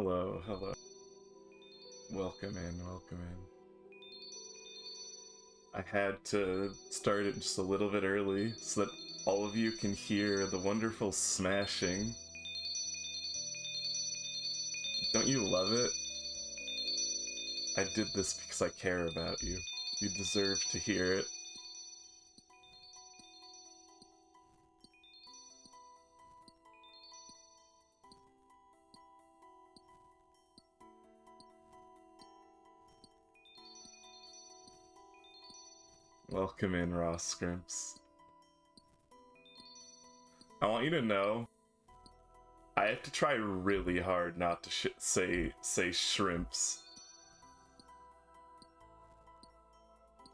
Hello, hello. Welcome in, welcome in. I had to start it just a little bit early so that all of you can hear the wonderful smashing. Don't you love it? I did this because I care about you. You deserve to hear it. Welcome in, Ross Scrimps. I want you to know, I have to try really hard not to say shrimps.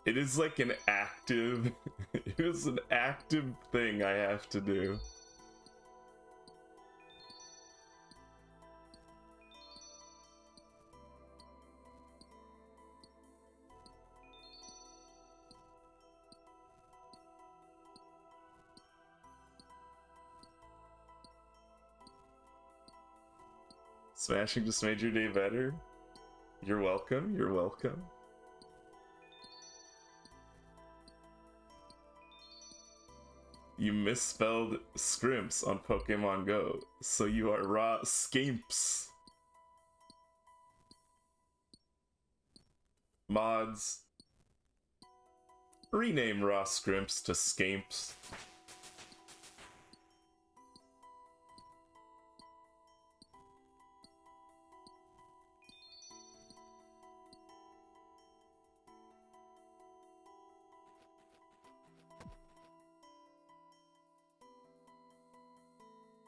It is like an active, it is an active thing I have to do. Smashing just made your day better. You're welcome, you're welcome. You misspelled Scrimps on Pokemon Go, so you are raw Scamps. Mods, rename raw Scrimps to Scamps.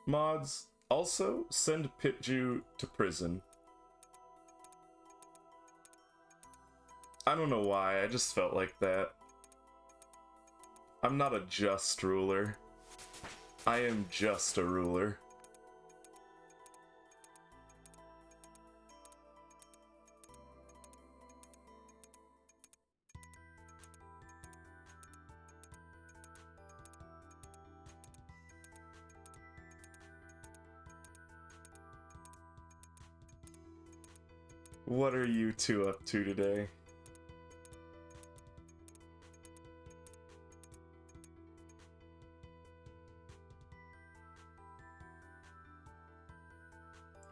Mods, also send Pitju to prison. I don't know why, I just felt like that. I'm not a just ruler. I am just a ruler. What are you two up to today?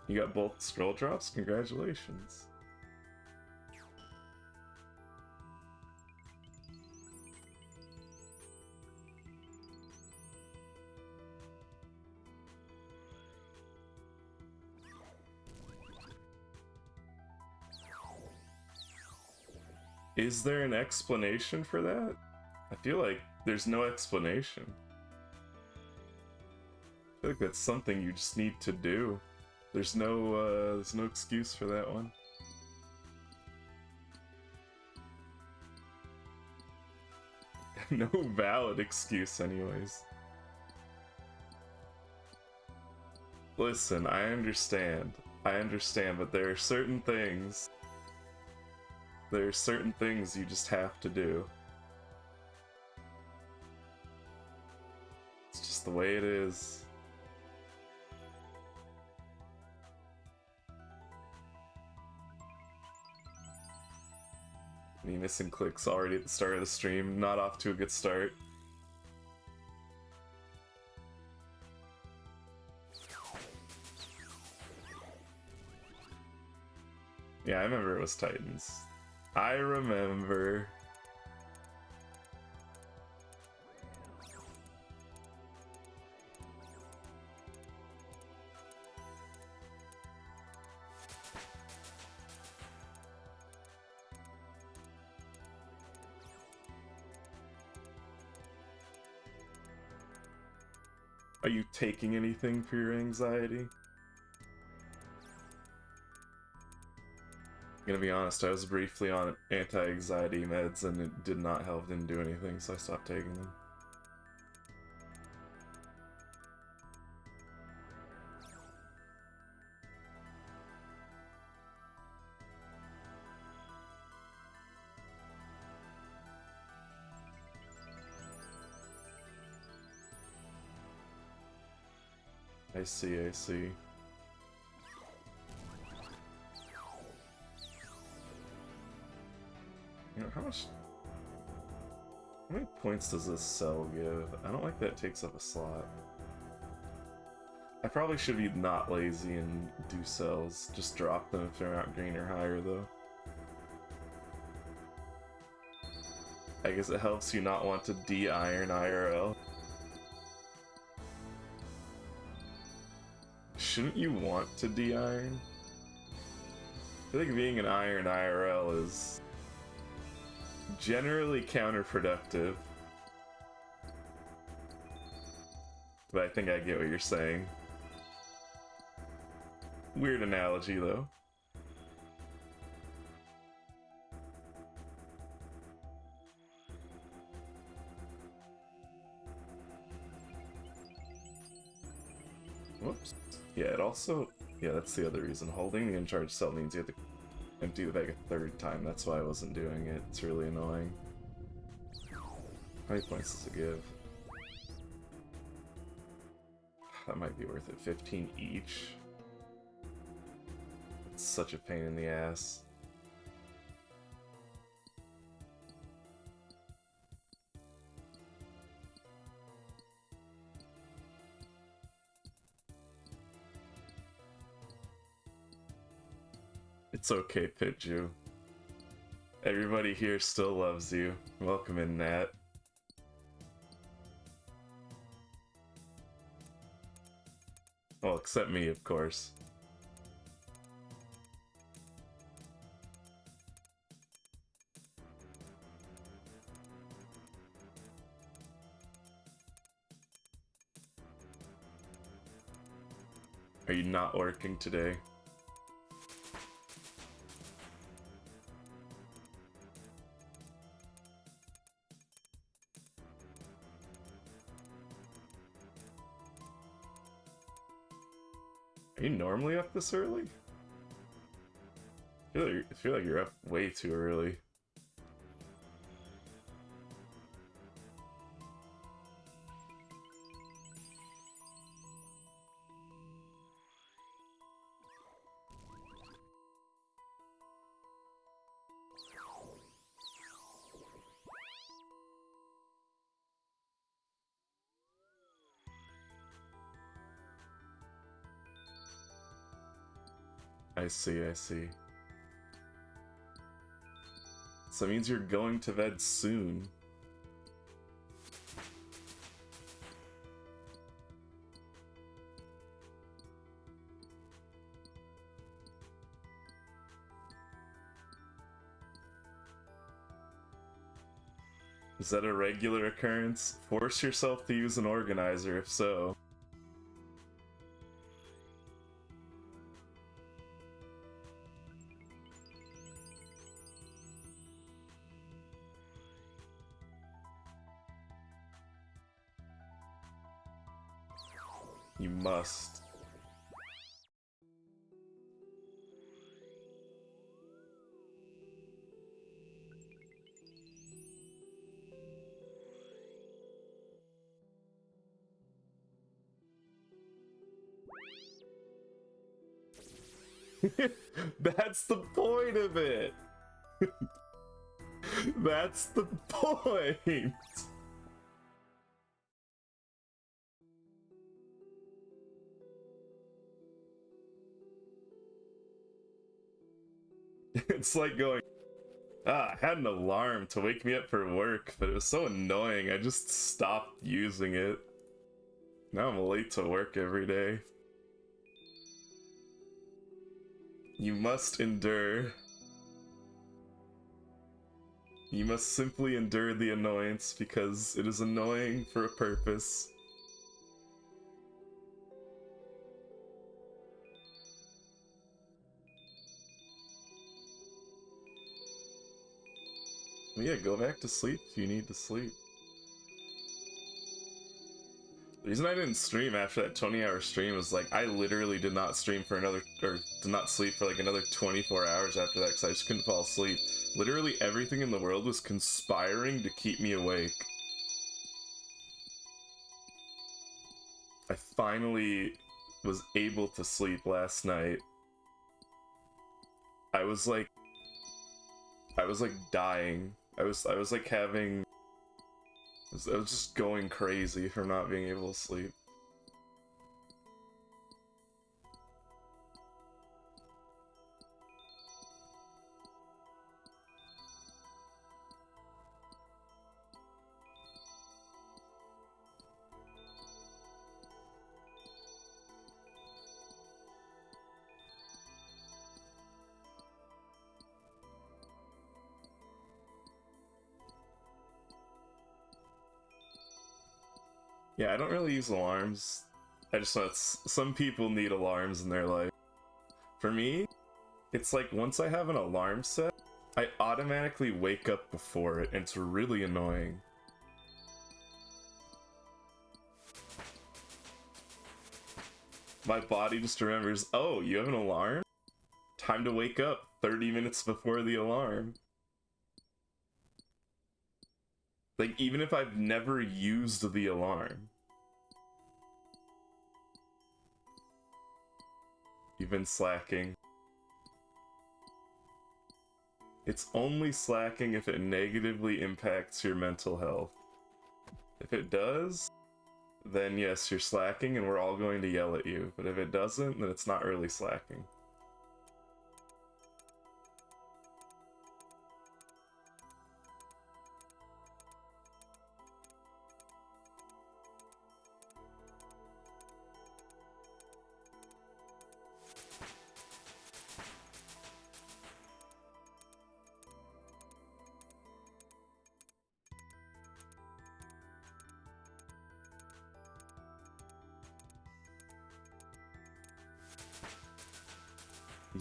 You got both scroll drops? Congratulations. Is there an explanation for that? I feel like there's no explanation. I feel like that's something you just need to do. There's no excuse for that one. No valid excuse anyways. Listen, I understand, but there are certain things you just have to do. It's just the way it is. Any missing clicks already at the start of the stream, not off to a good start. Yeah, I remember it was Titans. I remember. Are you taking anything for your anxiety? I'm gonna be honest, I was briefly on anti-anxiety meds and it did not help, didn't do anything, so I stopped taking them. I see, I see. How many points does this cell give? I don't like that it takes up a slot. I probably should be not lazy and do cells. Just drop them if they're not green or higher, though. I guess it helps you not want to de-iron IRL. Shouldn't you want to de-iron? I feel like being an iron IRL is generally counterproductive. But I think I get what you're saying. Weird analogy, though. Whoops. Yeah, it also... Yeah, that's the other reason. Holding the uncharged cell means you have to empty the bag a third time. That's why I wasn't doing it. It's really annoying. How many points does it give? That might be worth it. 15 each. It's such a pain in the ass. It's okay, Pitju. Everybody here still loves you. Welcome in, Nat. Well, except me, of course. Are you not working today? Are you normally up this early? I feel like you're up way too early. I see, I see. So that means you're going to bed soon. Is that a regular occurrence? Force yourself to use an organizer, if so. You must. That's the point of it! That's the point! It's like going, I had an alarm to wake me up for work, but it was so annoying, I just stopped using it. Now I'm late to work every day. You must endure. You must simply endure the annoyance because it is annoying for a purpose. Yeah, go back to sleep if you need to sleep. The reason I didn't stream after that 20-hour stream was like, I literally did not stream for another, or did not sleep for like another 24 hours after that because I just couldn't fall asleep. Literally everything in the world was conspiring to keep me awake. I finally was able to sleep last night. I was like dying. I was like having I was just going crazy from not being able to sleep. Yeah, I don't really use alarms. I just know some people need alarms in their life. For me, it's like once I have an alarm set, I automatically wake up before it, and it's really annoying. My body just remembers, oh, you have an alarm? Time to wake up 30 minutes before the alarm. Like, even if I've never used the alarm. You've been slacking. It's only slacking if it negatively impacts your mental health. If it does, then yes, you're slacking and we're all going to yell at you. But if it doesn't, then it's not really slacking.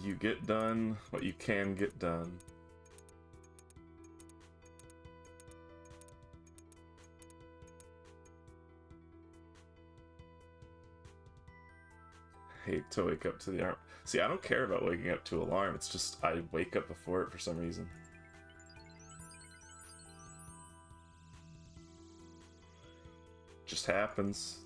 You get done what you can get done. Hate to wake up to the alarm. See, I don't care about waking up to alarm, it's just I wake up before it for some reason. Just happens.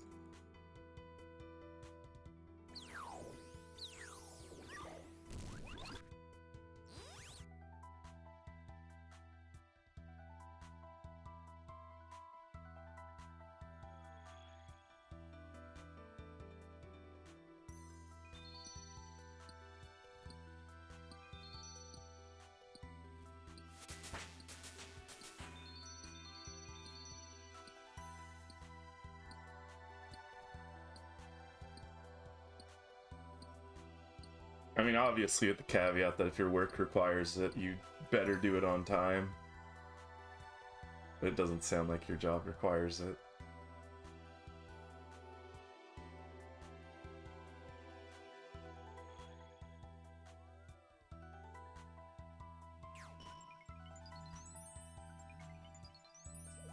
I mean, obviously with the caveat that if your work requires it, you better do it on time. But it doesn't sound like your job requires it.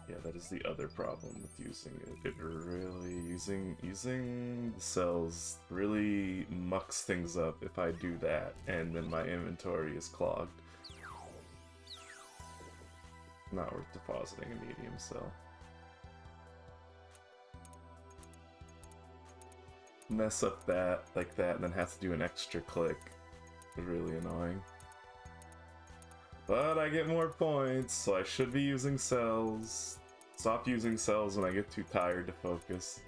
Yeah, that is the other problem with using it. It really using the cells really mucks things up if I do that and then my inventory is clogged. Not worth depositing a medium cell. Mess up that like that and then have to do an extra click. It's really annoying. But I get more points, so I should be using cells. Stop using cells when I get too tired to focus.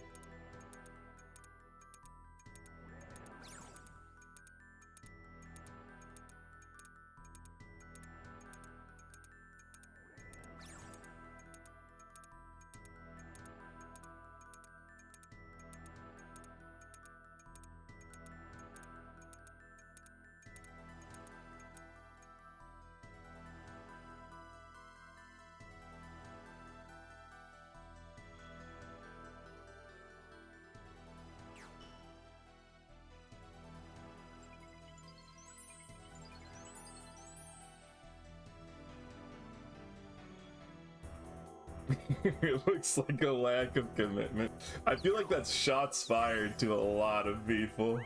It looks like a lack of commitment. I feel like that's shots fired to a lot of people.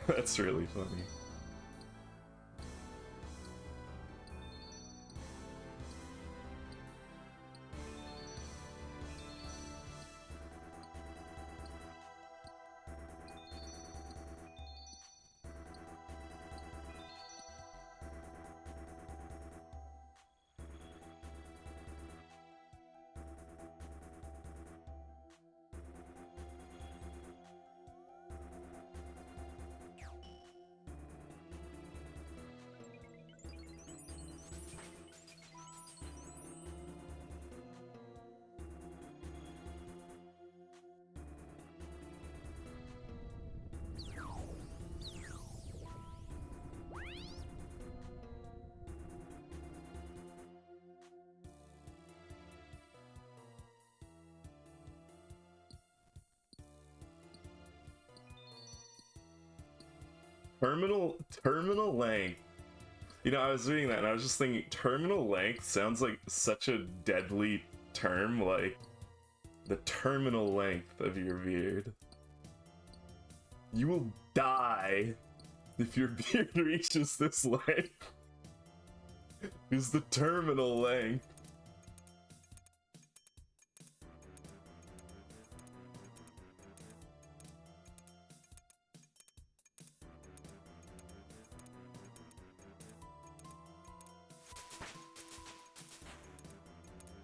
That's really funny. Terminal length. You know, I was reading that and I was just thinking, terminal length sounds like such a deadly term, like the terminal length of your beard. You will die if your beard reaches this length. Is the terminal length.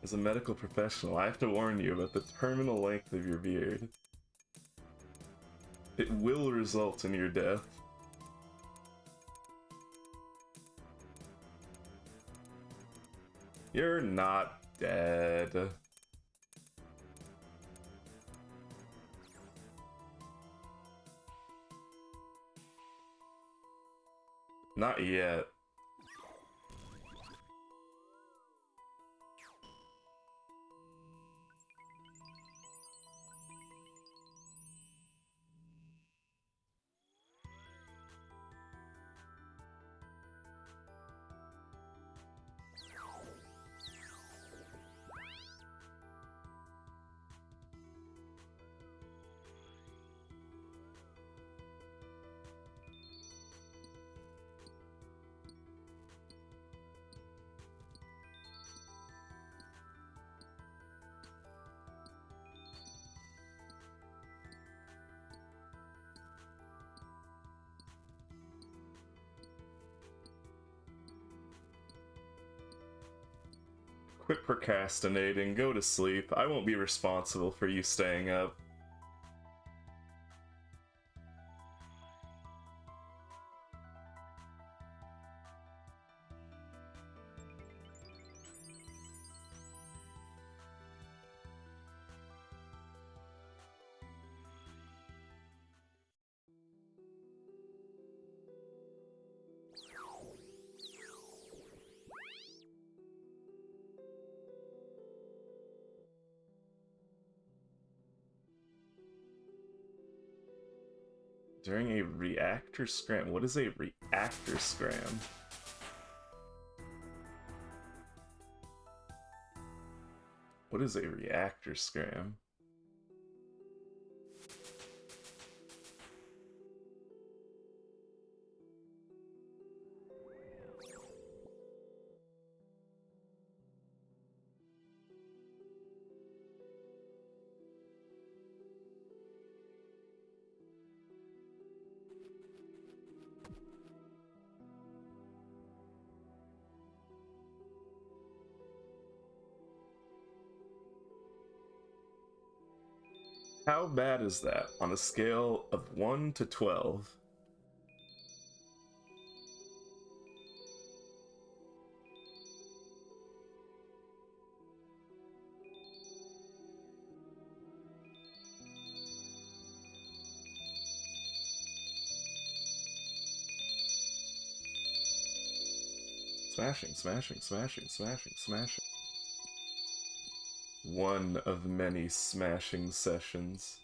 As a medical professional, I have to warn you about the terminal length of your beard. It will result in your death. You're not dead. Not yet. Quit procrastinating, go to sleep. I won't be responsible for you staying up. During a reactor scram. What is a reactor scram? What is a reactor scram? How bad is that on a scale of 1 to 12? Smashing, smashing, smashing, smashing, smashing. One of many smashing sessions.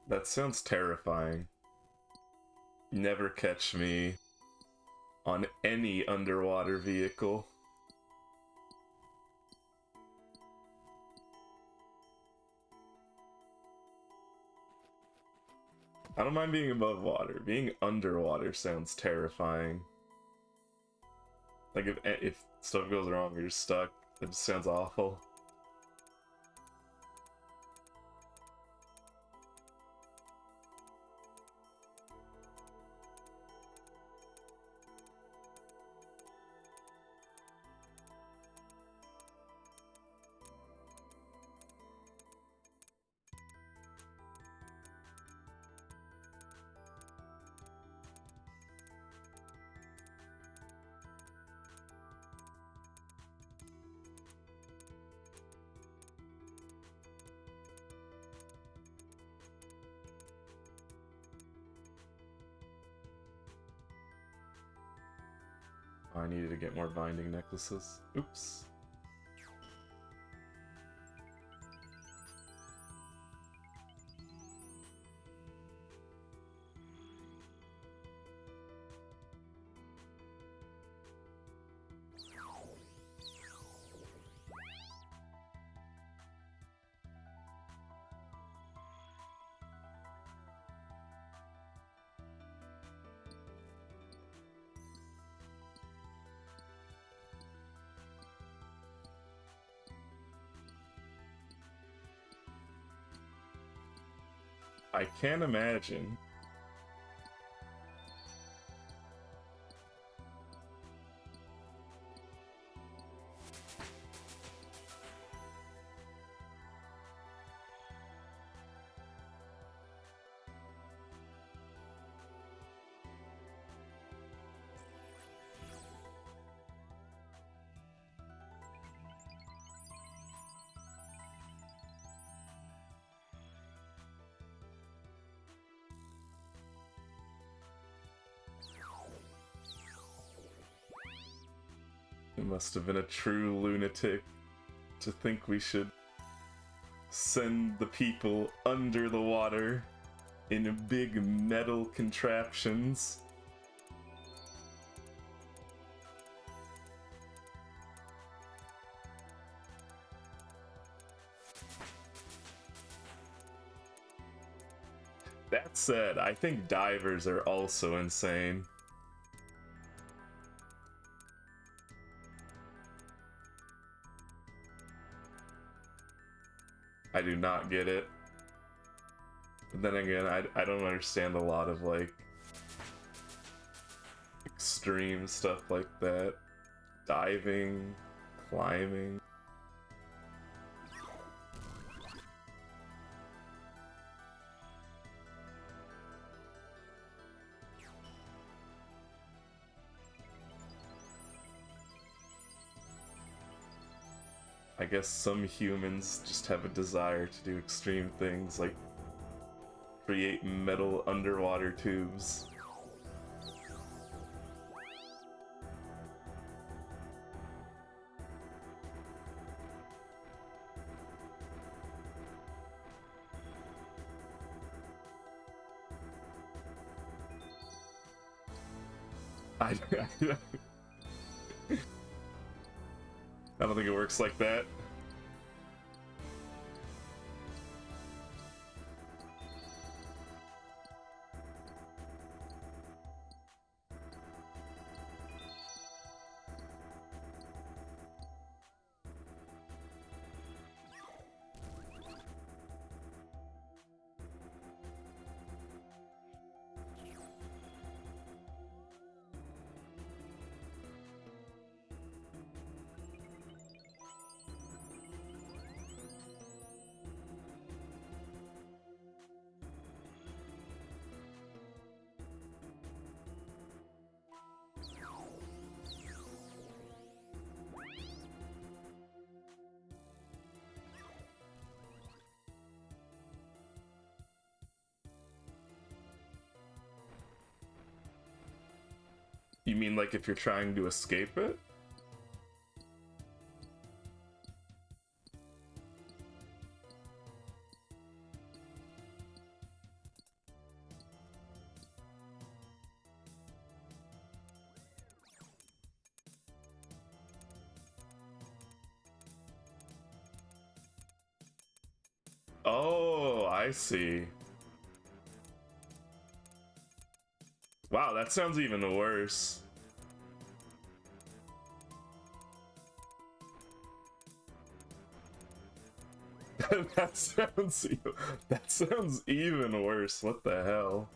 That sounds terrifying. Never catch me on any underwater vehicle. I don't mind being above water. Being underwater sounds terrifying. Like if stuff goes wrong, you're just stuck. It just sounds awful. I needed to get more binding necklaces. Oops. I can't imagine. It must have been a true lunatic to think we should send the people under the water in big metal contraptions. That said, I think divers are also insane. I do not get it. But then again, I don't understand a lot of, like, extreme stuff like that. Diving, climbing. I guess some humans just have a desire to do extreme things, like create metal underwater tubes. I don't think it works like that. You mean like if you're trying to escape it? Oh, I see. Wow, that sounds even worse. that sounds that sounds even worse. What the hell?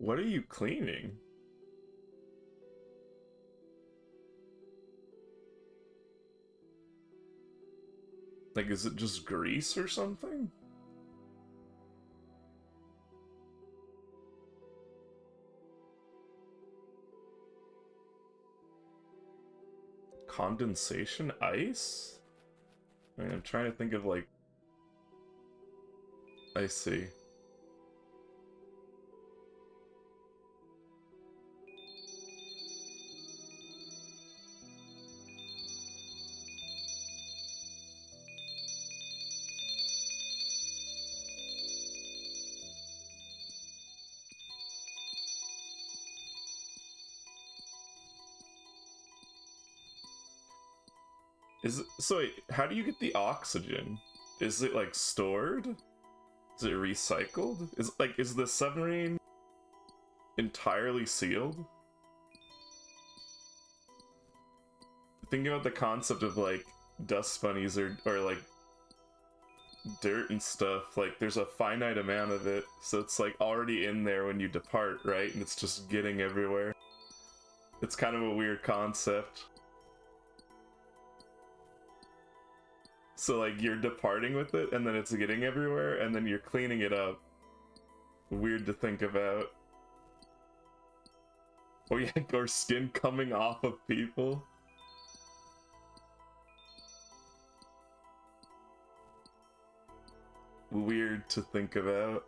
What are you cleaning? Like, is it just grease or something? Condensation ice? I mean, I'm trying to think of, like... I see. So wait, how do you get the oxygen? Is it like stored? Is it recycled? Is the submarine entirely sealed? Thinking about the concept of like dust bunnies or like dirt and stuff, like there's a finite amount of it, so it's like already in there when you depart, right? And it's just getting everywhere. It's kind of a weird concept. So like you're departing with it and then it's getting everywhere and then you're cleaning it up. Weird to think about. Oh yeah, or skin coming off of people. Weird to think about.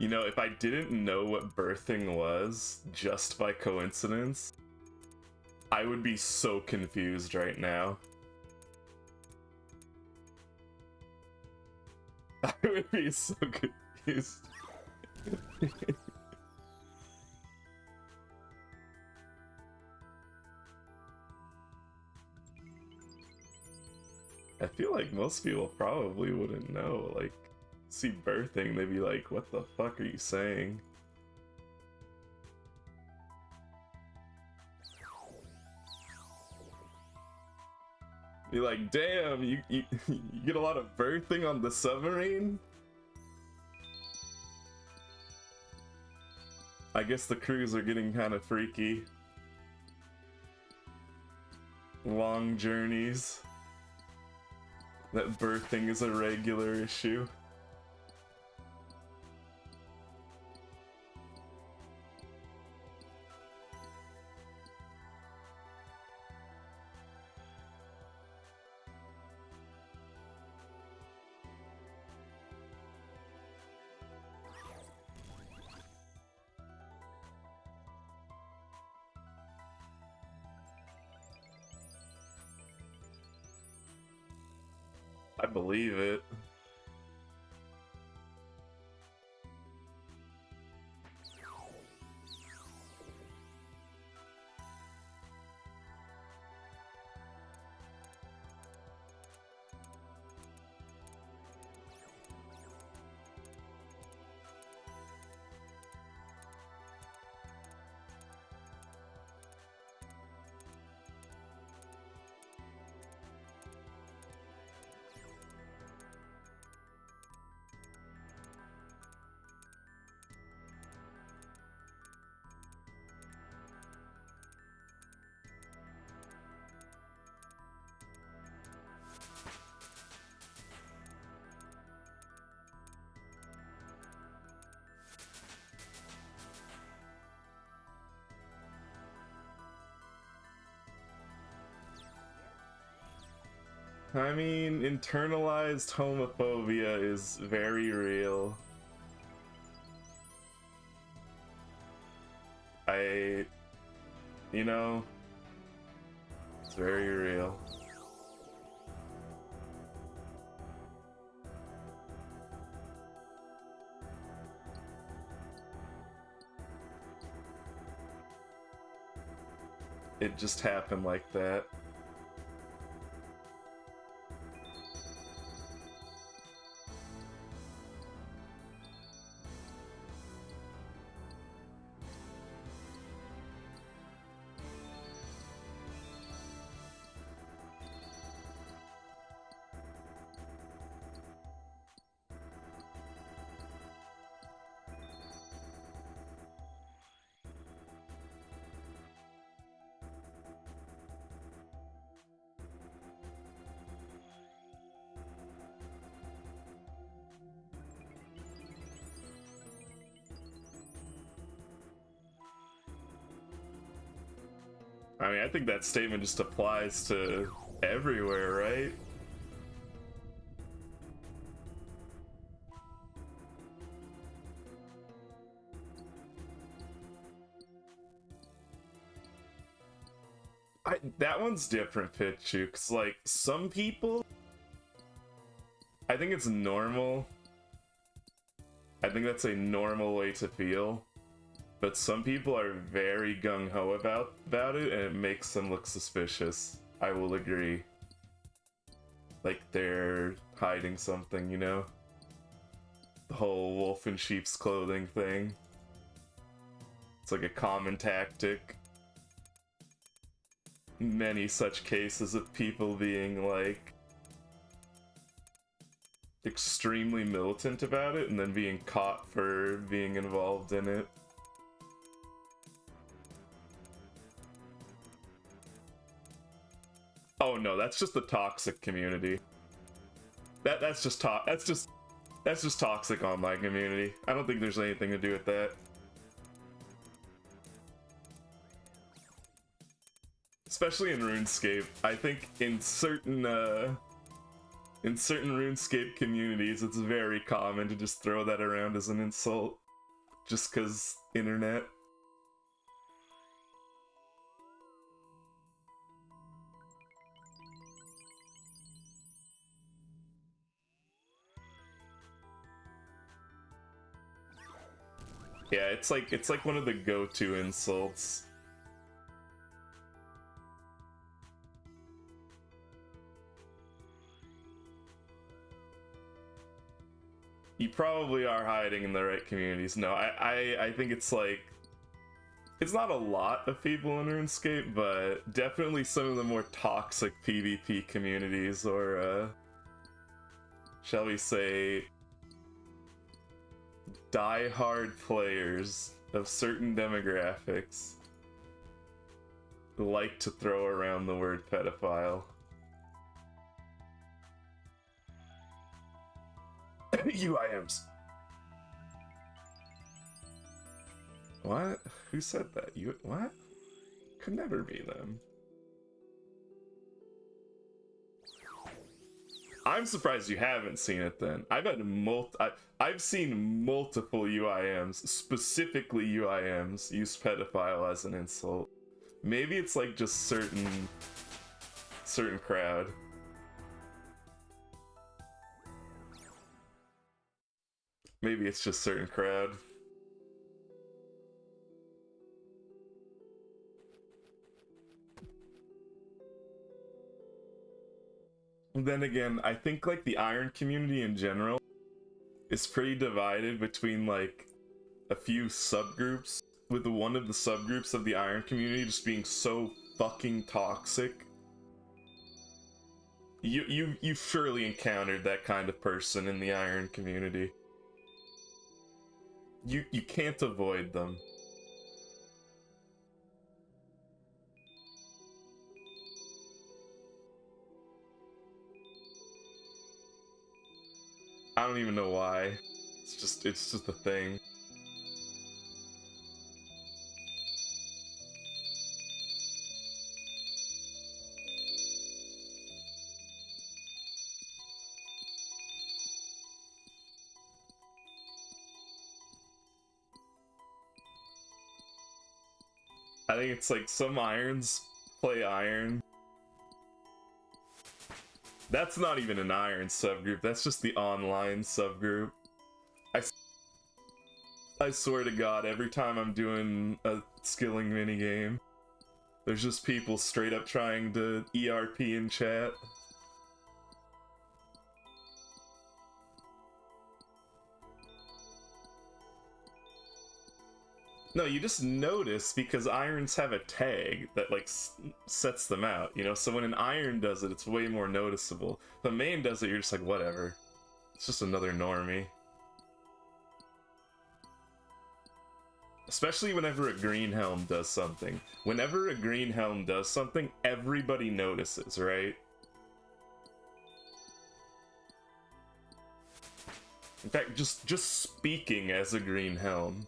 You know, if I didn't know what birthing was, just by coincidence, I would be so confused right now. I would be so confused. I feel like most people probably wouldn't know. Like, see birthing, they'd be like, what the fuck are you saying? Be like, damn, you you get a lot of birthing on the submarine? I guess the crews are getting kind of freaky. Long journeys. That birthing is a regular issue. I believe it. I mean, internalized homophobia is very real. You know, it's very real. It just happened like that. I mean, I think that statement just applies to everywhere, right? That one's different, Pichu, because, like, some people, I think it's normal. I think that's a normal way to feel. But some people are very gung-ho about it, and it makes them look suspicious. I will agree. Like they're hiding something, you know? The whole wolf in sheep's clothing thing. It's like a common tactic. Many such cases of people being like extremely militant about it and then being caught for being involved in it. Oh no, that's just the toxic community. That's just toxic online community. I don't think there's anything to do with that. Especially in RuneScape. I think in certain RuneScape communities, it's very common to just throw that around as an insult. just cause internet. Yeah, it's like one of the go-to insults. You probably are hiding in the right communities. No, I think it's like, it's not a lot of people in RuneScape, but definitely some of the more toxic PvP communities, or shall we say, die-hard players of certain demographics like to throw around the word pedophile. UIMs. What? Who said that? You what? Could never be them. I'm surprised you haven't seen it then. I've seen multiple UIMs, specifically UIMs, use pedophile as an insult. Maybe it's like just certain crowd. Maybe it's just certain crowd. Then again, I think like the Iron community in general is pretty divided between like a few subgroups, with one of the subgroups of the Iron community just being so fucking toxic. You've surely encountered that kind of person in the Iron community. You can't avoid them. I don't even know why. It's just a thing. I think it's like some Irons play Iron. That's not even an Iron subgroup, that's just the online subgroup. I swear to God, every time I'm doing a skilling minigame, there's just people straight up trying to ERP in chat. No, you just notice because irons have a tag that like sets them out, you know? So when an iron does it, it's way more noticeable. If a main does it, you're just like, whatever. It's just another normie. Especially whenever a green helm does something. Whenever a green helm does something, everybody notices, right? In fact, just speaking as a green helm.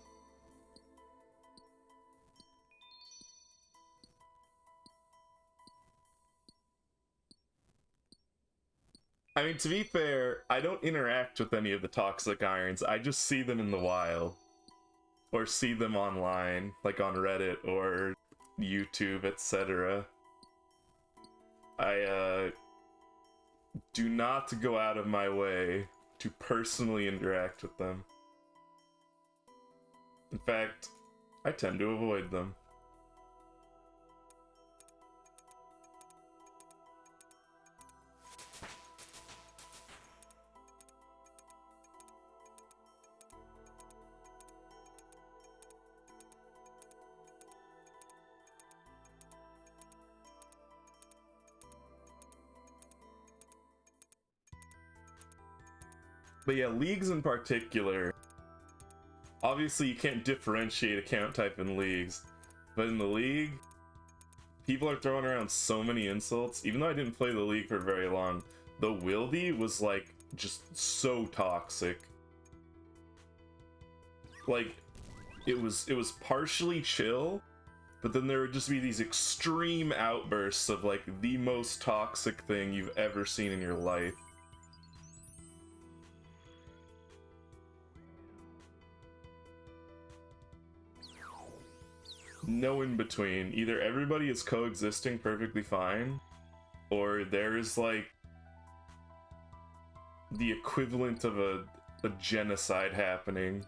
I mean, to be fair, I don't interact with any of the toxic irons. I just see them in the wild. Or see them online, like on Reddit or YouTube, etc. I, do not go out of my way to personally interact with them. In fact, I tend to avoid them. But yeah, leagues in particular, obviously you can't differentiate account type in leagues, but in the league, people are throwing around so many insults. Even though I didn't play the league for very long, the Wildy was like just so toxic. Like, it was partially chill, but then there would just be these extreme outbursts of like the most toxic thing you've ever seen in your life. no in between. Either everybody is coexisting perfectly fine, or there's like the equivalent of a genocide happening.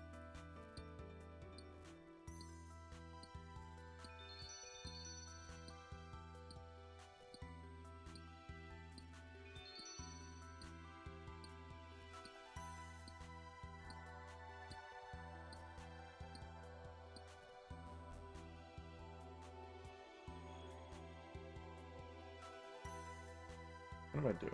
What am I doing?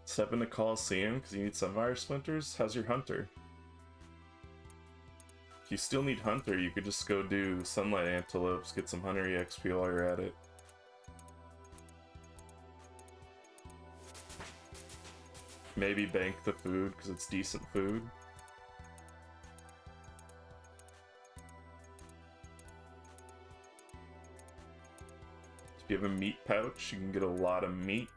Step in the Coliseum because you need Sunfire Splinters? How's your Hunter? If you still need Hunter, you could just go do Sunlight Antelopes, get some Hunter EXP while you're at it. Maybe bank the food because it's decent food. If you have a meat pouch, you can get a lot of meat.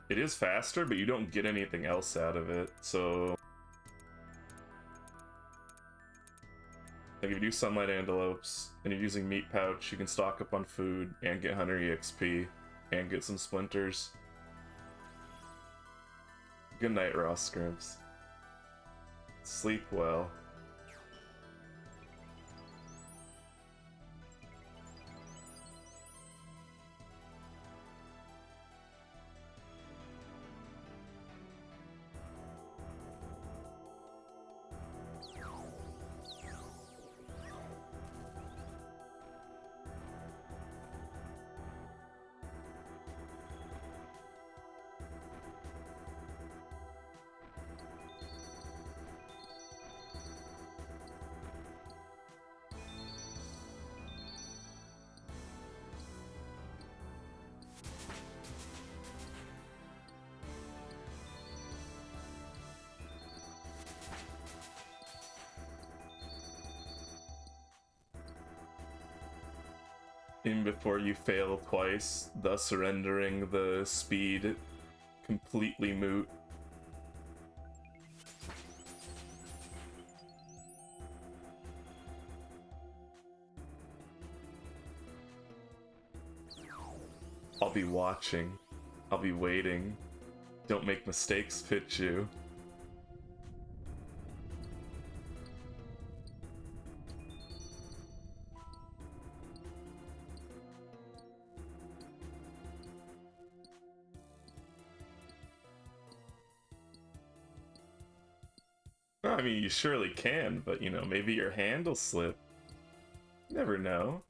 It is faster, but you don't get anything else out of it, so... Like, if you do Sunlight Antelopes, and you're using Meat Pouch, you can stock up on food, and get Hunter EXP, and get some Splinters. Good night, Ross Scrimps. Sleep well. In before you fail twice, thus rendering the speed completely moot. I'll be watching. I'll be waiting. Don't make mistakes, Pichu. I mean, you surely can, but you know, maybe your hand will slip. You never know.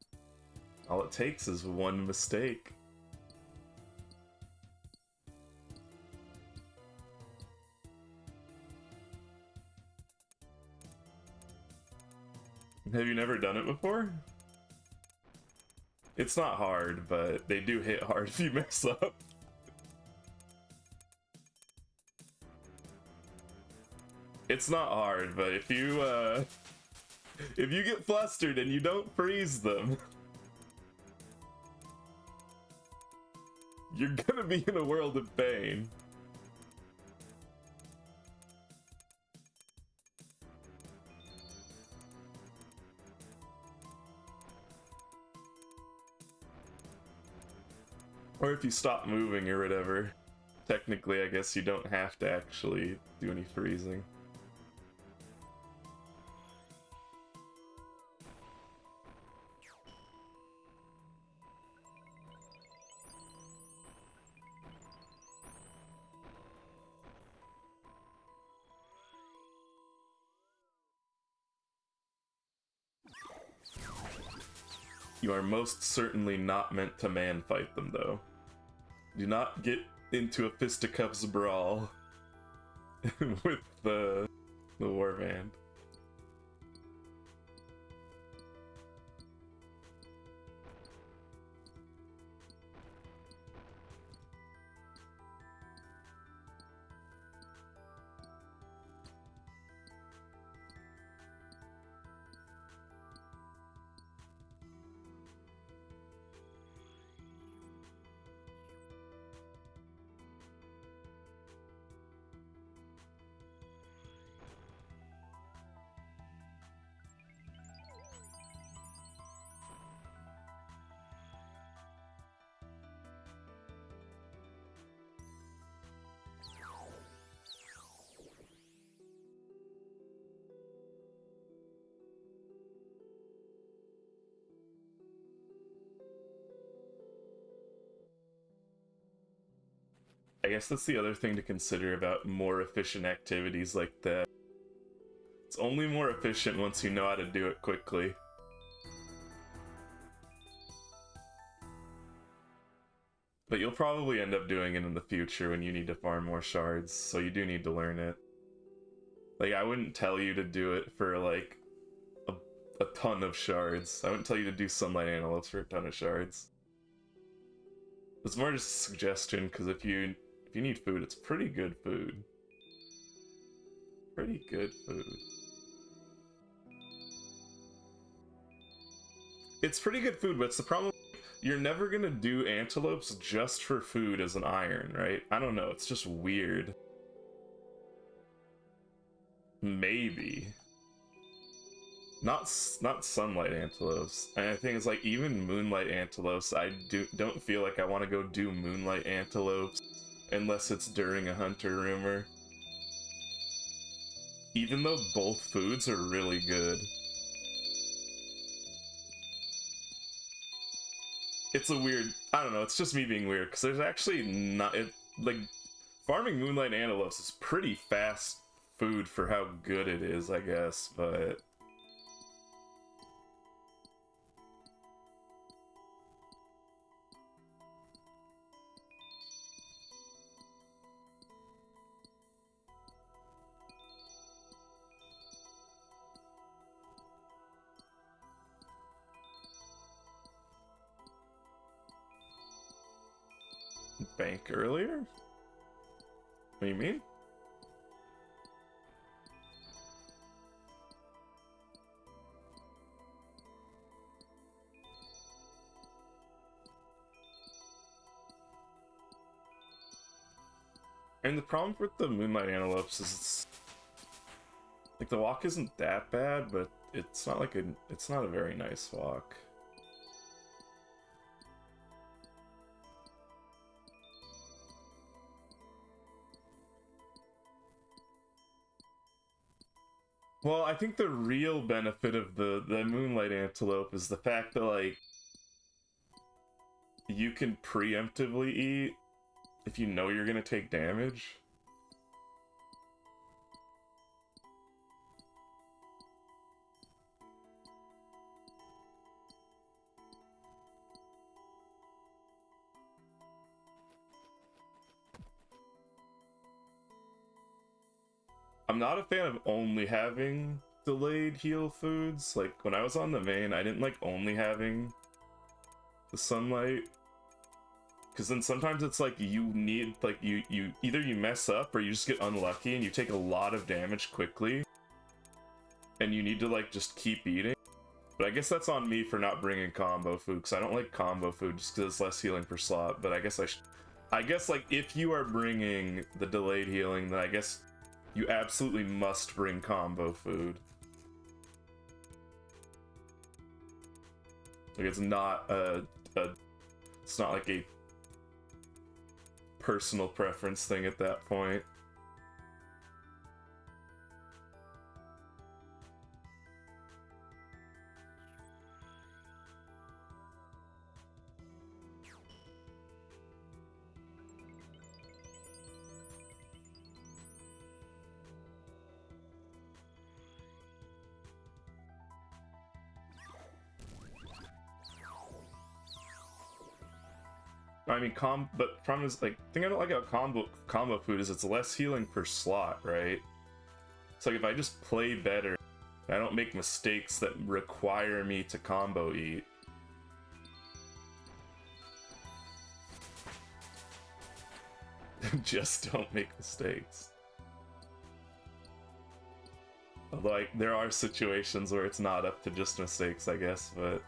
All it takes is one mistake. Have you never done it before? It's not hard, but they do hit hard if you mess up. It's not hard, but if you get flustered and you don't freeze them, you're gonna be in a world of pain. Or if you stop moving or whatever. Technically, I guess you don't have to actually do any freezing. You are most certainly not meant to man-fight them, though. Do not get into a fisticuffs brawl with the warband. I guess that's the other thing to consider about more efficient activities like that. It's only more efficient once you know how to do it quickly. But you'll probably end up doing it in the future when you need to farm more shards, so you do need to learn it. Like, I wouldn't tell you to do it for, like, a ton of shards. I wouldn't tell you to do Sunlight Antelopes for a ton of shards. It's more just a suggestion, because if you need food, it's pretty good food. Pretty good food. It's pretty good food, but it's the problem. You're never gonna do antelopes just for food as an iron, right? I don't know, it's just weird. Maybe. Not sunlight antelopes. And the thing is, like, even moonlight antelopes, I don't feel like I want to go do moonlight antelopes unless it's during a hunter rumor. Even though both foods are really good. It's a weird, I don't know, it's just me being weird, because there's actually not, like, farming moonlight antelopes is pretty fast food for how good it is, I guess, but... Bank earlier? What do you mean? And the problem with the moonlight antelopes is it's like the walk isn't that bad, but it's not like it's not a very nice walk. Well, I think the real benefit of the moonlight antelope is the fact that, like, you can preemptively eat if you know you're gonna take damage. I'm not a fan of only having delayed heal foods. Like, when I was on the main, I didn't like only having the sunlight. Because then sometimes it's like you need, like, you either you mess up or you just get unlucky and you take a lot of damage quickly. And you need to, like, just keep eating. But I guess that's on me for not bringing combo food, because I don't like combo food just because it's less healing per slot. But I guess I guess, like, if you are bringing the delayed healing, then I guess you absolutely must bring combo food. Like, it's not it's not like a personal preference thing at that point. I mean, but problem is, like, the thing I don't like about combo food is it's less healing per slot, right? It's like if I just play better, I don't make mistakes that require me to combo eat. Just don't make mistakes. Although, like, there are situations where it's not up to just mistakes, I guess, but...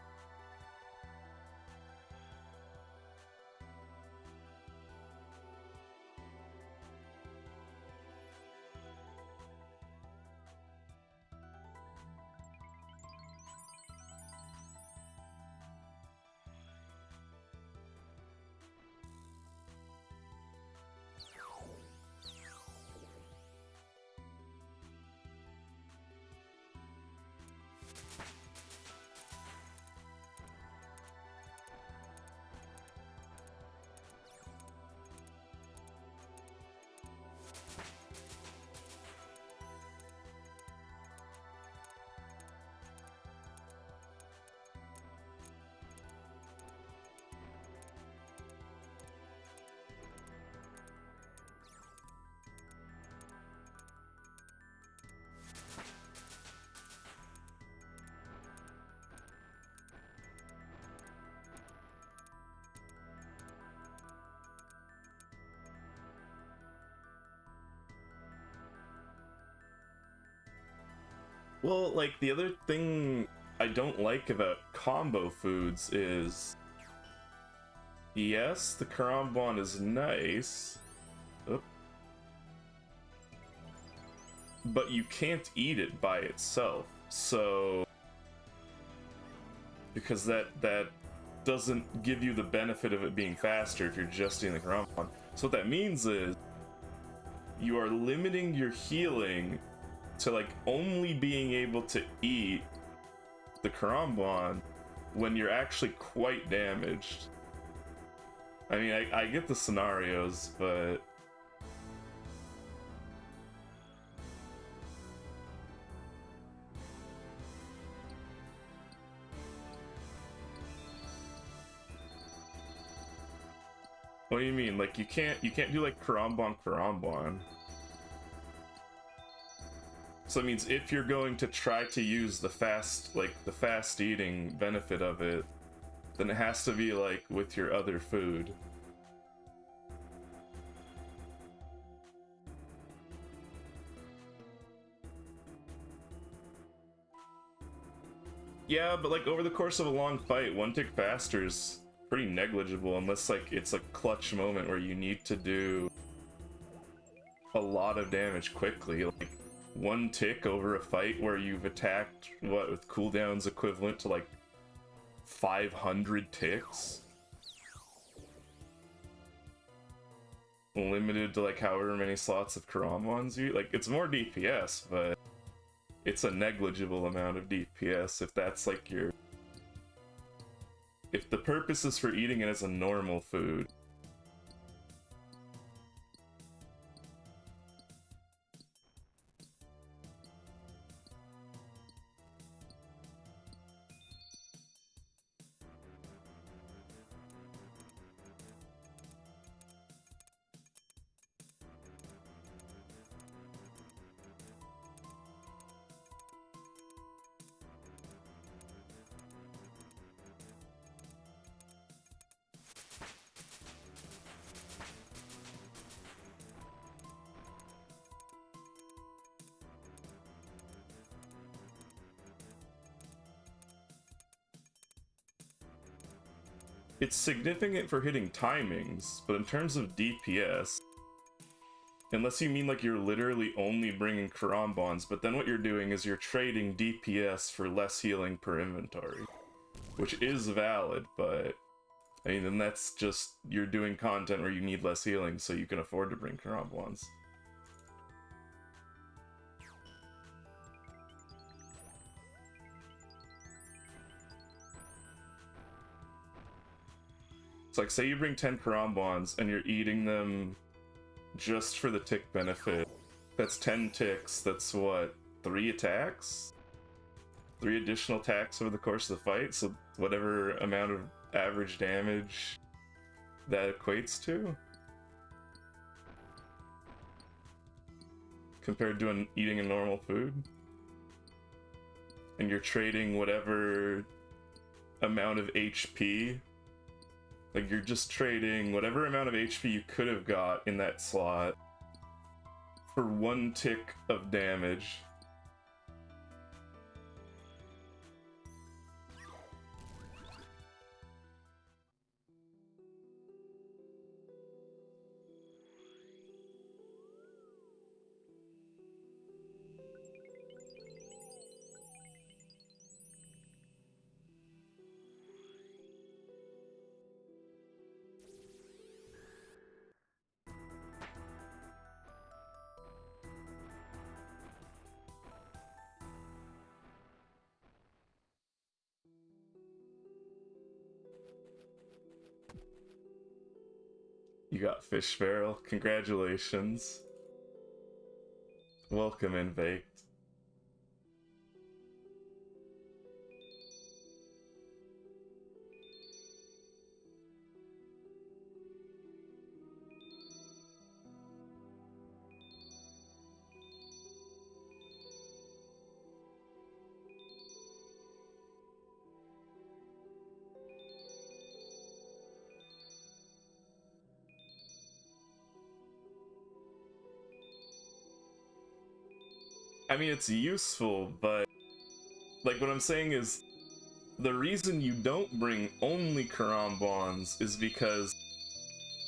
Well, like, the other thing I don't like about combo foods is, yes, the Karambwan is nice, oop, but you can't eat it by itself. So, because that doesn't give you the benefit of it being faster if you're just eating the Karambwan. So what that means is you are limiting your healing to like only being able to eat the Karambwan when you're actually quite damaged. I mean, I get the scenarios, but what do you mean? Like you can't do like Karambwan. So it means if you're going to try to use the fast eating benefit of it, then it has to be like with your other food. Yeah, but like over the course of a long fight, one tick faster is pretty negligible unless like it's a clutch moment where you need to do a lot of damage quickly. Like one tick over a fight where you've attacked what with cooldowns equivalent to like 500 ticks. Limited to like however many slots of Karambwans you like, it's more DPS, but it's a negligible amount of DPS if that's like your... if the purpose is for eating it as a normal food. It's significant for hitting timings, but in terms of DPS, unless you mean like you're literally only bringing Karambwans, but then what you're doing is you're trading DPS for less healing per inventory, which is valid, but I mean, then that's just, you're doing content where you need less healing so you can afford to bring Karambwans. It's like, say you bring 10 Karambwans and you're eating them just for the tick benefit. That's 10 ticks, that's what, 3 attacks? 3 additional attacks over the course of the fight, so whatever amount of average damage that equates to? Compared to eating a normal food? And you're trading whatever amount of HP. Like, you're just trading whatever amount of HP you could have got in that slot for 1 tick of damage. You got Fish Barrel. Congratulations. Welcome in, Baked. I mean, it's useful, but like, what I'm saying is, the reason you don't bring only Karambwans is because,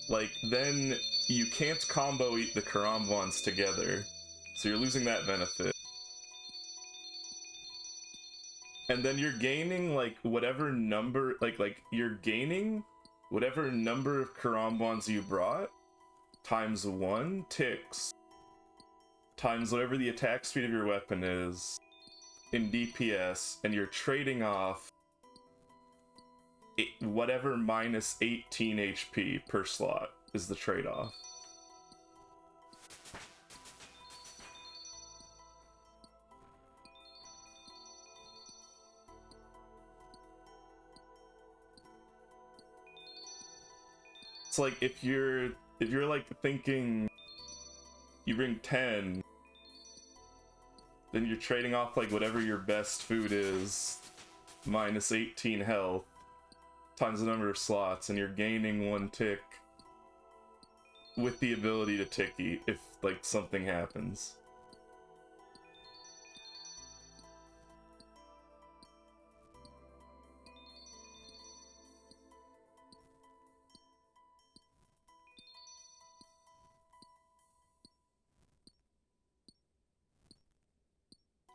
like, then you can't combo eat the Karambwans together. So you're losing that benefit. And then you're gaining, like, whatever number, you're gaining whatever number of Karambwans you brought, times 1 ticks, times whatever the attack speed of your weapon is, in DPS, and you're trading off whatever minus 18 HP per slot is the trade-off. It's like if you're like thinking you bring 10, then you're trading off like whatever your best food is, minus 18 health, times the number of slots, and you're gaining 1 tick with the ability to tick eat if like something happens.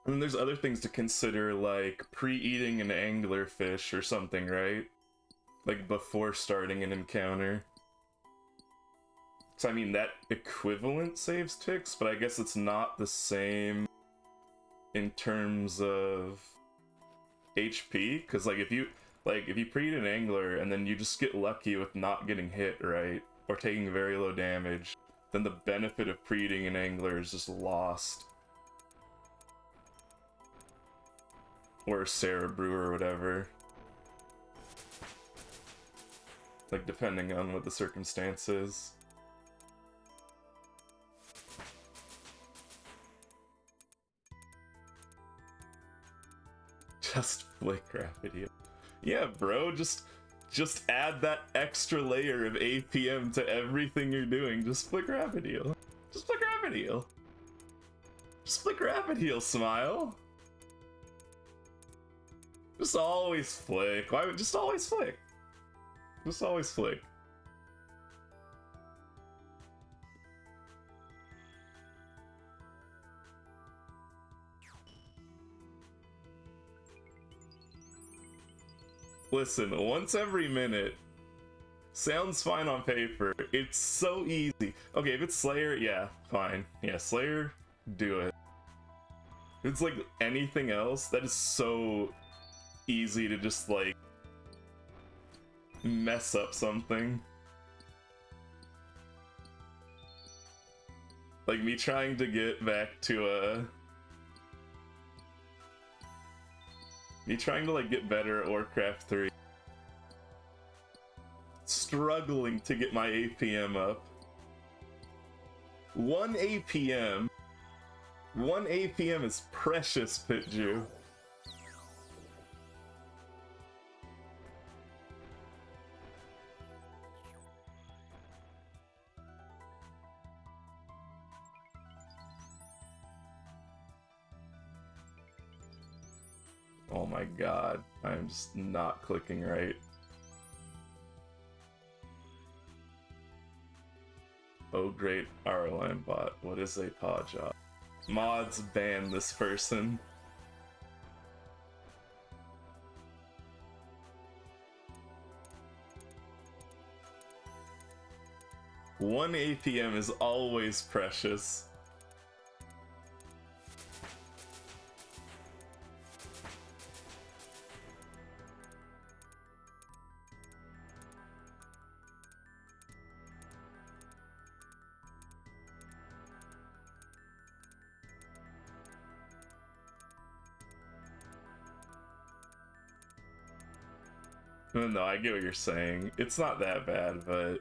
And then there's other things to consider, like pre-eating an anglerfish or something, right? Like before starting an encounter. So I mean, that equivalent saves ticks, but I guess it's not the same in terms of HP, because like if you pre-eat an angler and then you just get lucky with not getting hit, right? Or taking very low damage, then the benefit of pre-eating an angler is just lost. Or Sarah Brew or whatever. Like, depending on what the circumstance is. Just flick Rapidio. Yeah, bro, just add that extra layer of APM to everything you're doing. Just flick Rapidio. Just flick Rapidio. Just flick Rapidio, smile. Just always flick. Why would just always flick? Just always flick. Listen, once every minute sounds fine on paper. It's so easy. Okay, if it's Slayer, yeah, fine. Yeah, Slayer, do it. If it's like anything else, that is so easy to just like mess up something. Like me trying to get back to me trying to like get better at Warcraft 3. Struggling to get my APM up. 1 APM. 1 APM is precious, Pitju. Oh my god, I'm just not clicking right. Oh great RLM bot, what is a paw job? Mods ban this person. One APM is always precious. No, I get what you're saying. It's not that bad, but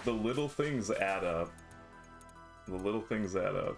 the little things add up. The little things add up.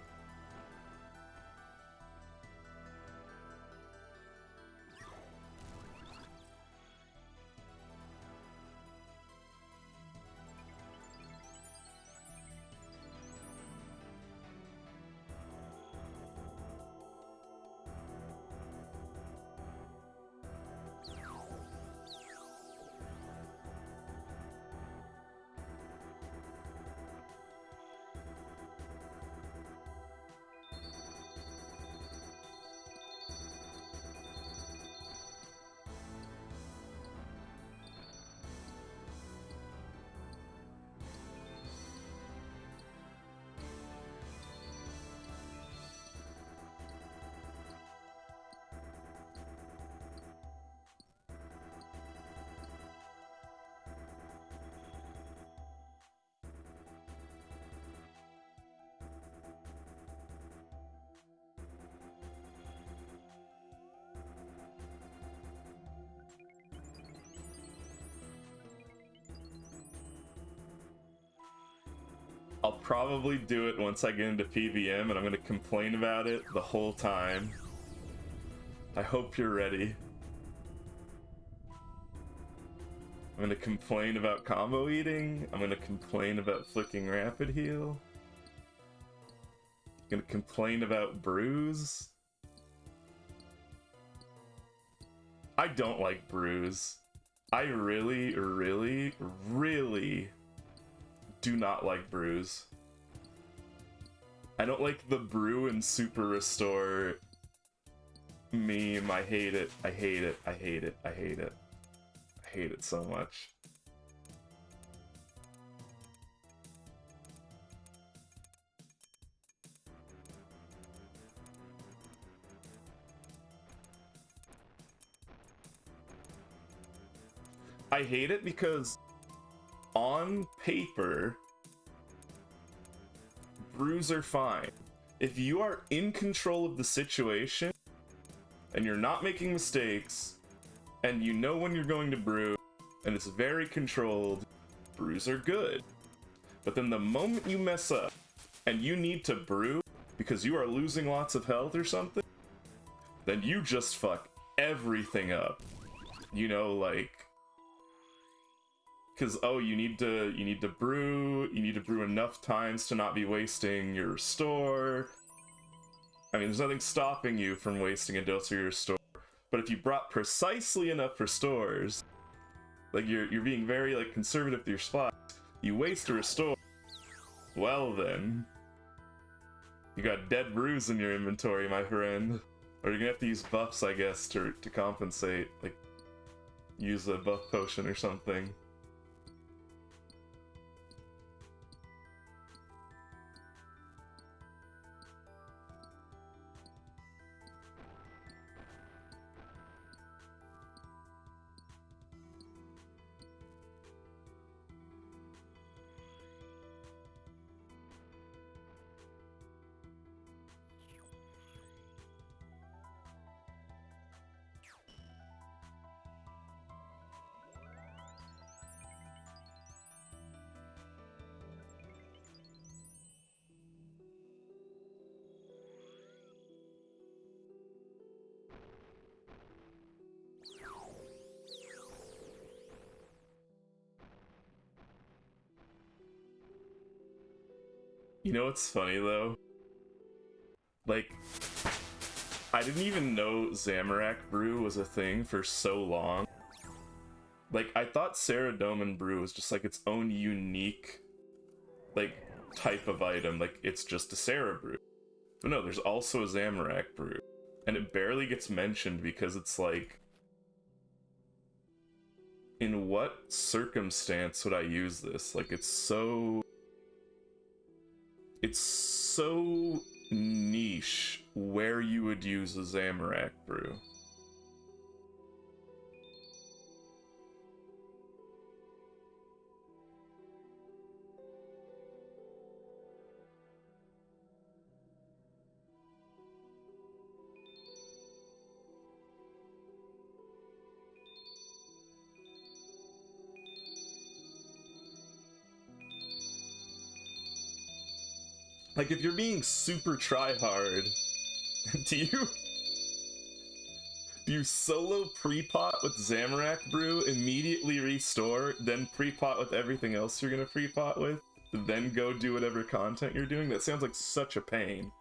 I'll probably do it once I get into PVM, and I'm gonna complain about it the whole time. I hope you're ready. I'm gonna complain about combo eating. I'm gonna complain about flicking rapid heal. I'm gonna complain about bruise. I don't like bruise. I really, really, really do not like bruise. I don't like the brew and super restore meme. I hate it. I hate it. I hate it. I hate it. I hate it so much. I hate it because on paper, brews are fine. If you are in control of the situation and you're not making mistakes and you know when you're going to brew and it's very controlled, brews are good. But then the moment you mess up and you need to brew because you are losing lots of health or something, then you just fuck everything up. You know, like, because you need to brew enough times to not be wasting your restore. I mean, there's nothing stopping you from wasting a dose of your restore, but if you brought precisely enough restores, like you're being very like conservative with your spots, you waste a restore, well then, you got dead brews in your inventory, my friend. Or you're gonna have to use buffs, I guess, to compensate, like use a buff potion or something. You know what's funny though? Like, I didn't even know Zamorak Brew was a thing for so long. Like, I thought Saradomin Brew was just like its own unique, like, type of item. Like, it's just a Sarah Brew. But no, there's also a Zamorak Brew. And it barely gets mentioned because it's like, in what circumstance would I use this? Like, it's so niche where you would use a Zamorak Brew. Like, if you're being super try-hard, do you solo pre-pot with Zamorak Brew, immediately restore, then pre-pot with everything else you're gonna pre-pot with, then go do whatever content you're doing? That sounds like such a pain.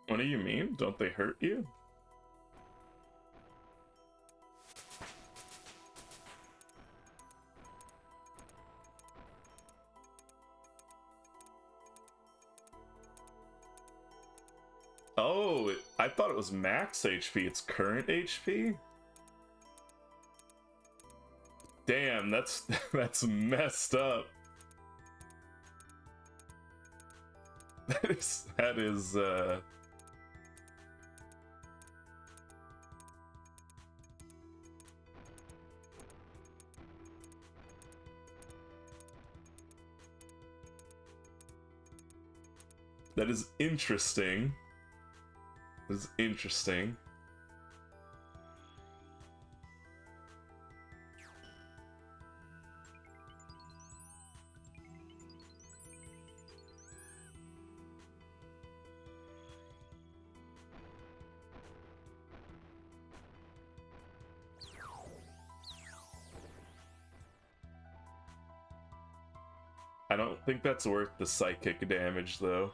What do you mean? Don't they hurt you? Oh, I thought it was max HP. It's current HP? Damn, that's that's messed up. That is that is interesting. That is interesting. I don't think that's worth the psychic damage, though.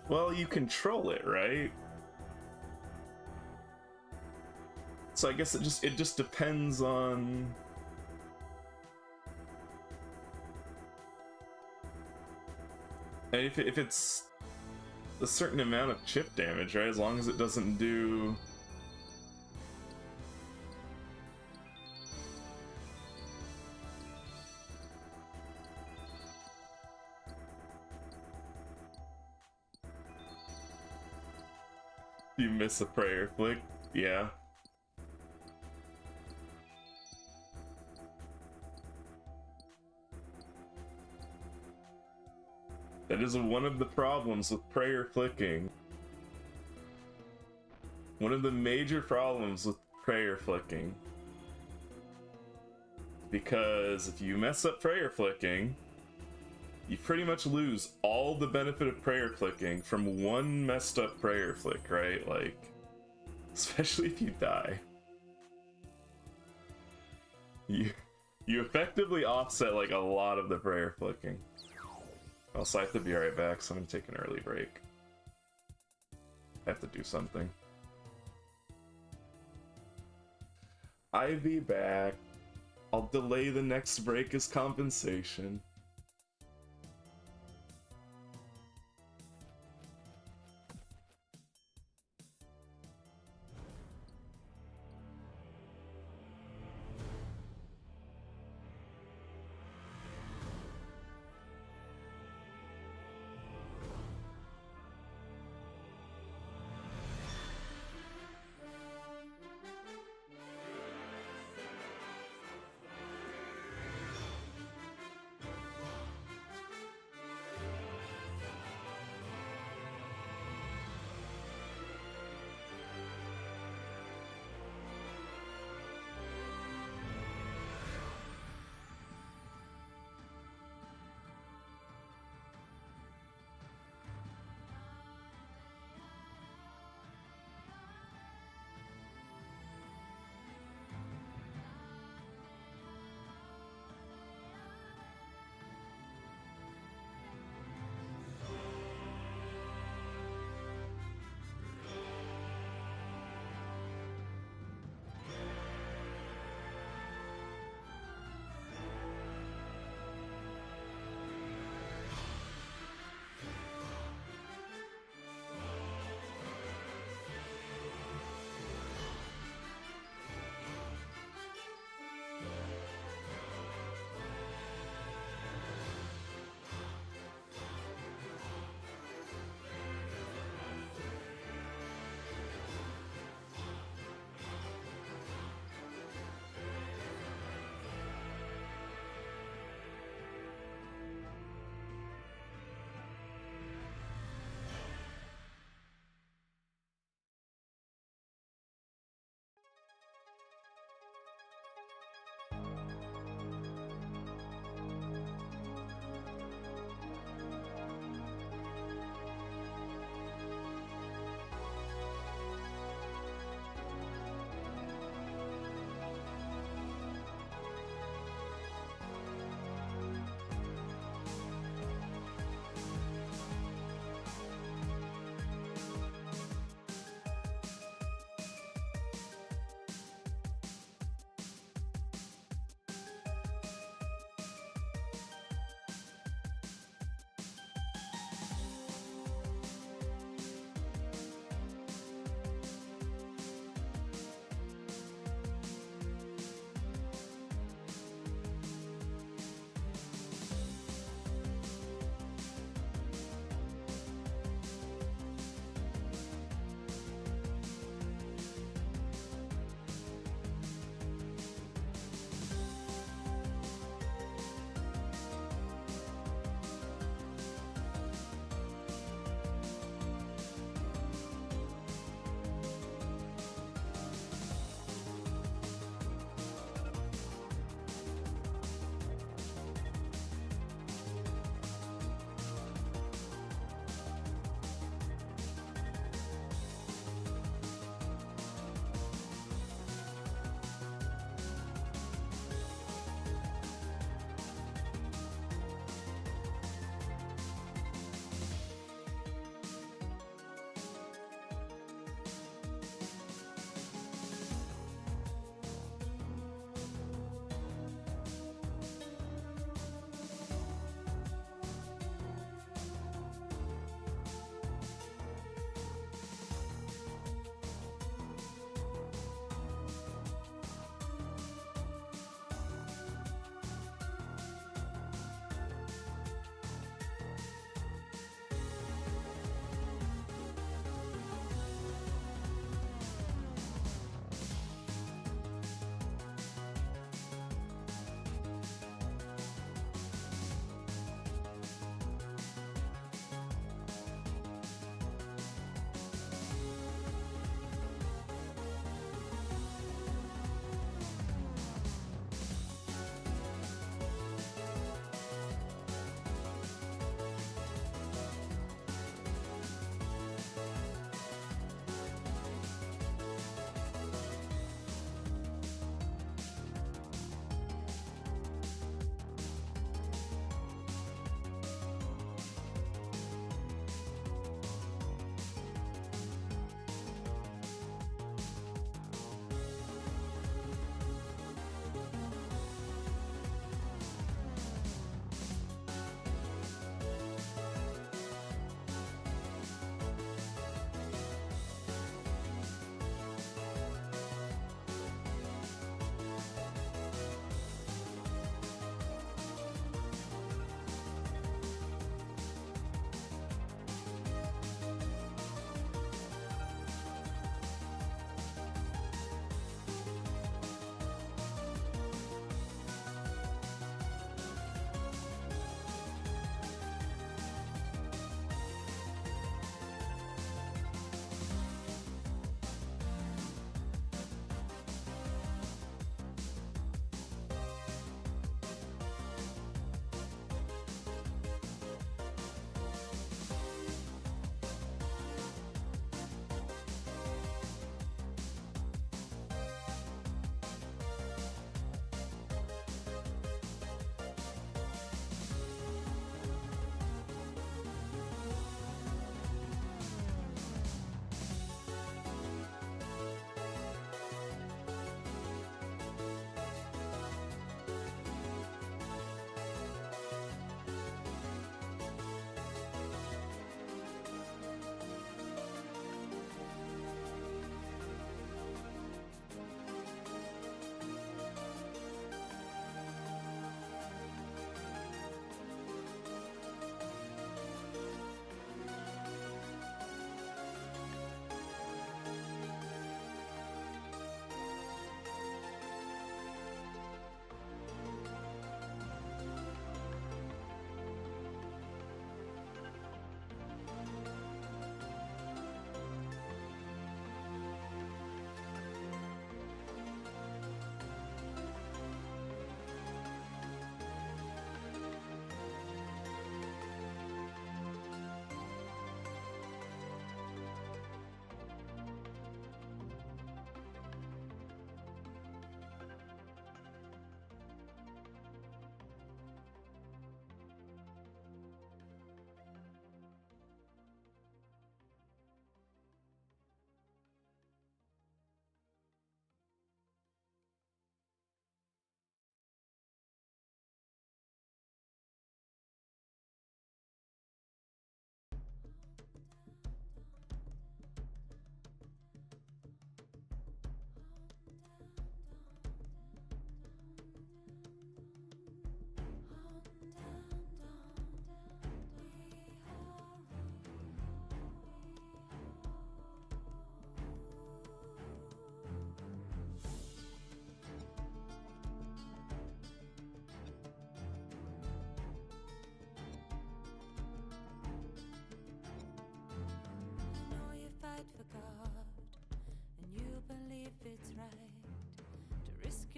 Well, you control it, right? So I guess it just depends on and if it's a certain amount of chip damage, right? As long as it doesn't do you miss a prayer flick, yeah. That is one of the problems with prayer flicking. One of the major problems with prayer flicking. Because if you mess up prayer flicking, you pretty much lose all the benefit of prayer flicking from one messed up prayer flick, right? Like, especially if you die. You effectively offset like a lot of the prayer flicking. Also, I have to be right back, so I'm gonna take an early break. I have to do something. I'll be back. I'll delay the next break as compensation.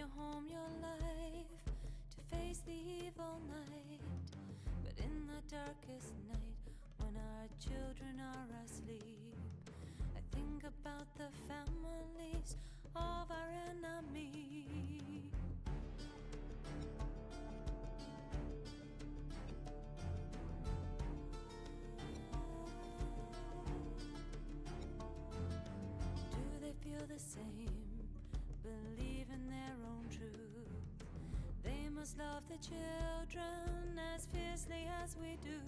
your home, your life, to face the evil night. But in the darkest night, when our children are asleep, I think about the families of our enemy. Do they feel the same? Believe in their own truth? They must love the children as fiercely as we do.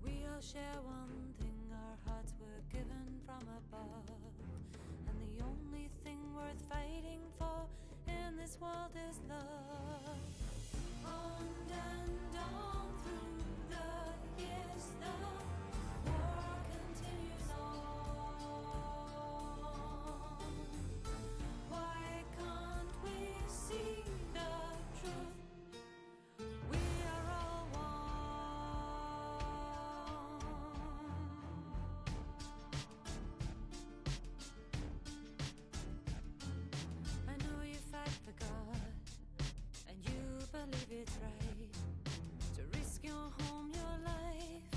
We all share one thing, our hearts were given from above, and the only thing worth fighting for in this world is love. On and on through the years, the war continues on. Why can't we see the truth? We are all one. I know you fight for God, and you believe it's right to risk your home, your life,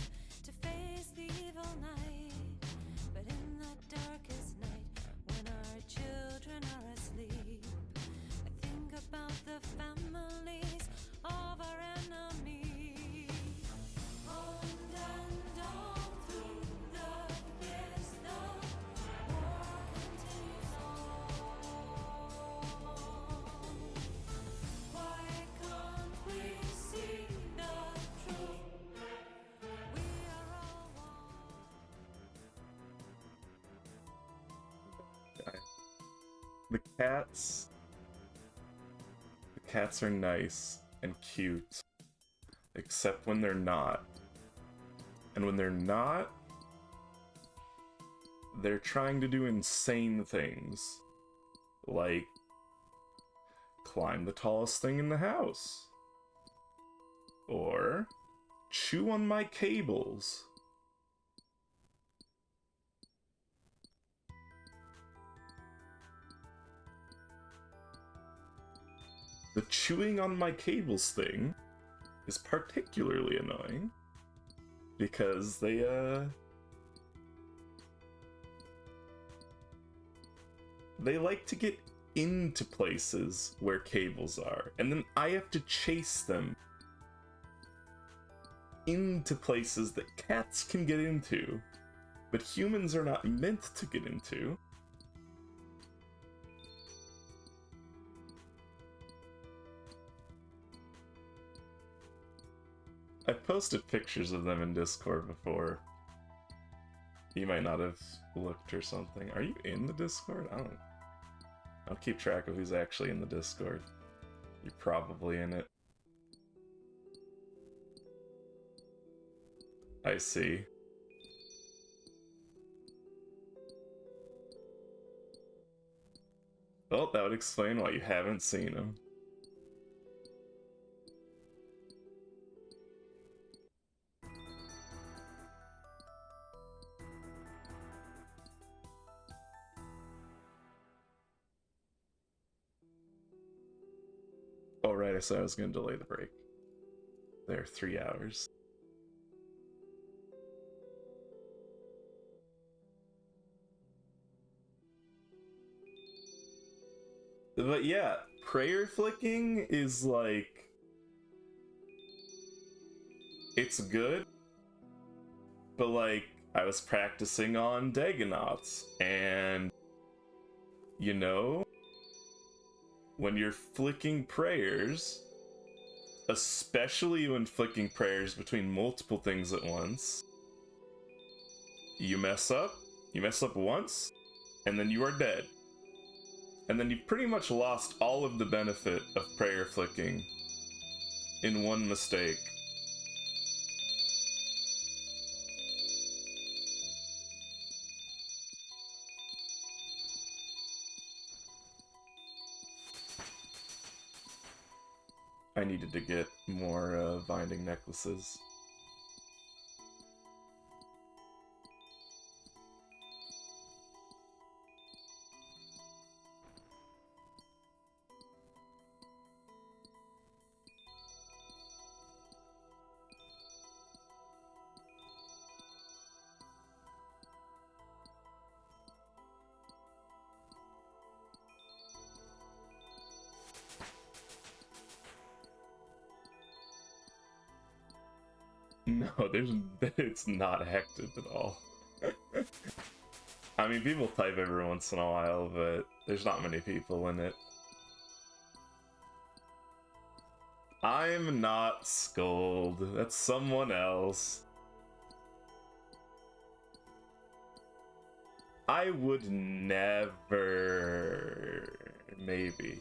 to face the evil night. But in the darkest night, when our children are asleep, I think about the families of our enemies. On and on through the years, the war continues on. Why can't we see the truth? We are all one. The cats are nice and cute, except when they're not. And when they're not, they're trying to do insane things, like climb the tallest thing in the house, or chew on my cables. The chewing on my cables thing is particularly annoying because they like to get into places where cables are, and then I have to chase them into places that cats can get into, but humans are not meant to get into. I've posted pictures of them in Discord before. You might not have looked or something. Are you in the Discord? I'll keep track of who's actually in the Discord. You're probably in it. I see. Well, that would explain why you haven't seen him. Oh, right, I said I was going to delay the break. There, 3 hours. But yeah, prayer flicking is like... it's good, but like, I was practicing on Dagonauts, and... you know? When you're flicking prayers, especially when flicking prayers between multiple things at once, you mess up once, and then you are dead. And then you've pretty much lost all of the benefit of prayer flicking in one mistake. I needed to get more binding necklaces. No, it's not active at all. I mean, people type every once in a while, but there's not many people in it. I'm not Scold. That's someone else. I would never... Maybe.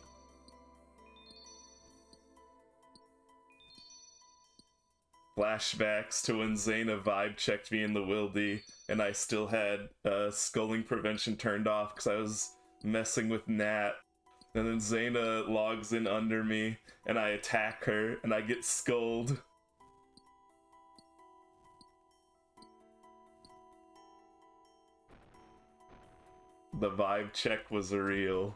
Flashbacks to when Zaina vibe checked me in the Wildy, and I still had sculling prevention turned off because I was messing with Nat. And then Zaina logs in under me, and I attack her, and I get sculled. The vibe check was real.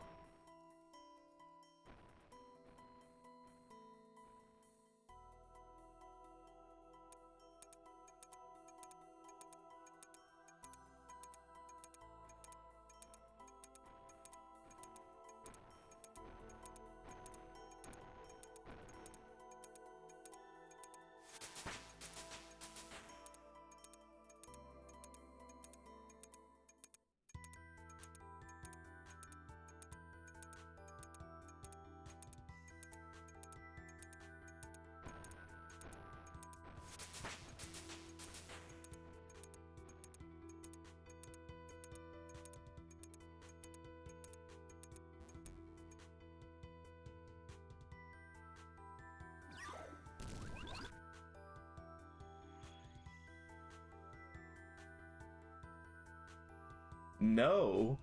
No.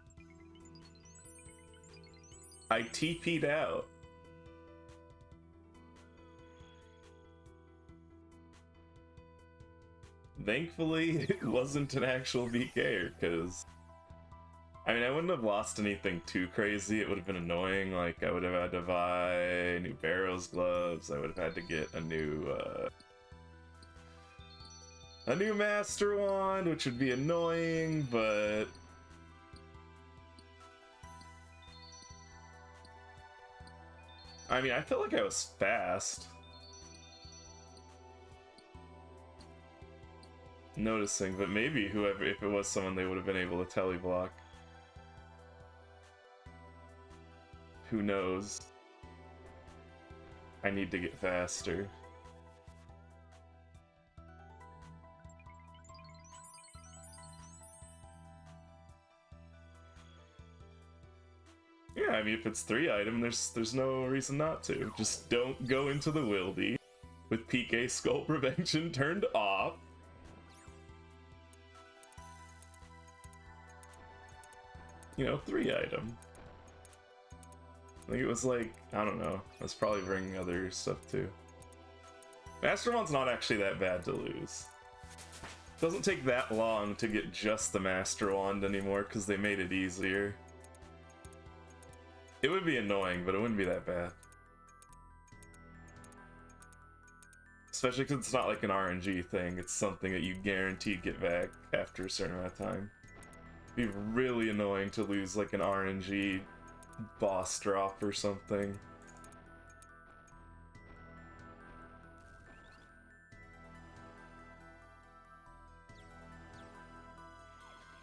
I TP'd out. Thankfully, it wasn't an actual BK, because... I mean, I wouldn't have lost anything too crazy. It would have been annoying. Like, I would have had to buy new Barrow's gloves. I would have had to get a new Master Wand, which would be annoying, but... I mean, I felt like I was fast. Noticing, but maybe whoever, if it was someone, they would have been able to teleblock. Who knows? I need to get faster. Yeah, I mean, if it's 3-item, there's no reason not to. Just don't go into the Wildy with PK Skull Prevention turned off. You know, 3-item. I think it was like, I don't know. I was probably bringing other stuff too. Master Wand's not actually that bad to lose. It doesn't take that long to get just the Master Wand anymore because they made it easier. It would be annoying, but it wouldn't be that bad. Especially because it's not like an RNG thing, it's something that you guaranteed get back after a certain amount of time. It'd be really annoying to lose like an RNG boss drop or something.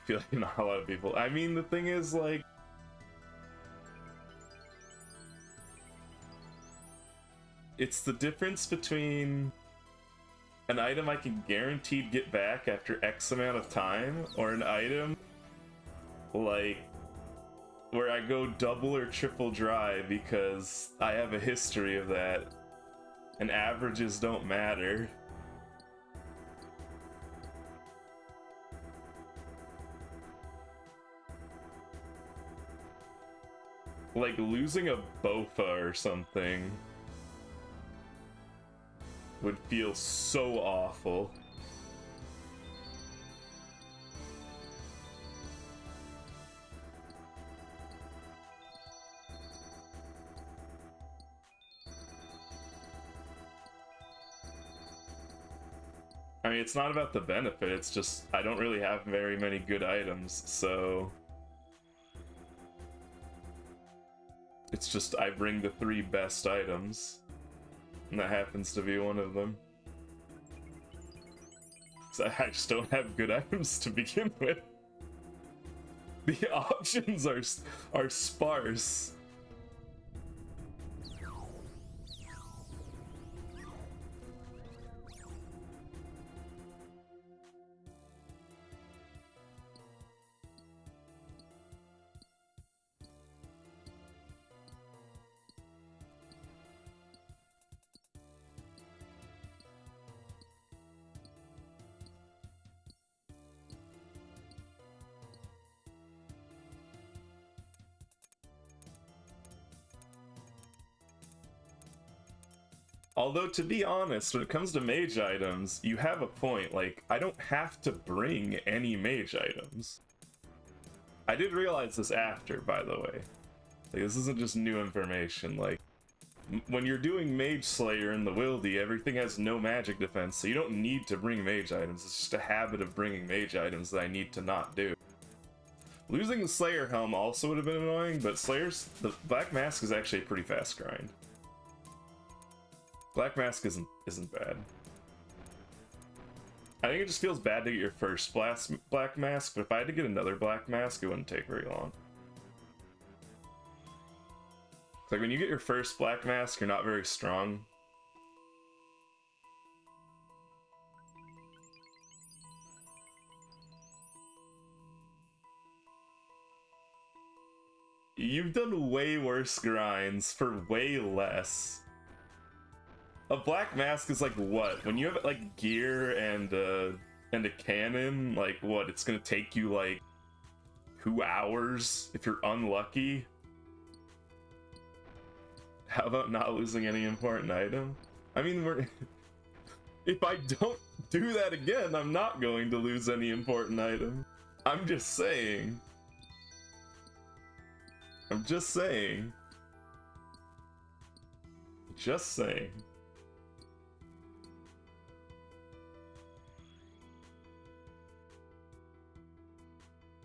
I feel like not a lot of people. I mean, the thing is, like, it's the difference between an item I can guaranteed get back after X amount of time, or an item like where I go double or triple dry because I have a history of that, and averages don't matter. Like losing a Bofa or something would feel so awful. I mean, it's not about the benefit, it's just I don't really have very many good items, so... It's just I bring the 3 best items, and that happens to be one of them. So I just don't have good items to begin with. The options are sparse. Although, to be honest, when it comes to mage items, you have a point. Like, I don't have to bring any mage items. I did realize this after, by the way. Like, this isn't just new information. Like, when you're doing Mage Slayer in the Wildy, everything has no magic defense, so you don't need to bring mage items. It's just a habit of bringing mage items that I need to not do. Losing the Slayer Helm also would have been annoying, but the Black Mask is actually a pretty fast grind. Black Mask isn't bad. I think it just feels bad to get your first Black Mask, but if I had to get another Black Mask, it wouldn't take very long. Like, when you get your first Black Mask, you're not very strong. You've done way worse grinds for way less. A Black Mask is like what? When you have like gear and a cannon, like what? It's gonna take you like 2 hours if you're unlucky. How about not losing any important item? I mean, if I don't do that again, I'm not going to lose any important item. I'm just saying. I'm just saying. Just saying.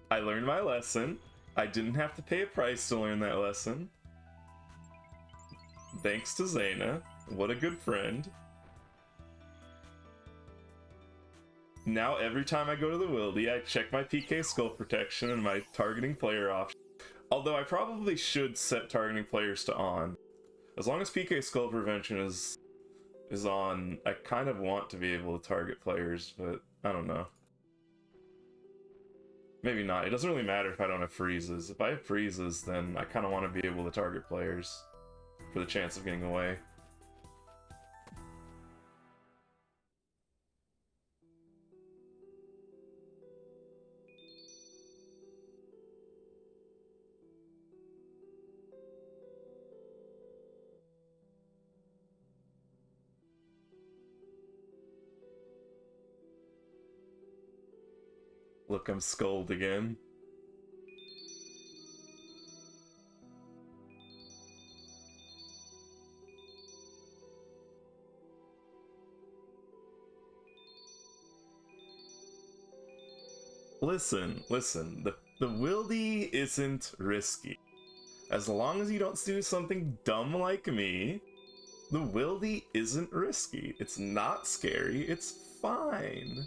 I learned my lesson. I didn't have to pay a price to learn that lesson. Thanks to Zaina. What a good friend. Now every time I go to the Wildy, I check my PK skull protection and my targeting player option. Although I probably should set targeting players to on. As long as PK skull prevention is on, I kind of want to be able to target players, but I don't know. Maybe not. It doesn't really matter if I don't have freezes. If I have freezes, then I kind of want to be able to target players for the chance of getting away. Look, I'm scolded again. Listen, the Wildy isn't risky. As long as you don't do something dumb like me, the Wildy isn't risky. It's not scary, it's fine.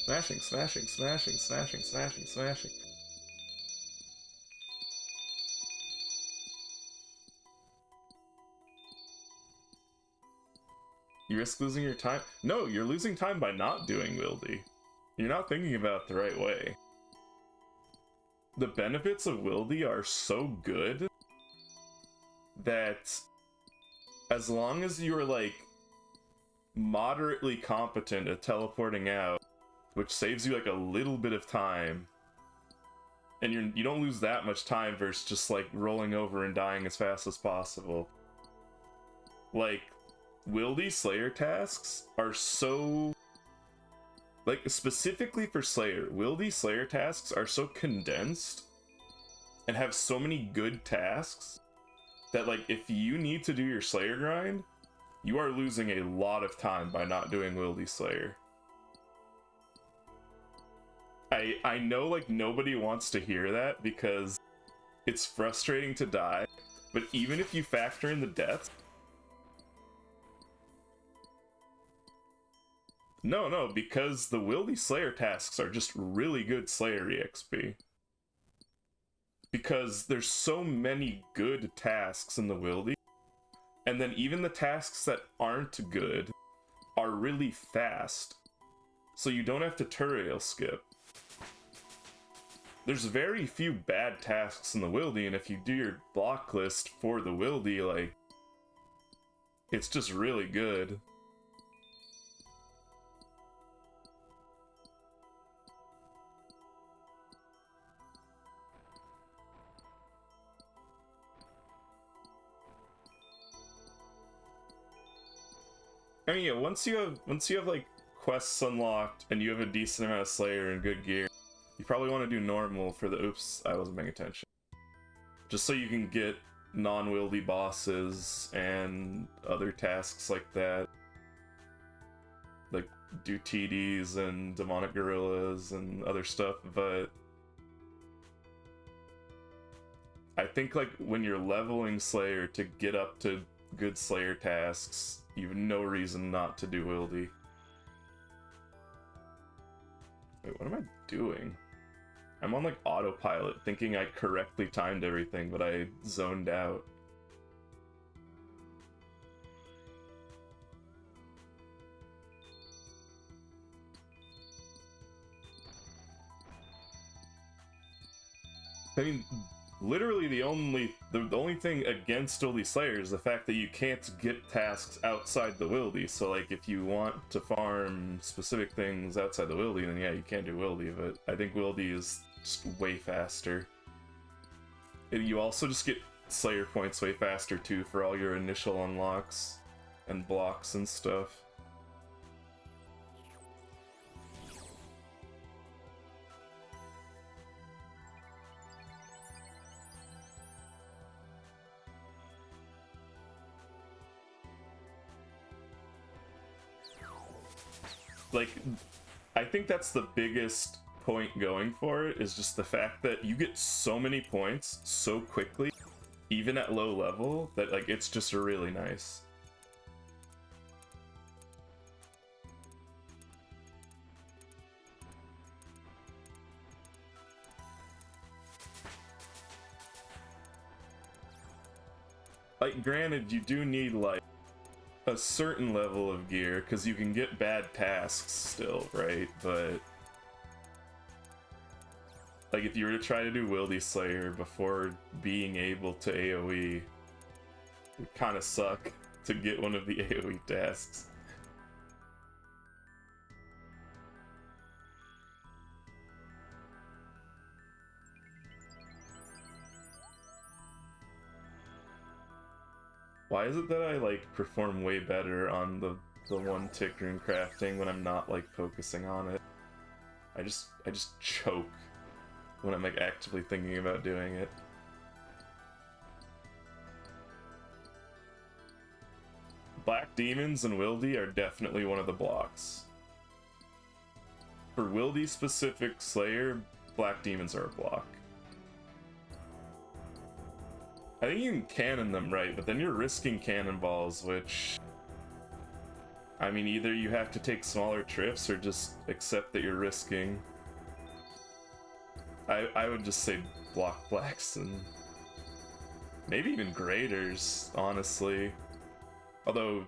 Smashing, smashing, smashing, smashing, smashing, smashing. You risk losing your time? No, you're losing time by not doing Wildy. You're not thinking about it the right way. The benefits of Wildy are so good that as long as you're like moderately competent at teleporting out, which saves you like a little bit of time, and you don't lose that much time versus just like rolling over and dying as fast as possible. Like, Wildy Slayer tasks are so, like, specifically for Slayer, Wildy Slayer tasks are so condensed and have so many good tasks that, like, if you need to do your Slayer grind, you are losing a lot of time by not doing Wildy Slayer. I know, like, nobody wants to hear that because it's frustrating to die, but even if you factor in the deaths, No, because the Wildy Slayer tasks are just really good Slayer EXP. Because there's so many good tasks in the Wildy, and then even the tasks that aren't good are really fast, so you don't have to turrail skip. There's very few bad tasks in the Wildy, and if you do your block list for the Wildy, like, it's just really good. I mean, yeah, once you have like quests unlocked and you have a decent amount of Slayer and good gear, you probably want to do normal for the oops, I wasn't paying attention. Just so you can get non-wildy bosses and other tasks like that. Like do TDs and demonic gorillas and other stuff, but I think like when you're leveling Slayer to get up to good Slayer tasks, you have no reason not to do Wildy. Wait, what am I doing? I'm on like autopilot thinking I correctly timed everything, but I zoned out. I mean, literally the only thing against Wildy Slayer is the fact that you can't get tasks outside the Wildy. So like if you want to farm specific things outside the Wildy, then yeah, you can't do Wildy, but I think Wildy is just way faster. And you also just get Slayer points way faster too for all your initial unlocks and blocks and stuff. Like, I think that's the biggest point going for it, is just the fact that you get so many points so quickly, even at low level, that like it's just really nice. Like, granted, you do need like a certain level of gear, because you can get bad tasks still, right? But like if you were to try to do Wildy Slayer before being able to AoE, it would kind of suck to get one of the AoE tasks. Why is it that I like perform way better on the one tick rune crafting when I'm not like focusing on it? I just choke when I'm like actively thinking about doing it. Black Demons and Wildy are definitely one of the blocks. For Wildy specific Slayer, Black Demons are a block. I think you can cannon them, right, but then you're risking cannonballs, which... I mean, either you have to take smaller trips or just accept that you're risking. I would just say block blacks and... maybe even graders, honestly. Although...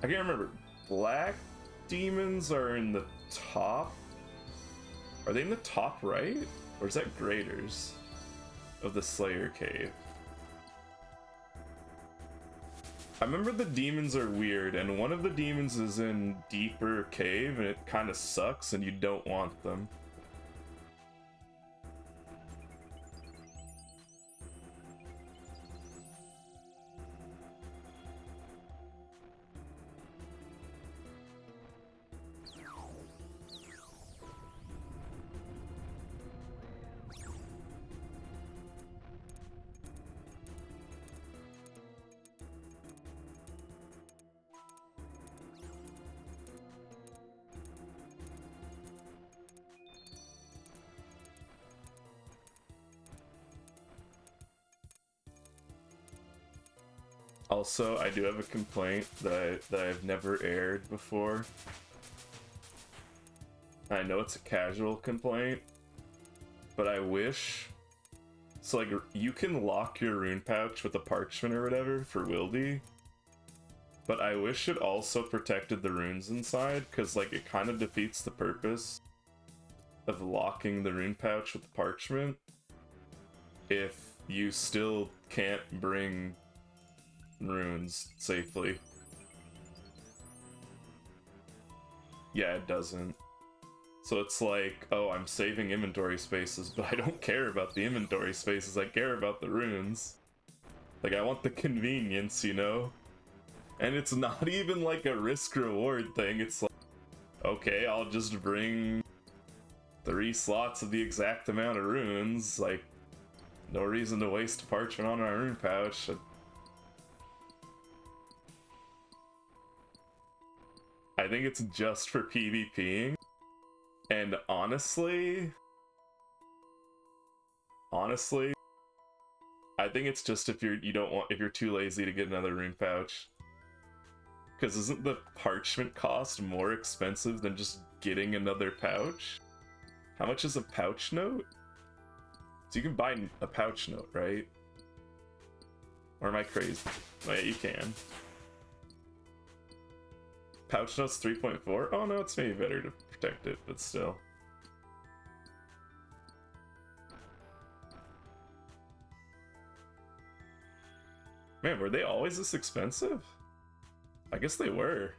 I can't remember. Black demons are in the top? Are they in the top right? Or is that graders? Of the Slayer Cave. I remember the demons are weird, and one of the demons is in deeper cave, and it kind of sucks, and you don't want them. Also, I do have a complaint that I've never aired before, I know it's a casual complaint, but I wish... So, like, you can lock your rune pouch with a parchment or whatever for Wildy, but I wish it also protected the runes inside, because, like, it kind of defeats the purpose of locking the rune pouch with the parchment if you still can't bring runes safely. Yeah, it doesn't. So it's like, oh, I'm saving inventory spaces, but I don't care about the inventory spaces, I care about the runes. Like, I want the convenience, you know? And it's not even like a risk-reward thing, it's like, okay, I'll just bring 3 slots of the exact amount of runes, like, no reason to waste a parchment on our rune pouch. I think it's just for PvPing. And honestly, I think it's just if you're too lazy to get another rune pouch. Because isn't the parchment cost more expensive than just getting another pouch? How much is a pouch note? So you can buy a pouch note, right? Or am I crazy? Oh yeah, you can. Pouch note's 3.4? Oh no, it's maybe better to protect it, but still. Man, were they always this expensive? I guess they were.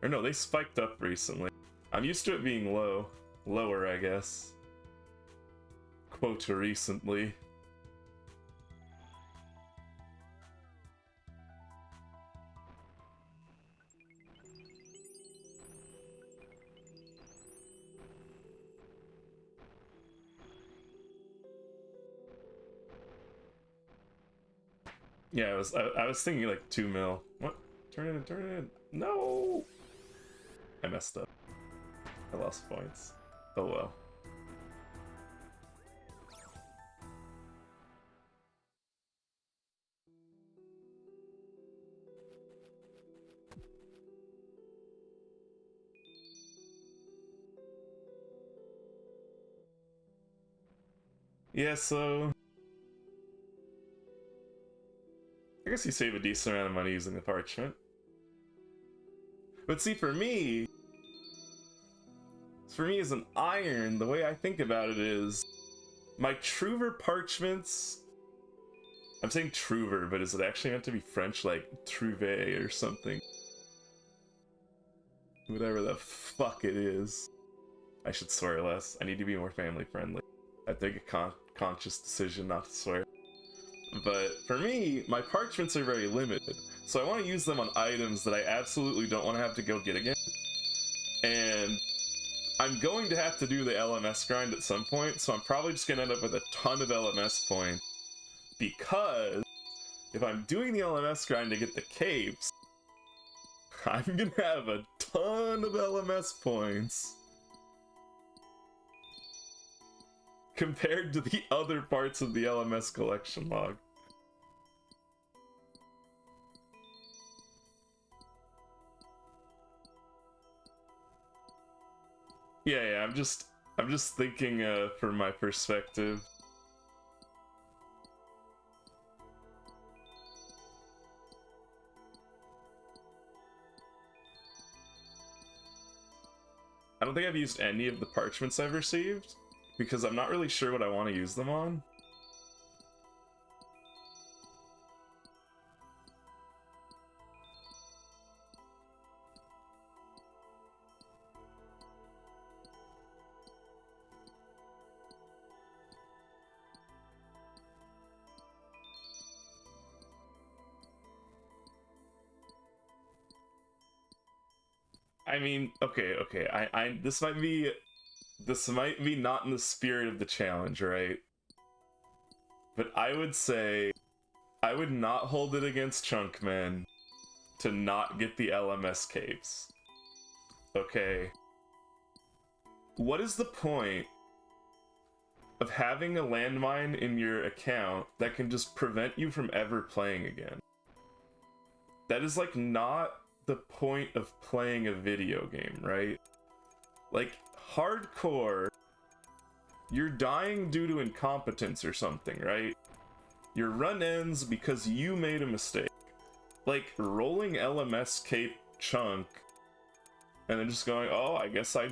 Or no, they spiked up recently. I'm used to it being low. Lower, I guess. Quote recently. Yeah, I was thinking like 2 mil. What? Turn it in. No! I messed up. I lost points. Oh well. Yeah, so... I guess you save a decent amount of money using the parchment. But see, for me as an iron, the way I think about it is... My Truver parchments... I'm saying Truver, but is it actually meant to be French, like Trouvé or something? Whatever the fuck it is. I should swear less. I need to be more family friendly. I take a conscious decision not to swear. But for me, my parchments are very limited, so I want to use them on items that I absolutely don't want to have to go get again. And I'm going to have to do the LMS grind at some point, so I'm probably just going to end up with a ton of LMS points. Because if I'm doing the LMS grind to get the capes, I'm going to have a ton of LMS points compared to the other parts of the LMS collection log. Yeah, I'm just thinking from my perspective. I don't think I've used any of the parchments I've received, because I'm not really sure what I want to use them on. I mean, okay, this might be not in the spirit of the challenge, right? But I would say I would not hold it against Chunkmen to not get the LMS capes. Okay. What is the point of having a landmine in your account that can just prevent you from ever playing again? That is like not the point of playing a video game, right? Like, hardcore, you're dying due to incompetence or something, right? Your run ends because you made a mistake. Like, rolling LMS cape chunk, and then just going, oh, I guess I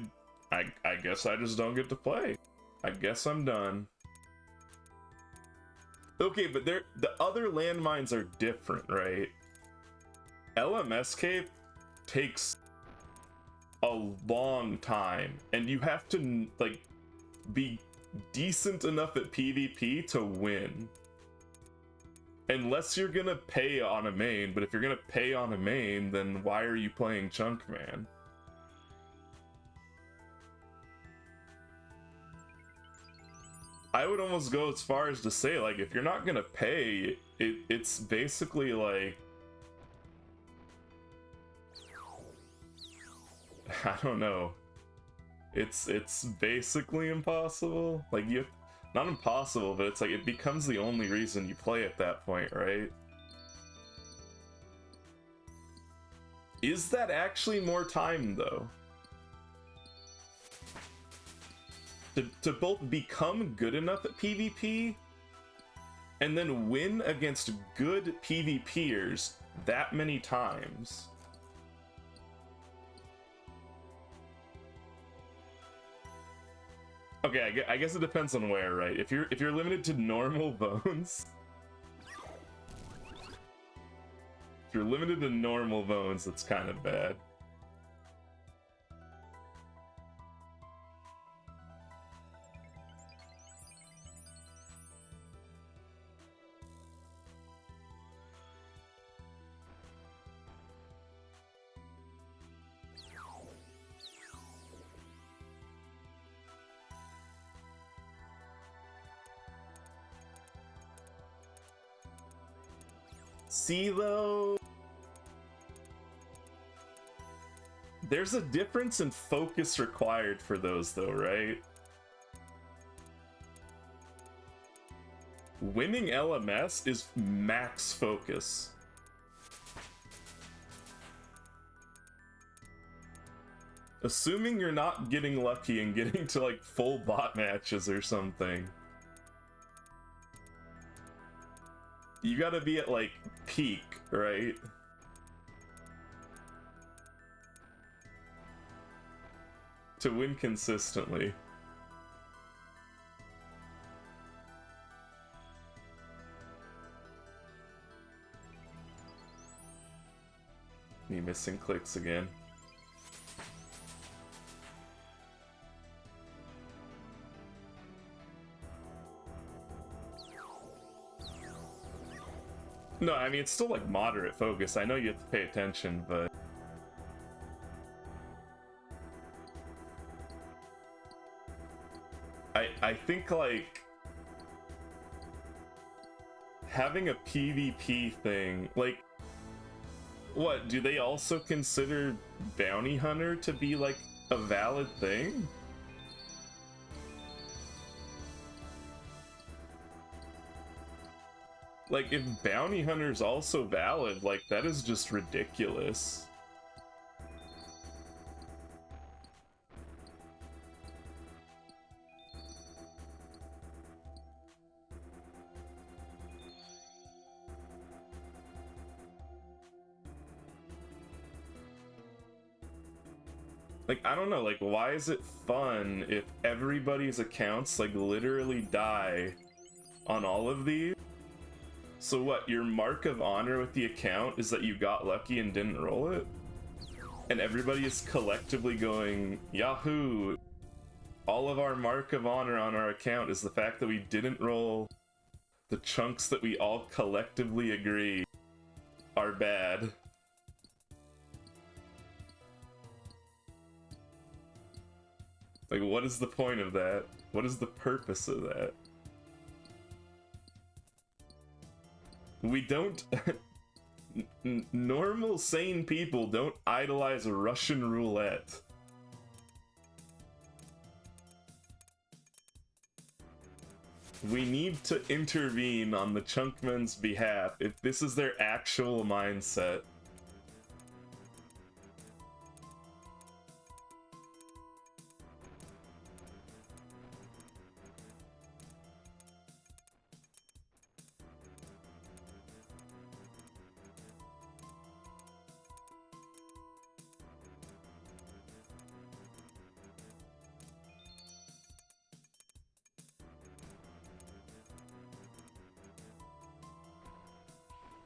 just don't get to play. I guess I'm done. Okay, but the other landmines are different, right? LMS cape takes a long time, and you have to, like, be decent enough at PvP to win. Unless you're gonna pay on a main, but if you're gonna pay on a main, then why are you playing Chunk Man? I would almost go as far as to say, like, if you're not gonna pay, it's basically like... I don't know. It's basically impossible. Like, you... Not impossible, but it's like, it becomes the only reason you play at that point, right? Is that actually more time, though? To both become good enough at PvP, and then win against good PvPers that many times. Okay, I guess it depends on where, right? If you're limited to normal bones, if you're limited to normal bones, that's kind of bad. See, though, there's a difference in focus required for those, though, right? Winning LMS is max focus. Assuming you're not getting lucky and getting to, like, full bot matches or something. You gotta be at, like, peak, right? To win consistently. Me missing clicks again. No, I mean, it's still, like, moderate focus. I know you have to pay attention, but... I think, like... having a PvP thing, like... What, do they also consider Bounty Hunter to be, like, a valid thing? Like, if Bounty Hunter's also valid, like, that is just ridiculous. Like, I don't know, like, why is it fun if everybody's accounts, like, literally die on all of these? So what, your mark of honor with the account is that you got lucky and didn't roll it? And everybody is collectively going, Yahoo! All of our mark of honor on our account is the fact that we didn't roll the chunks that we all collectively agree are bad. Like, what is the point of that? What is the purpose of that? We don't... normal, sane people don't idolize Russian roulette. We need to intervene on the Chunkmen's behalf if this is their actual mindset.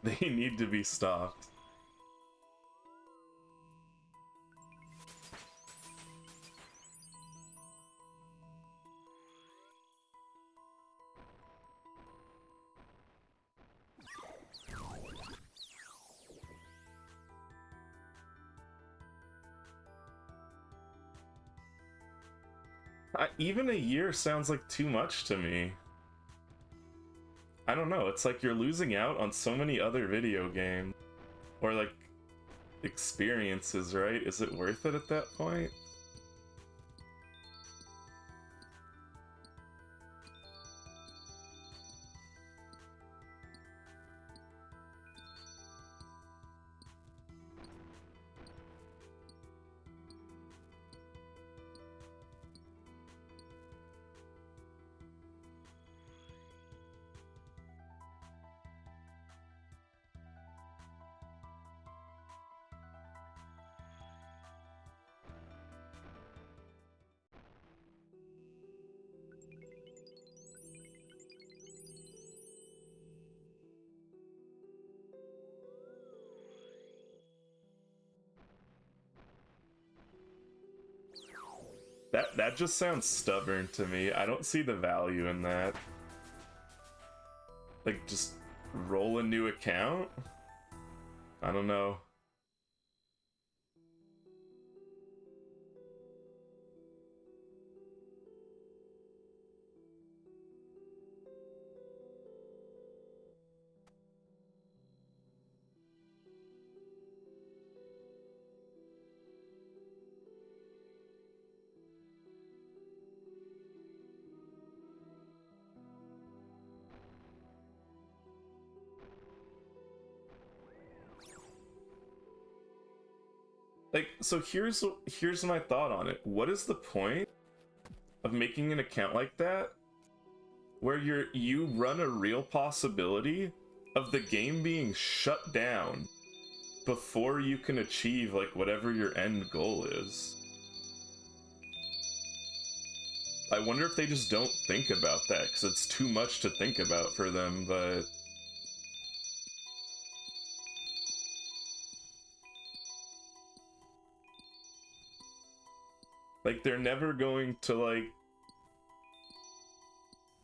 They need to be stopped. Even a year sounds like too much to me. I don't know, it's like you're losing out on so many other video games. Or like, experiences, right? Is it worth it at that point? That just sounds stubborn to me. I don't see the value in that. Like, just roll a new account? I don't know. Like, so here's my thought on it. What is the point of making an account like that where you run a real possibility of the game being shut down before you can achieve like whatever your end goal is? I wonder if they just don't think about that because it's too much to think about for them, but like, they're never going to, like,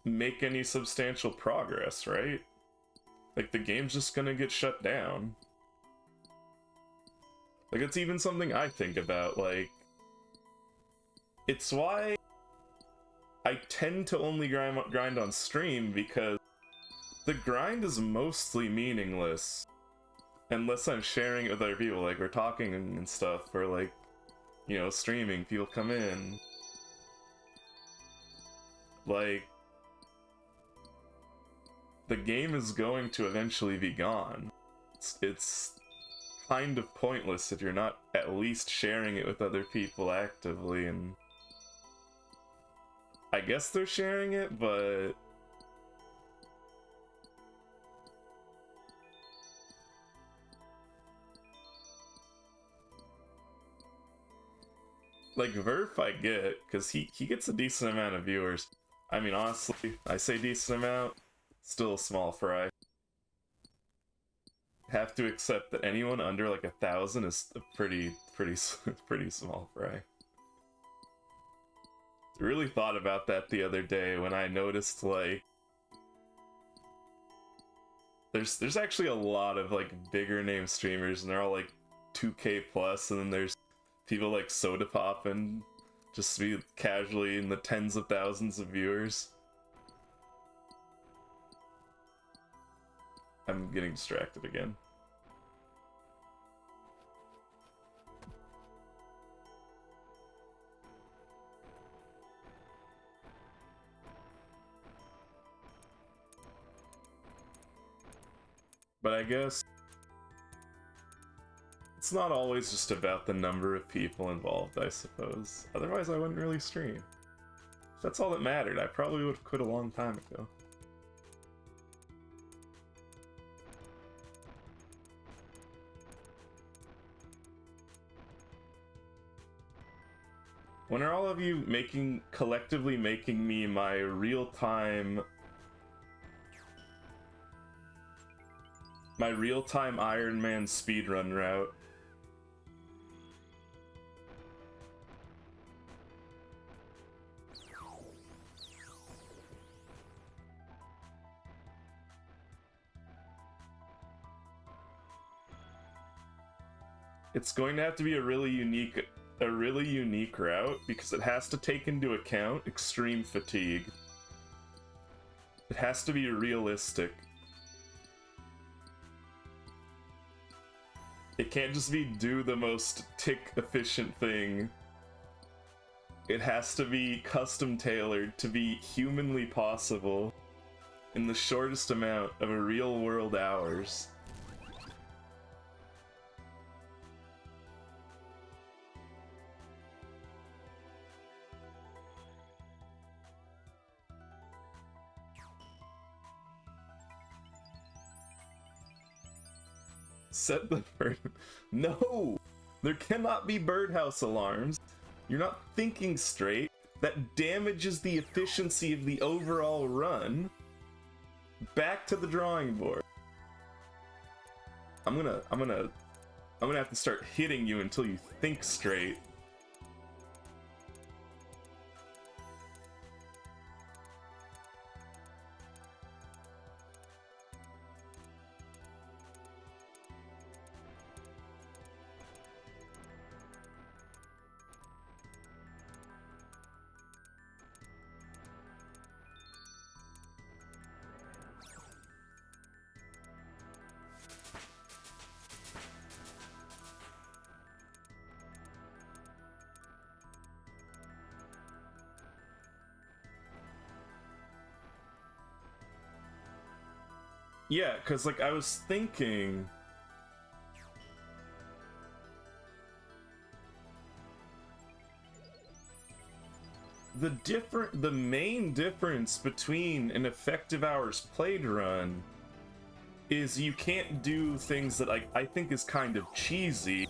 make any substantial progress, right? Like, the game's just gonna get shut down. Like, it's even something I think about, like... It's why I tend to only grind on stream, because the grind is mostly meaningless unless I'm sharing it with other people, like, we're talking and stuff, or, like, you know, streaming, people come in. Like, the game is going to eventually be gone. It's kind of pointless if you're not at least sharing it with other people actively, and I guess they're sharing it, but like, Verf I get, because he gets a decent amount of viewers. I mean, honestly, I say decent amount, still a small fry. Have to accept that anyone under like 1,000 is a pretty small fry. Really thought about that the other day when I noticed, like, there's actually a lot of like bigger name streamers, and they're all like 2K plus, and then there's people like Soda Pop and just be casually in the tens of thousands of viewers. I'm getting distracted again. But I guess it's not always just about the number of people involved, I suppose. Otherwise, I wouldn't really stream. If that's all that mattered, I probably would have quit a long time ago. When are all of you collectively making me my real-time My real-time Iron Man speedrun route. It's going to have to be a really unique route because it has to take into account extreme fatigue. It has to be realistic. It can't just be do the most tick efficient thing. It has to be custom tailored to be humanly possible in the shortest amount of a real world hours. Set the bird. No! There cannot be birdhouse alarms. You're not thinking straight. That damages the efficiency of the overall run. Back to the drawing board. I'm gonna have to start hitting you until you think straight. Yeah, because, like, I was thinking... The main difference between an effective hours played run is you can't do things that, like, I think is kind of cheesy.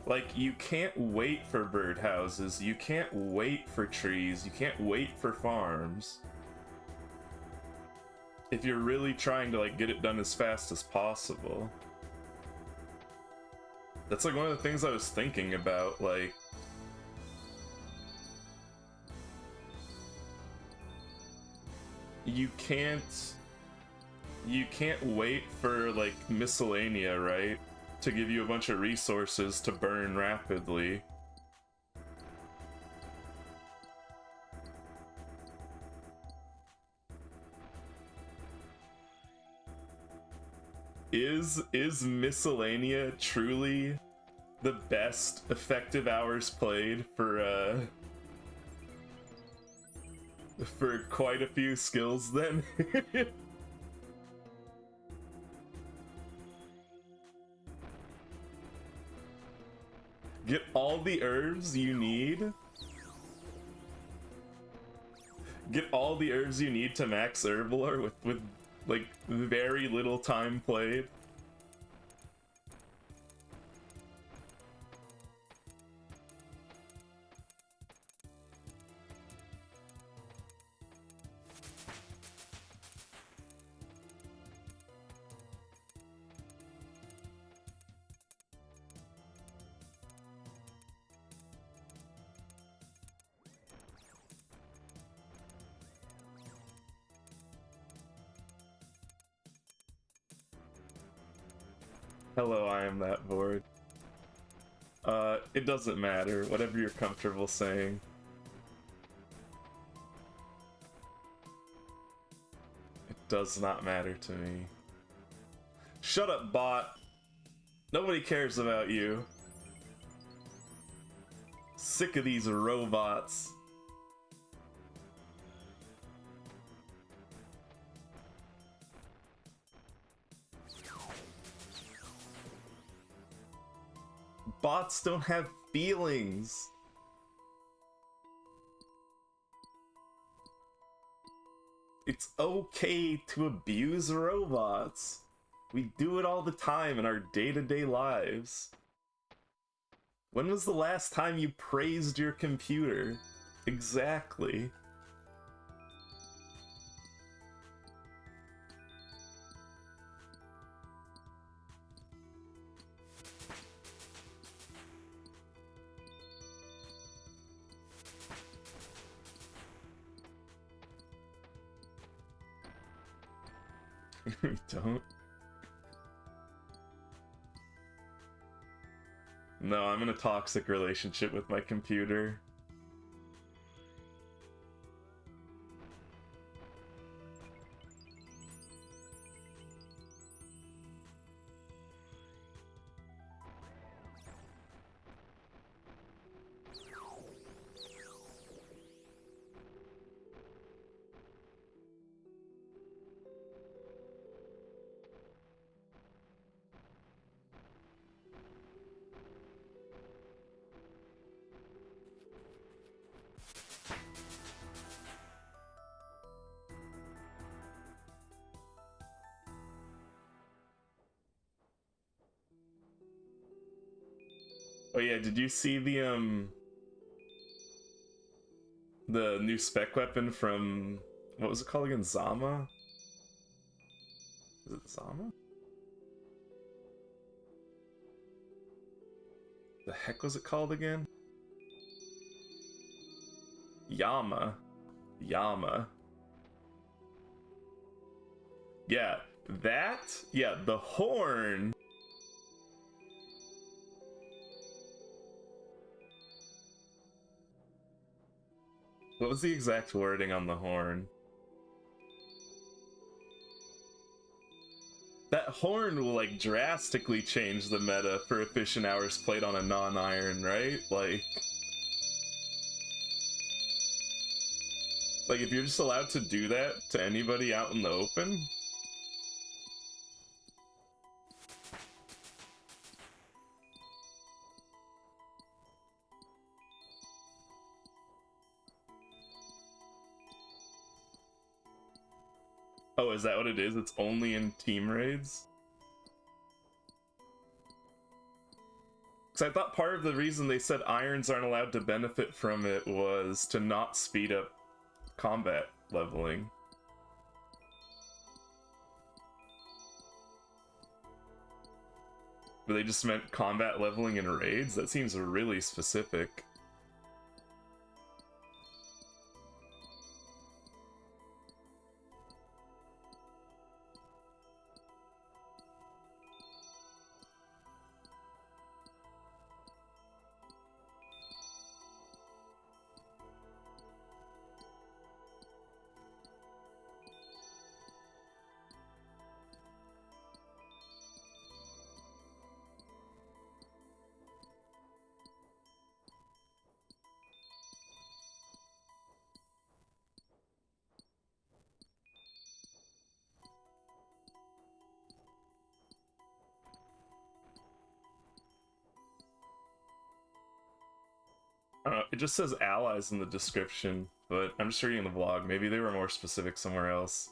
Like, you can't wait for birdhouses, you can't wait for trees, you can't wait for farms. If you're really trying to, like, get it done as fast as possible. That's, like, one of the things I was thinking about, like... You can't wait for, like, miscellanea, right? To give you a bunch of resources to burn rapidly. Is miscellanea truly the best effective hours played for quite a few skills then? Get all the herbs you need? Get all the herbs you need to max Herblore with like, very little time played? Hello, I am that bored. It doesn't matter. Whatever you're comfortable saying. It does not matter to me. Shut up, bot! Nobody cares about you. Sick of these robots. Bots don't have feelings. It's okay to abuse robots. We do it all the time in our day-to-day lives. When was the last time you praised your computer? Exactly. We don't. No, I'm in a toxic relationship with my computer. Oh yeah, did you see the new spec weapon from, what was it called again? Zama? Is it Zama? The heck was it called again? Yama. Yama. Yeah, that? Yeah, the horn. What was the exact wording on the horn? That horn will, like, drastically change the meta for efficient hours played on a non-iron, right? Like, if you're just allowed to do that to anybody out in the open? Oh, is that what it is? It's only in team raids? Because I thought part of the reason they said irons aren't allowed to benefit from it was to not speed up combat leveling. But they just meant combat leveling in raids? That seems really specific. It just says allies in the description, but I'm just reading the vlog. Maybe they were more specific somewhere else.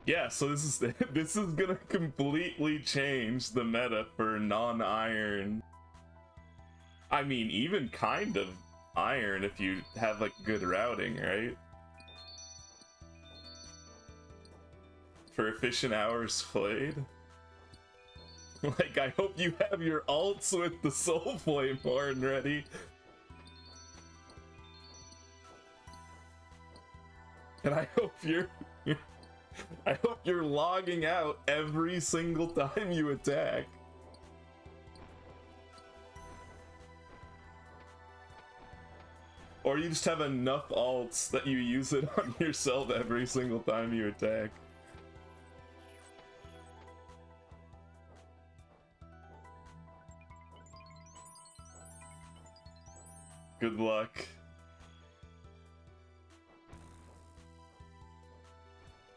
Yeah, so this is this is gonna completely change the meta for non-iron. I mean, even kind of iron if you have like good routing, right? For efficient hours played. Like, I hope you have your ults with the Soul Flame horn ready. And I hope you're logging out every single time you attack. Or you just have enough alts that you use it on yourself every single time you attack. Good luck.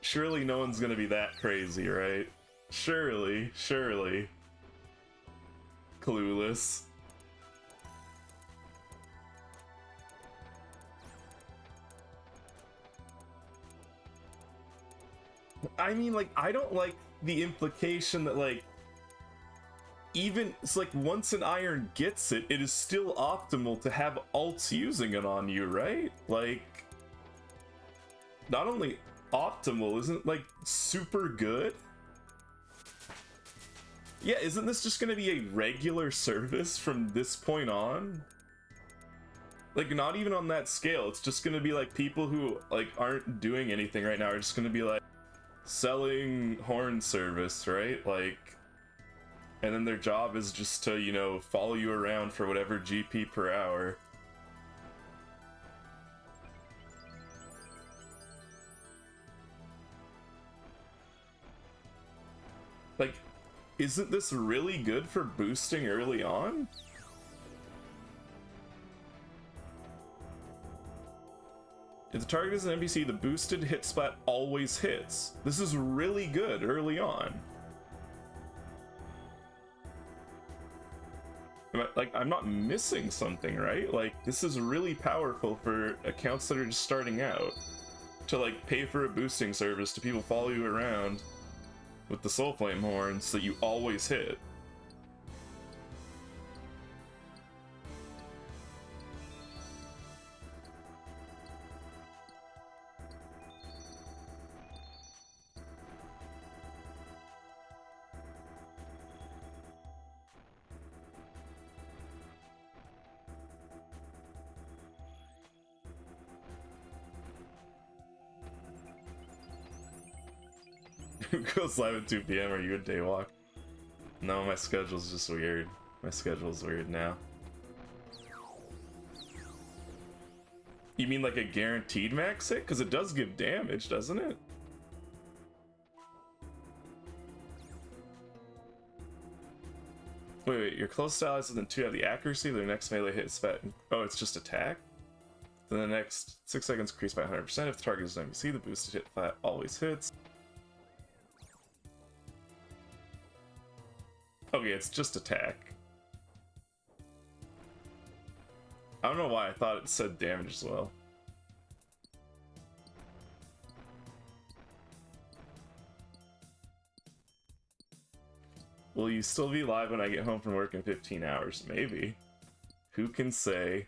Surely no one's gonna be that crazy, right? Surely, surely. Clueless. I mean, like, I don't like the implication that, like, even, it's like, once an iron gets it, it is still optimal to have alts using it on you, right? Like, not only optimal, isn't, like, super good? Yeah, isn't this just gonna be a regular service from this point on? Like, not even on that scale, it's just gonna be, like, people who, like, aren't doing anything right now are just gonna be, like, selling horn service, right? Like, and then their job is just to, you know, follow you around for whatever GP per hour. Like, isn't this really good for boosting early on? If the target is an NPC, the boosted hit splat always hits. This is really good early on. I'm not missing something, right? Like, this is really powerful for accounts that are just starting out. To, like, pay for a boosting service to people follow you around with the Soul Flame horns that you always hit. Who goes live at 2 p.m? Are you a daywalk? No, my schedule's just weird. My schedule's weird now. You mean like a guaranteed max hit? Because it does give damage, doesn't it? Wait, your close allies within 2 have the accuracy of their next melee hit spat. Oh, it's just attack? Then the next 6 seconds increased by 100%. If the target is an NPC, the boosted hit flat always hits. Okay, it's just attack. I don't know why I thought it said damage as well. Will you still be live when I get home from work in 15 hours? Maybe. Who can say?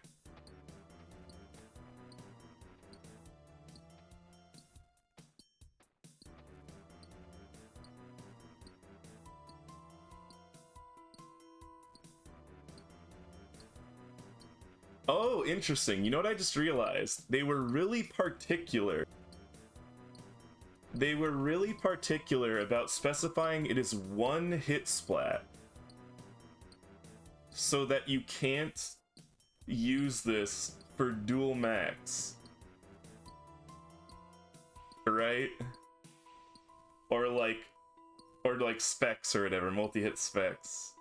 Oh, interesting. You know what I just realized? They were really particular. They were really particular about specifying it is 1 hit splat. So that you can't use this for dual max. Right? Or like specs or whatever, multi-hit specs.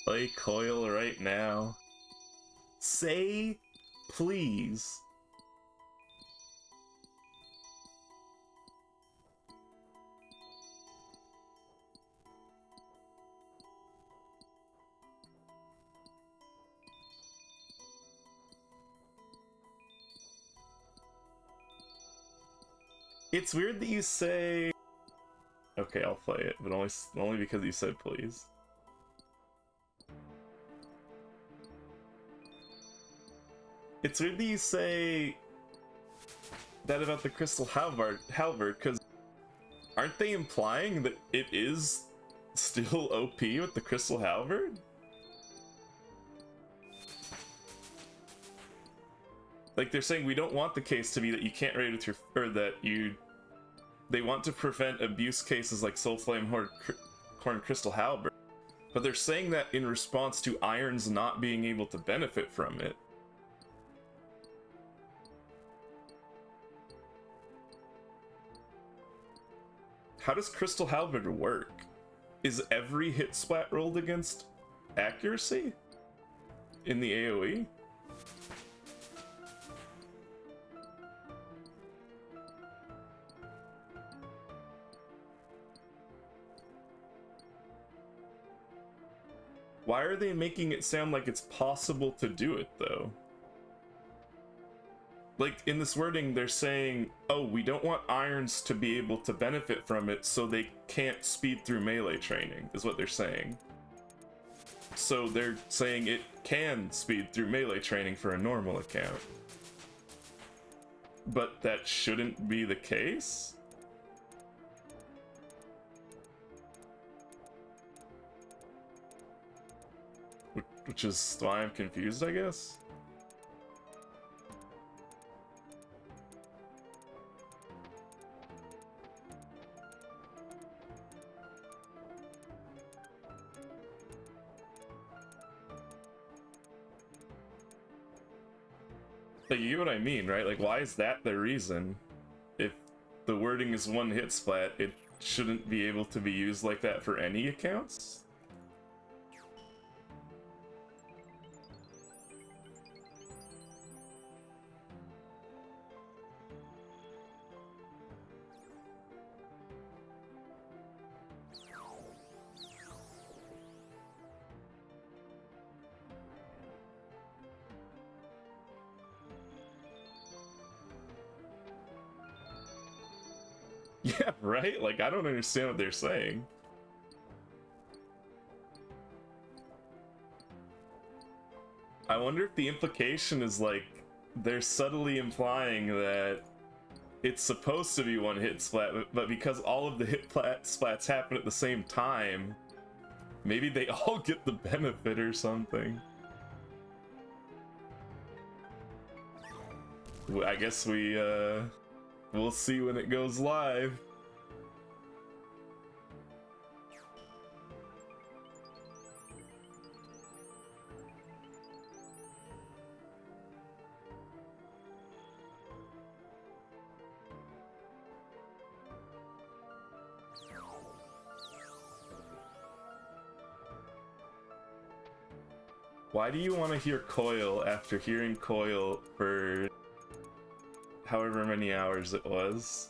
Play Coil right now. Say please. It's weird that you say... Okay, I'll play it, but only because you said please. It's weird that you say that about the Crystal Halberd, because aren't they implying that it is still OP with the Crystal Halberd? Like, they're saying we don't want the case to be that you can't raid with your... or that you... They want to prevent abuse cases like Soulflame Horn Crystal Halberd. But they're saying that in response to Irons not being able to benefit from it. How does Crystal Halberd work? Is every hit splat rolled against accuracy? In the AoE? Why are they making it sound like it's possible to do it, though? Like, in this wording, they're saying, oh, we don't want Irons to be able to benefit from it, so they can't speed through melee training, is what they're saying. So they're saying it can speed through melee training for a normal account. But that shouldn't be the case? Which is why I'm confused, I guess? But you get what I mean, right? Like, why is that the reason? If the wording is one hit splat, it shouldn't be able to be used like that for any accounts? Yeah, right? Like, I don't understand what they're saying. I wonder if the implication is, like, they're subtly implying that it's supposed to be one hit splat, but because all of the hit splats happen at the same time, maybe they all get the benefit or something. I guess we'll see when it goes live. Why do you want to hear Coil after hearing Coil for however many hours it was?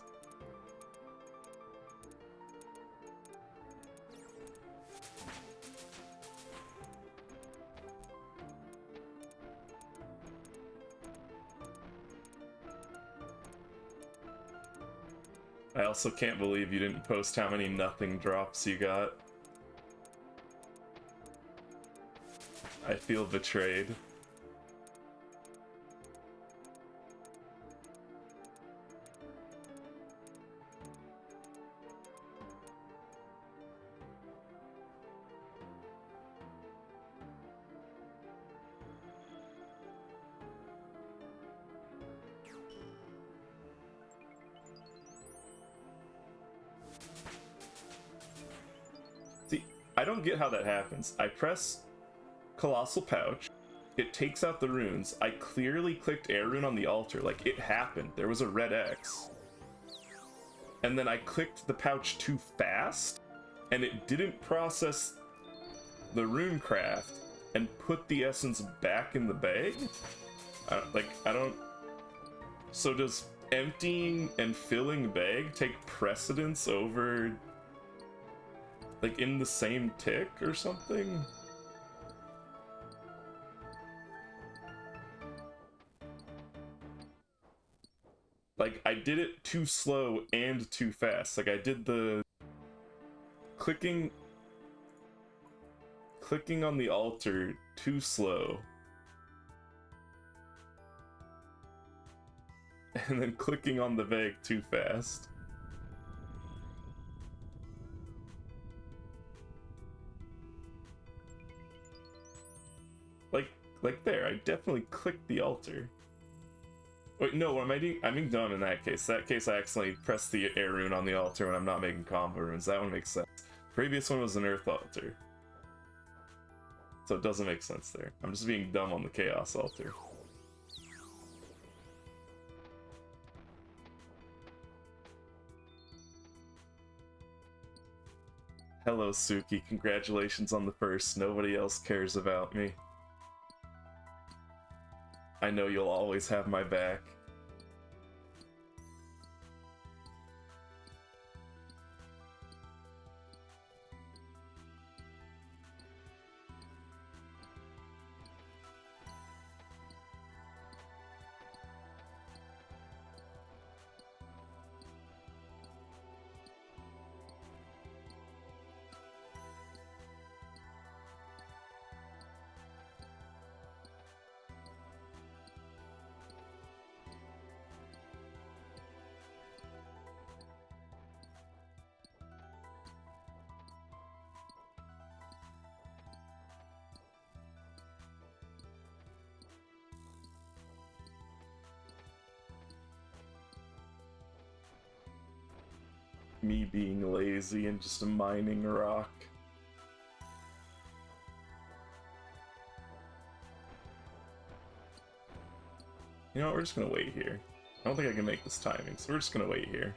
I also can't believe you didn't post how many nothing drops you got. I feel betrayed. See, I don't get how that happens. I press Colossal Pouch, it takes out the runes. I clearly clicked Air Rune on the altar, like it happened. There was a red X. And then I clicked the pouch too fast, and it didn't process the runecraft and put the essence back in the bag? I don't... So does emptying and filling bag take precedence over, like, in the same tick or something? Like, I did it too slow and too fast. Like, I did the clicking on the altar too slow. And then clicking on the bag too fast. Like there, I definitely clicked the altar. Wait, no, what am I doing? I'm being dumb in that case. That case, I accidentally pressed the air rune on the altar when I'm not making combo runes. That one makes sense. Previous one was an earth altar. So it doesn't make sense there. I'm just being dumb on the chaos altar. Hello, Suki. Congratulations on the first. Nobody else cares about me. I know you'll always have my back. Me being lazy and just mining rock. You know what, we're just gonna wait here. I don't think I can make this timing, so we're just gonna wait here.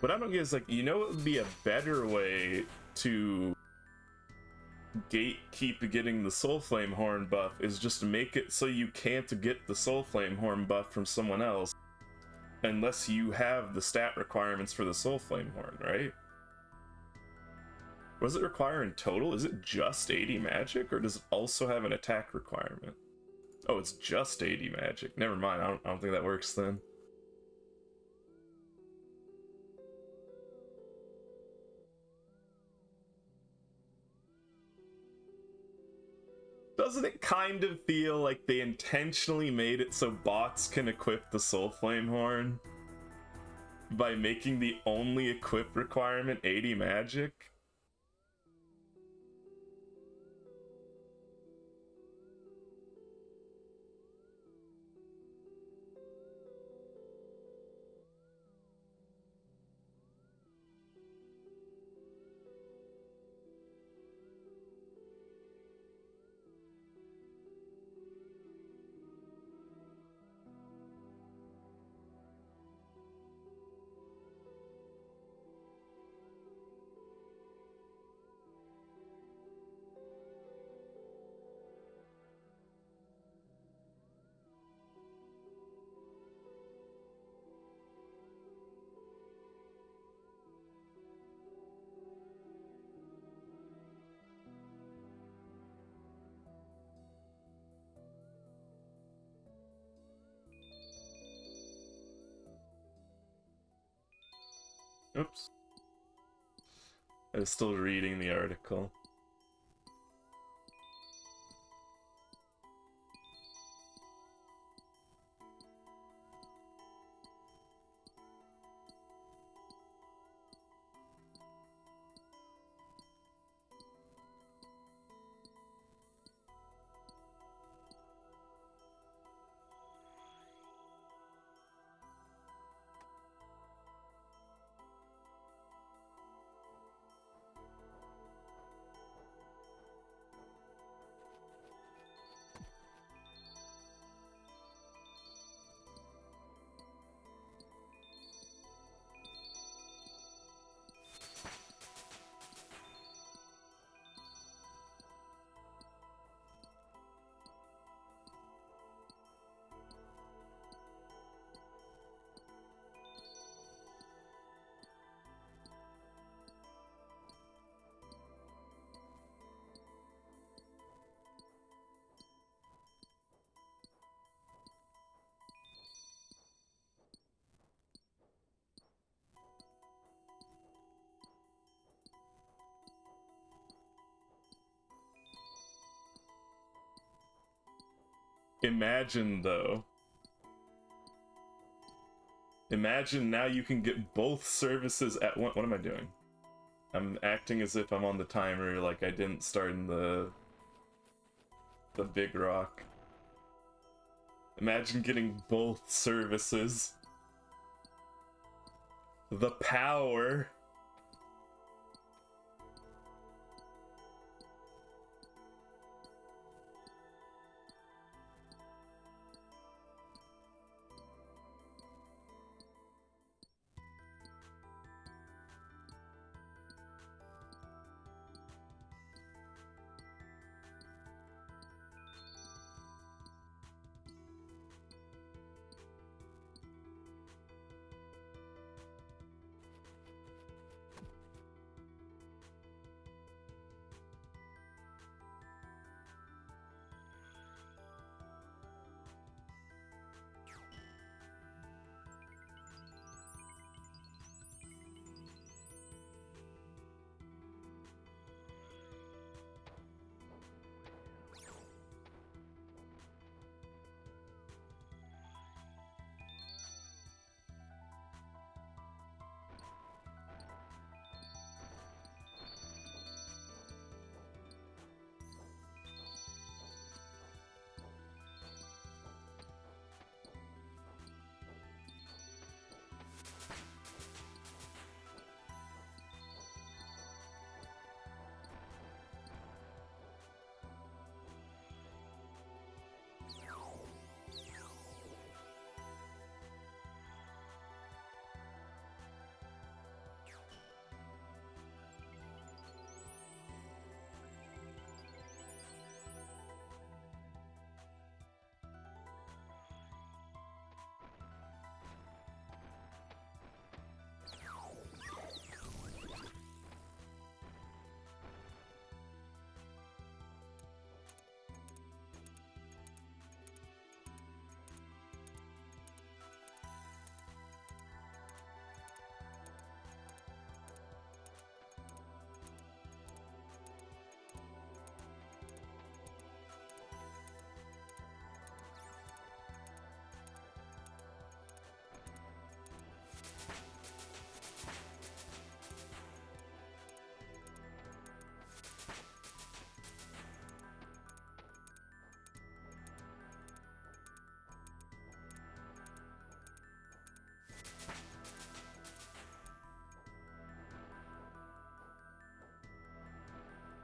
What I don't get is, like, you know, it would be a better way to gatekeep getting the Soul Flame Horn buff is just to make it so you can't get the Soul Flame Horn buff from someone else unless you have the stat requirements for the Soul Flame Horn, right? What does it require in total? Is it just 80 magic, or does it also have an attack requirement? Oh, it's just 80 magic. Never mind, I don't think that works then. Doesn't it kind of feel like they intentionally made it so bots can equip the Soul Flame Horn by making the only equip requirement 80 magic? Oops. I was still reading the article. Imagine, though. Imagine now you can get both services at one. What am I doing? I'm acting as if I'm on the timer, like I didn't start in the big rock. Imagine getting both services. The power.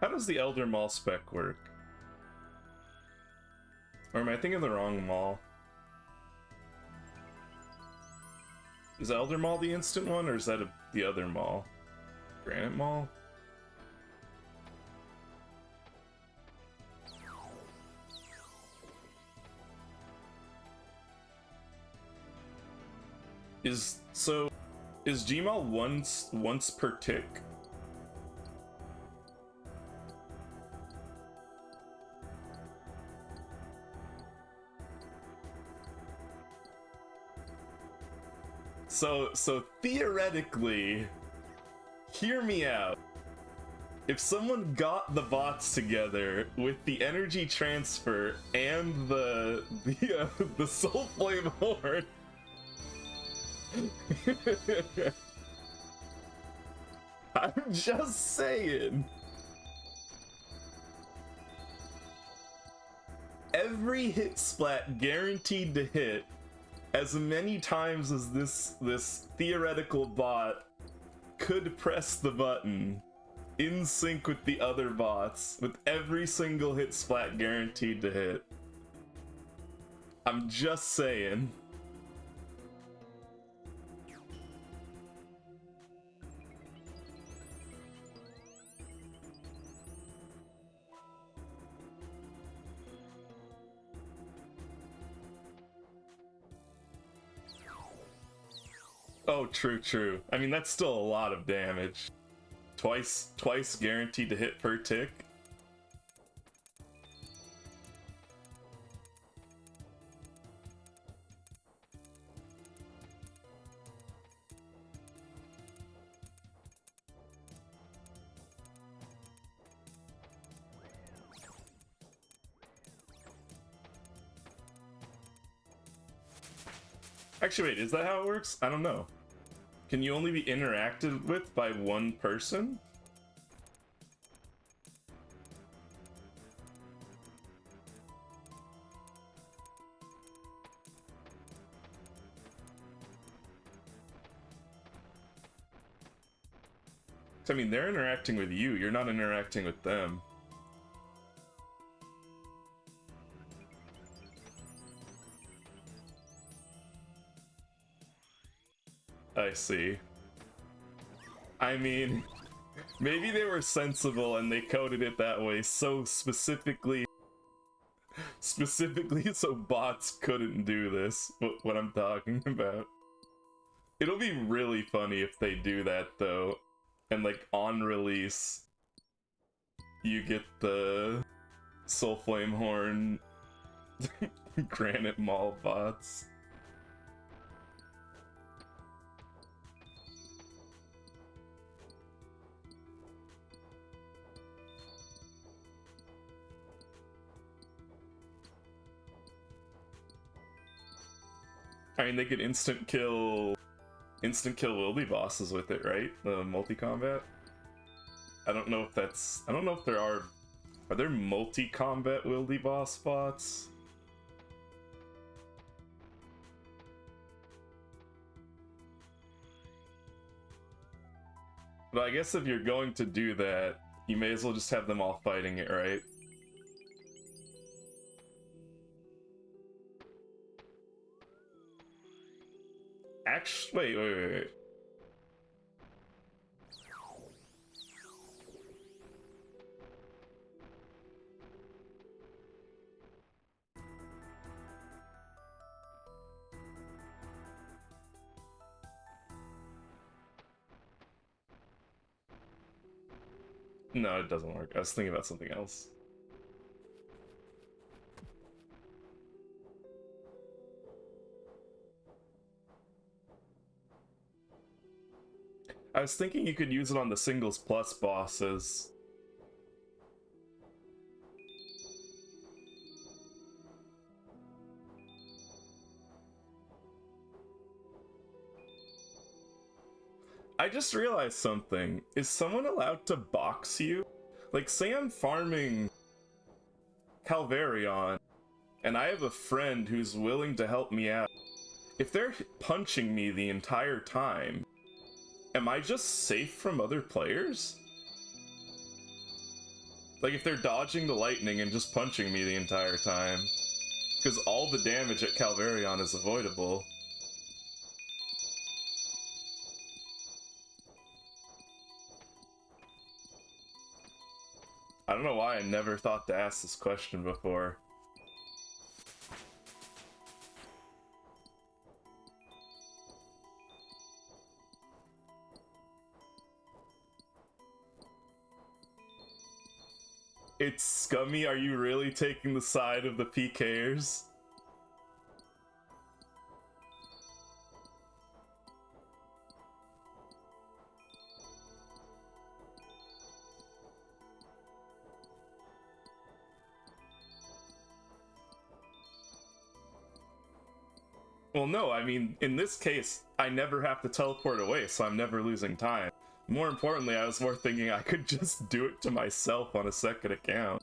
How does the Elder Mall spec work? Or am I thinking the wrong mall? Is Elder Mall the instant one, or is that the other mall? Granite Mall? Is Gmall once per tick? So theoretically, hear me out. If someone got the bots together with the energy transfer and the soul flame horn, I'm just saying. Every hit splat guaranteed to hit as many times as this theoretical bot could press the button in sync with the other bots, with every single hit splat guaranteed to hit. I'm just saying. Oh, true. I mean, that's still a lot of damage. Twice guaranteed to hit per tick. Actually, wait, is that how it works? I don't know. Can you only be interacted with by one person? I mean, they're interacting with you, you're not interacting with them. I see. I mean, maybe they were sensible and they coded it that way so specifically so bots couldn't do this, what I'm talking about. It'll be really funny if they do that though, and like on release, you get the Soul Flame Horn Granite Mall bots. I mean, they could instant kill wildy bosses with it, right? The multi-combat? I don't know if there are there multi-combat wildy boss bots? But I guess if you're going to do that, you may as well just have them all fighting it, right? Actually, wait. No, it doesn't work. I was thinking about something else. I was thinking you could use it on the singles plus bosses. I just realized something. Is someone allowed to box you? Like, say I'm farming Calvarion, and I have a friend who's willing to help me out. If they're punching me the entire time, am I just safe from other players? Like, if they're dodging the lightning and just punching me the entire time. Because all the damage at Calvarion is avoidable. I don't know why I never thought to ask this question before. It's scummy. Are you really taking the side of the PKers? Well, no, I mean, in this case, I never have to teleport away, so I'm never losing time. More importantly, I was more thinking I could just do it to myself on a second account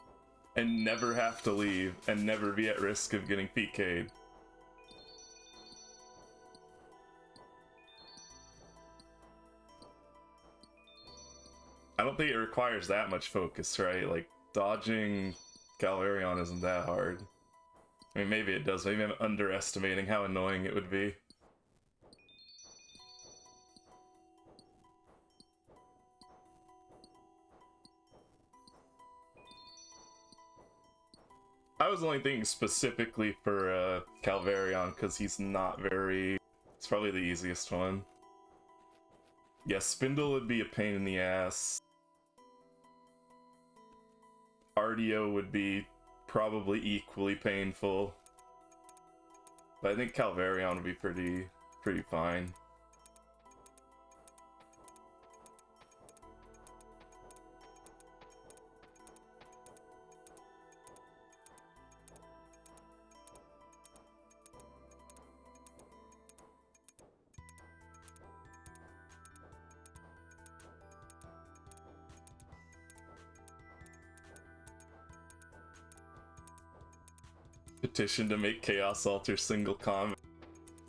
and never have to leave and never be at risk of getting PK'd. I don't think it requires that much focus, right? Like, dodging Galarion isn't that hard. I mean, maybe it does. Maybe I'm underestimating how annoying it would be. I was only thinking specifically for Calvarion, because he's not very... It's probably the easiest one. Yeah, Spindle would be a pain in the ass. Ardio would be probably equally painful. But I think Calvarion would be pretty fine. Petition to make Chaos Altar single combat.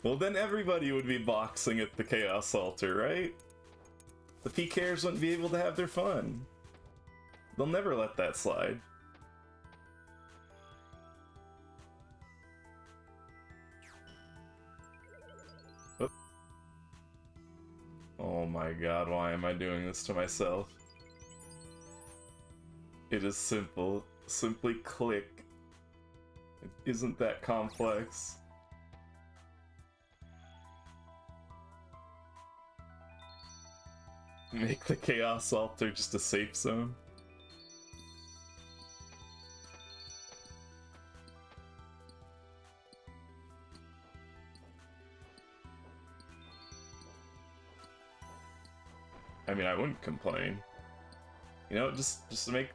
Well, then everybody would be boxing at the Chaos Altar, right? The PKers wouldn't be able to have their fun. They'll never let that slide. Oop. Oh my god, why am I doing this to myself? It is simple. Simply click. It isn't that complex. Make the Chaos Altar just a safe zone. I mean, I wouldn't complain. You know, just make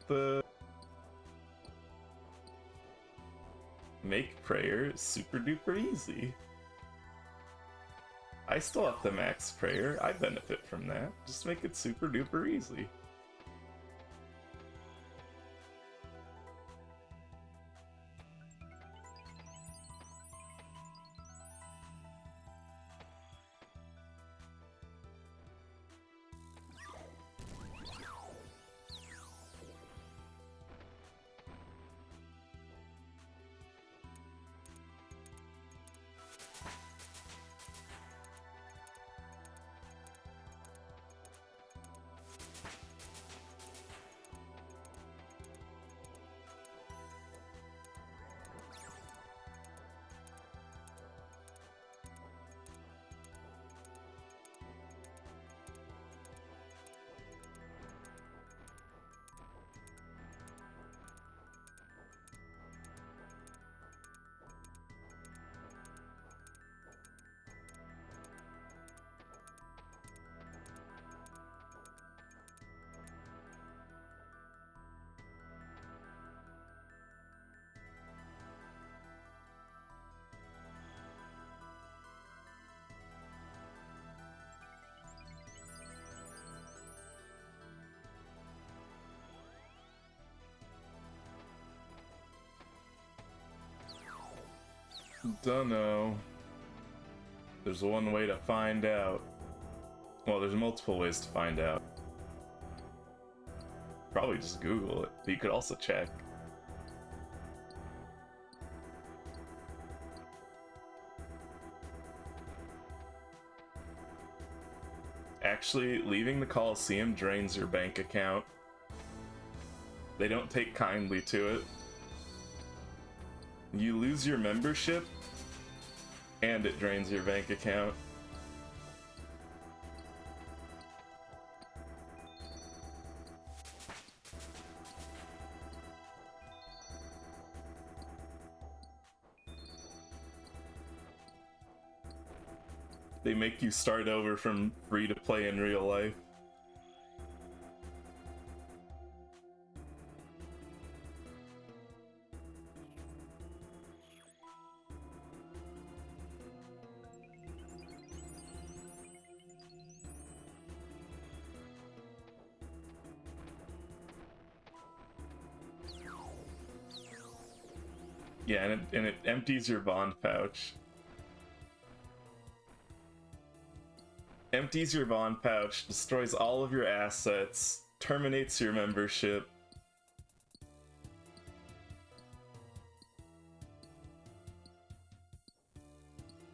prayer super duper easy. I still have to max prayer. I benefit from that. Just make it super duper easy. Dunno. There's one way to find out. Well, there's multiple ways to find out. Probably just Google it, but you could also check. Actually, leaving the Coliseum drains your bank account. They don't take kindly to it. You lose your membership, and it drains your bank account. They make you start over from free to play in real life. Yeah, and it empties your bond pouch. Empties your bond pouch, destroys all of your assets, terminates your membership.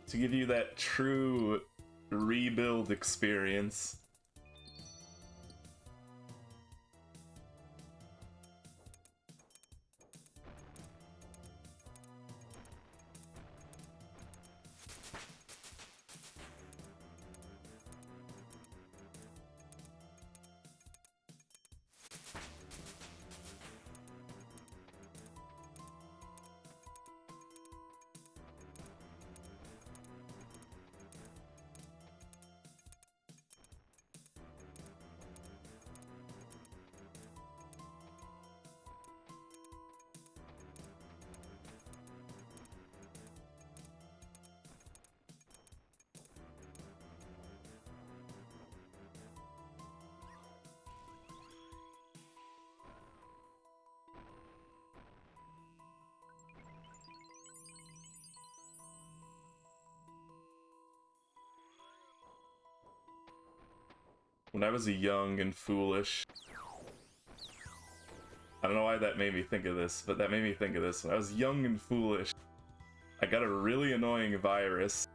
To give you that true rebuild experience. When I was young and foolish. I don't know why that made me think of this, but that made me think of this. When I was young and foolish, I got a really annoying virus.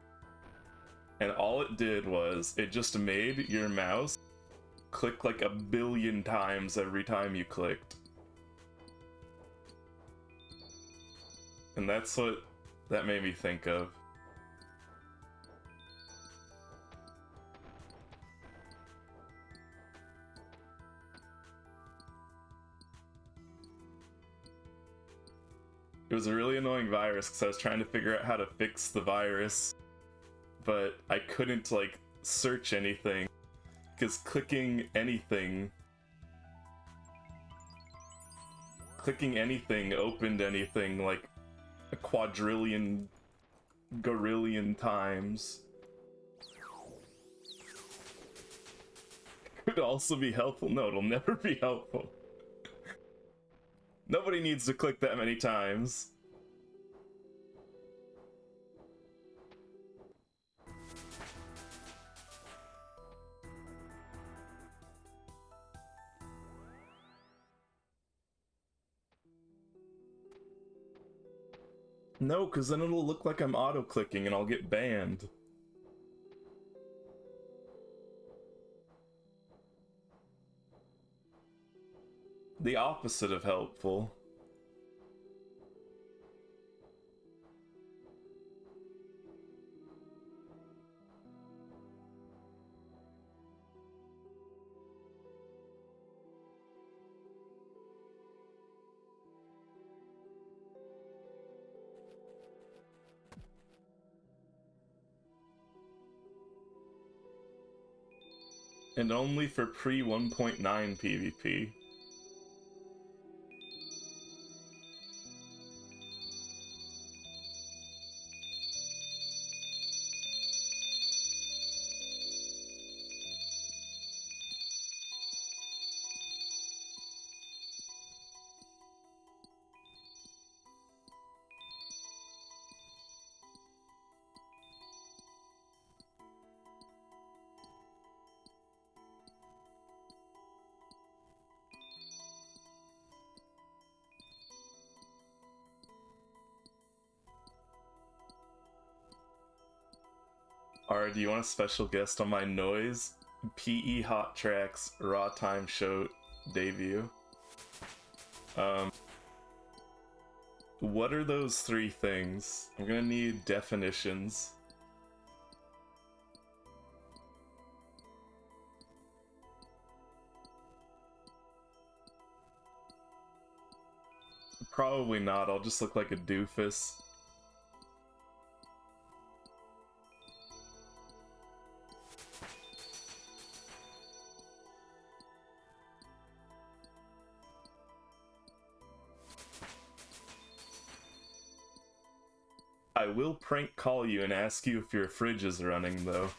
And all it did was, it just made your mouse click like 1,000,000,000 times every time you clicked. And that's what that made me think of. It was a really annoying virus because I was trying to figure out how to fix the virus, but I couldn't, like, search anything, because clicking anything opened anything, like, a quadrillion, gorillion times. Could also be helpful. No, it'll never be helpful. Nobody needs to click that many times. No, because then it'll look like I'm auto-clicking and I'll get banned. The opposite of helpful. And only for pre-1.9 PvP. Alright, do you want a special guest on my noise? PE Hot Tracks Raw Time Show debut. What are those 3 things? I'm gonna need definitions. Probably not, I'll just look like a doofus. I will prank call you and ask you if your fridge is running, though.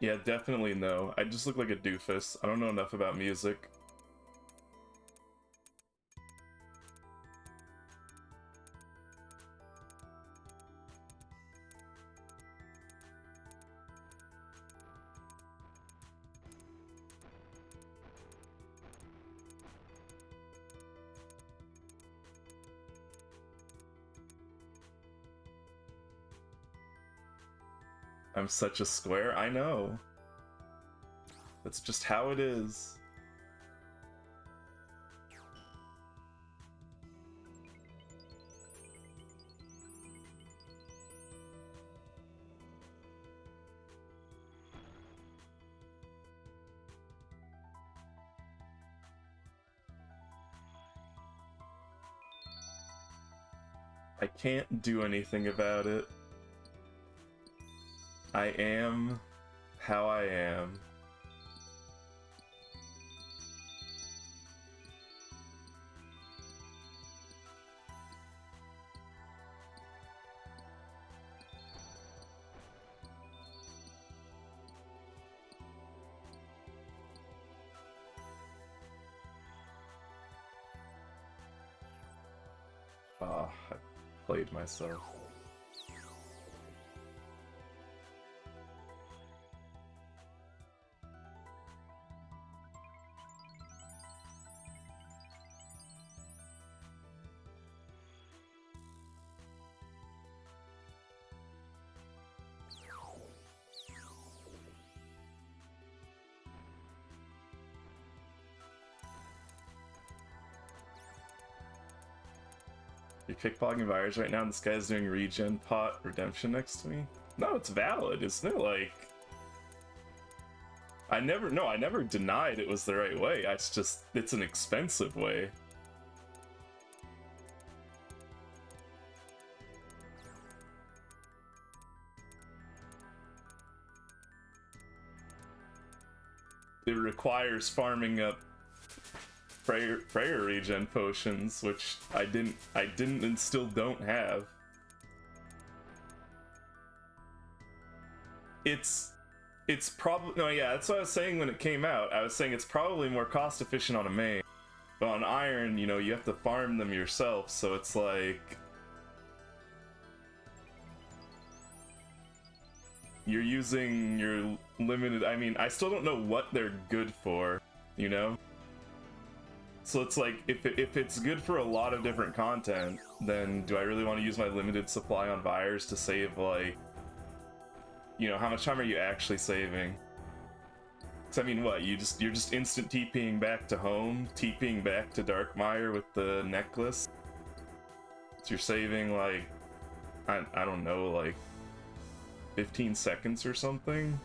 Yeah, definitely no. I just look like a doofus. I don't know enough about music. I'm such a square, I know. That's just how it is. I can't do anything about it. I am how I am. Ah, I played myself. You're pickpocketing virus right now and this guy's doing regen pot redemption next to me? No, it's valid, isn't it? Like, I never denied it was the right way. It's an expensive way. It requires farming up Freya regen potions, which I didn't and still don't have. It's probably, no, yeah, that's what I was saying when it came out. I was saying it's probably more cost efficient on a main, but on iron, you know, you have to farm them yourself, so it's like you're using your limited. I mean, I still don't know what they're good for, you know. So it's like, if it's good for a lot of different content, then do I really want to use my limited supply on Vires to save, like, you know, how much time are you actually saving? Because I mean, what, you're just instant TPing back to home, TPing back to Darkmire with the necklace. So you're saving, like, I don't know, like 15 seconds or something.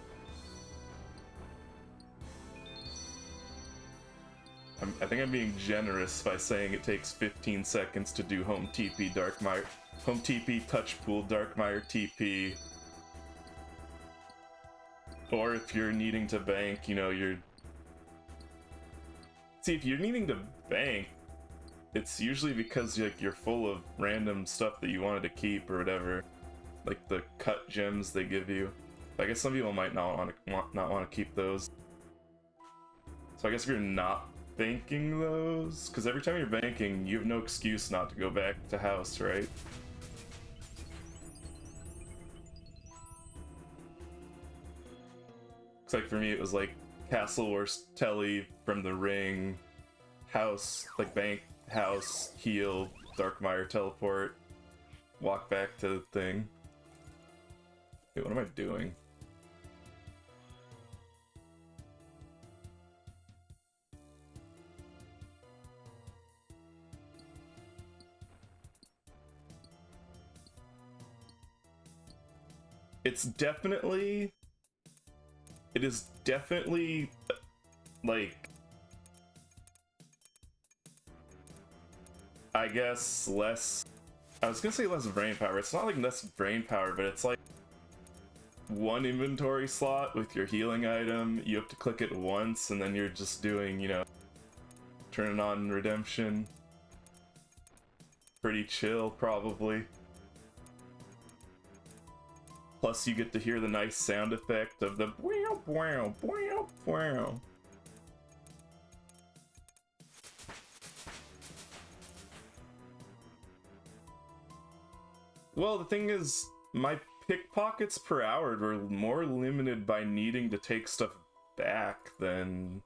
I think I'm being generous by saying it takes 15 seconds to do home TP Darkmire, home TP touch pool Darkmire TP. Or if you're needing to bank, you know, see, if you're needing to bank, it's usually because you're full of random stuff that you wanted to keep or whatever, like the cut gems they give you. I guess some people might not want to keep those. So I guess if you're not banking those, because every time you're banking, you have no excuse not to go back to house, right? Looks like for me it was like Castle Worst Telly from the Ring, house, like bank, house, heal, Darkmire teleport, walk back to the thing. Wait, what am I doing? It is definitely, like, I guess less, I was gonna say less brain power. It's not like less brain power, but it's like one inventory slot with your healing item. You have to click it once and then you're just doing, you know, turning on redemption. Pretty chill, probably. Plus, you get to hear the nice sound effect of the wow, wow, wow, wow. Well, the thing is, my pickpockets per hour were more limited by needing to take stuff back than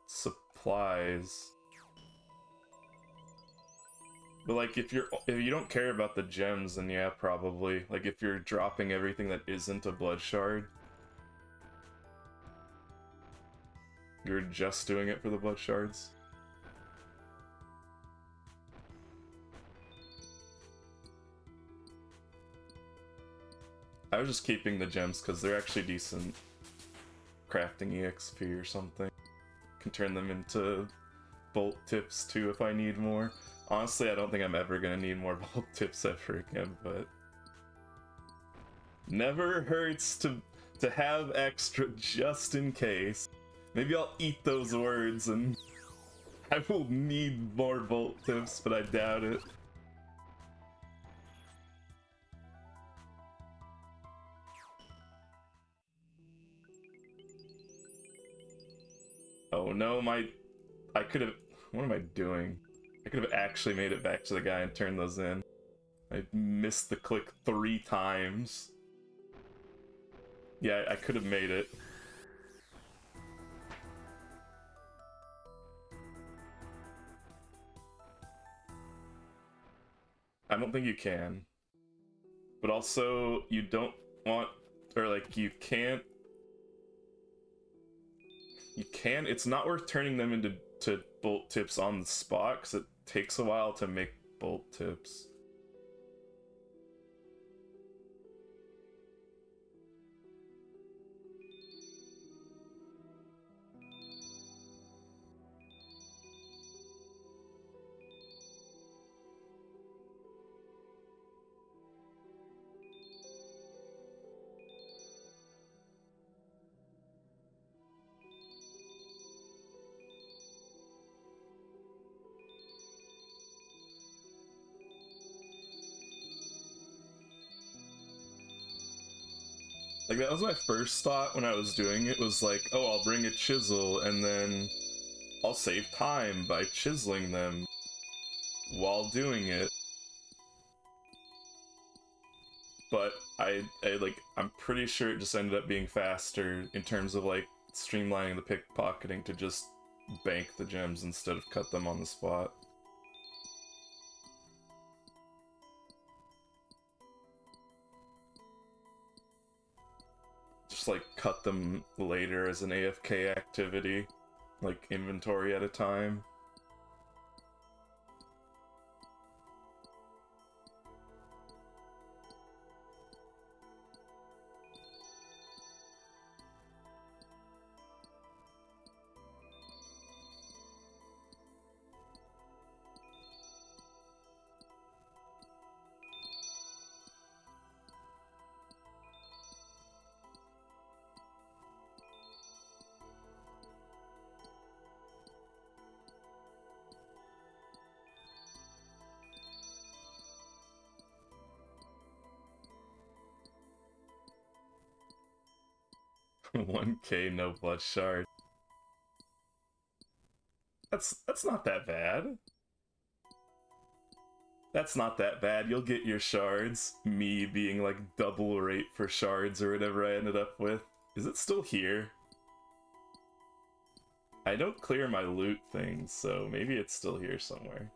supplies. But like, if you don't care about the gems, then yeah, probably. Like, if you're dropping everything that isn't a blood shard, you're just doing it for the blood shards. I was just keeping the gems because they're actually decent crafting EXP or something. Can turn them into bolt tips too if I need more. Honestly, I don't think I'm ever gonna need more vault tips ever again, but never hurts to have extra just in case. Maybe I'll eat those words and I will need more vault tips, but I doubt it. Oh no, I could have... What am I doing? I could have actually made it back to the guy and turned those in. I missed the click 3 times. Yeah, I could have made it. I don't think you can. But also, you don't want... Or, like, you can't... You can... It's not worth turning them into bolt tips on the spot, because it takes a while to make bolt tips. Like, that was my first thought when I was doing it, was like, oh, I'll bring a chisel, and then I'll save time by chiseling them while doing it. But I'm pretty sure it just ended up being faster in terms of, like, streamlining the pickpocketing to just bank the gems instead of cut them on the spot. Just, like, cut them later as an AFK activity, like, inventory at a time. $1K no blood shard. That's not that bad. That's not that bad. You'll get your shards. Me being like double rate for shards or whatever I ended up with. Is it still here? I don't clear my loot things, so maybe it's still here somewhere.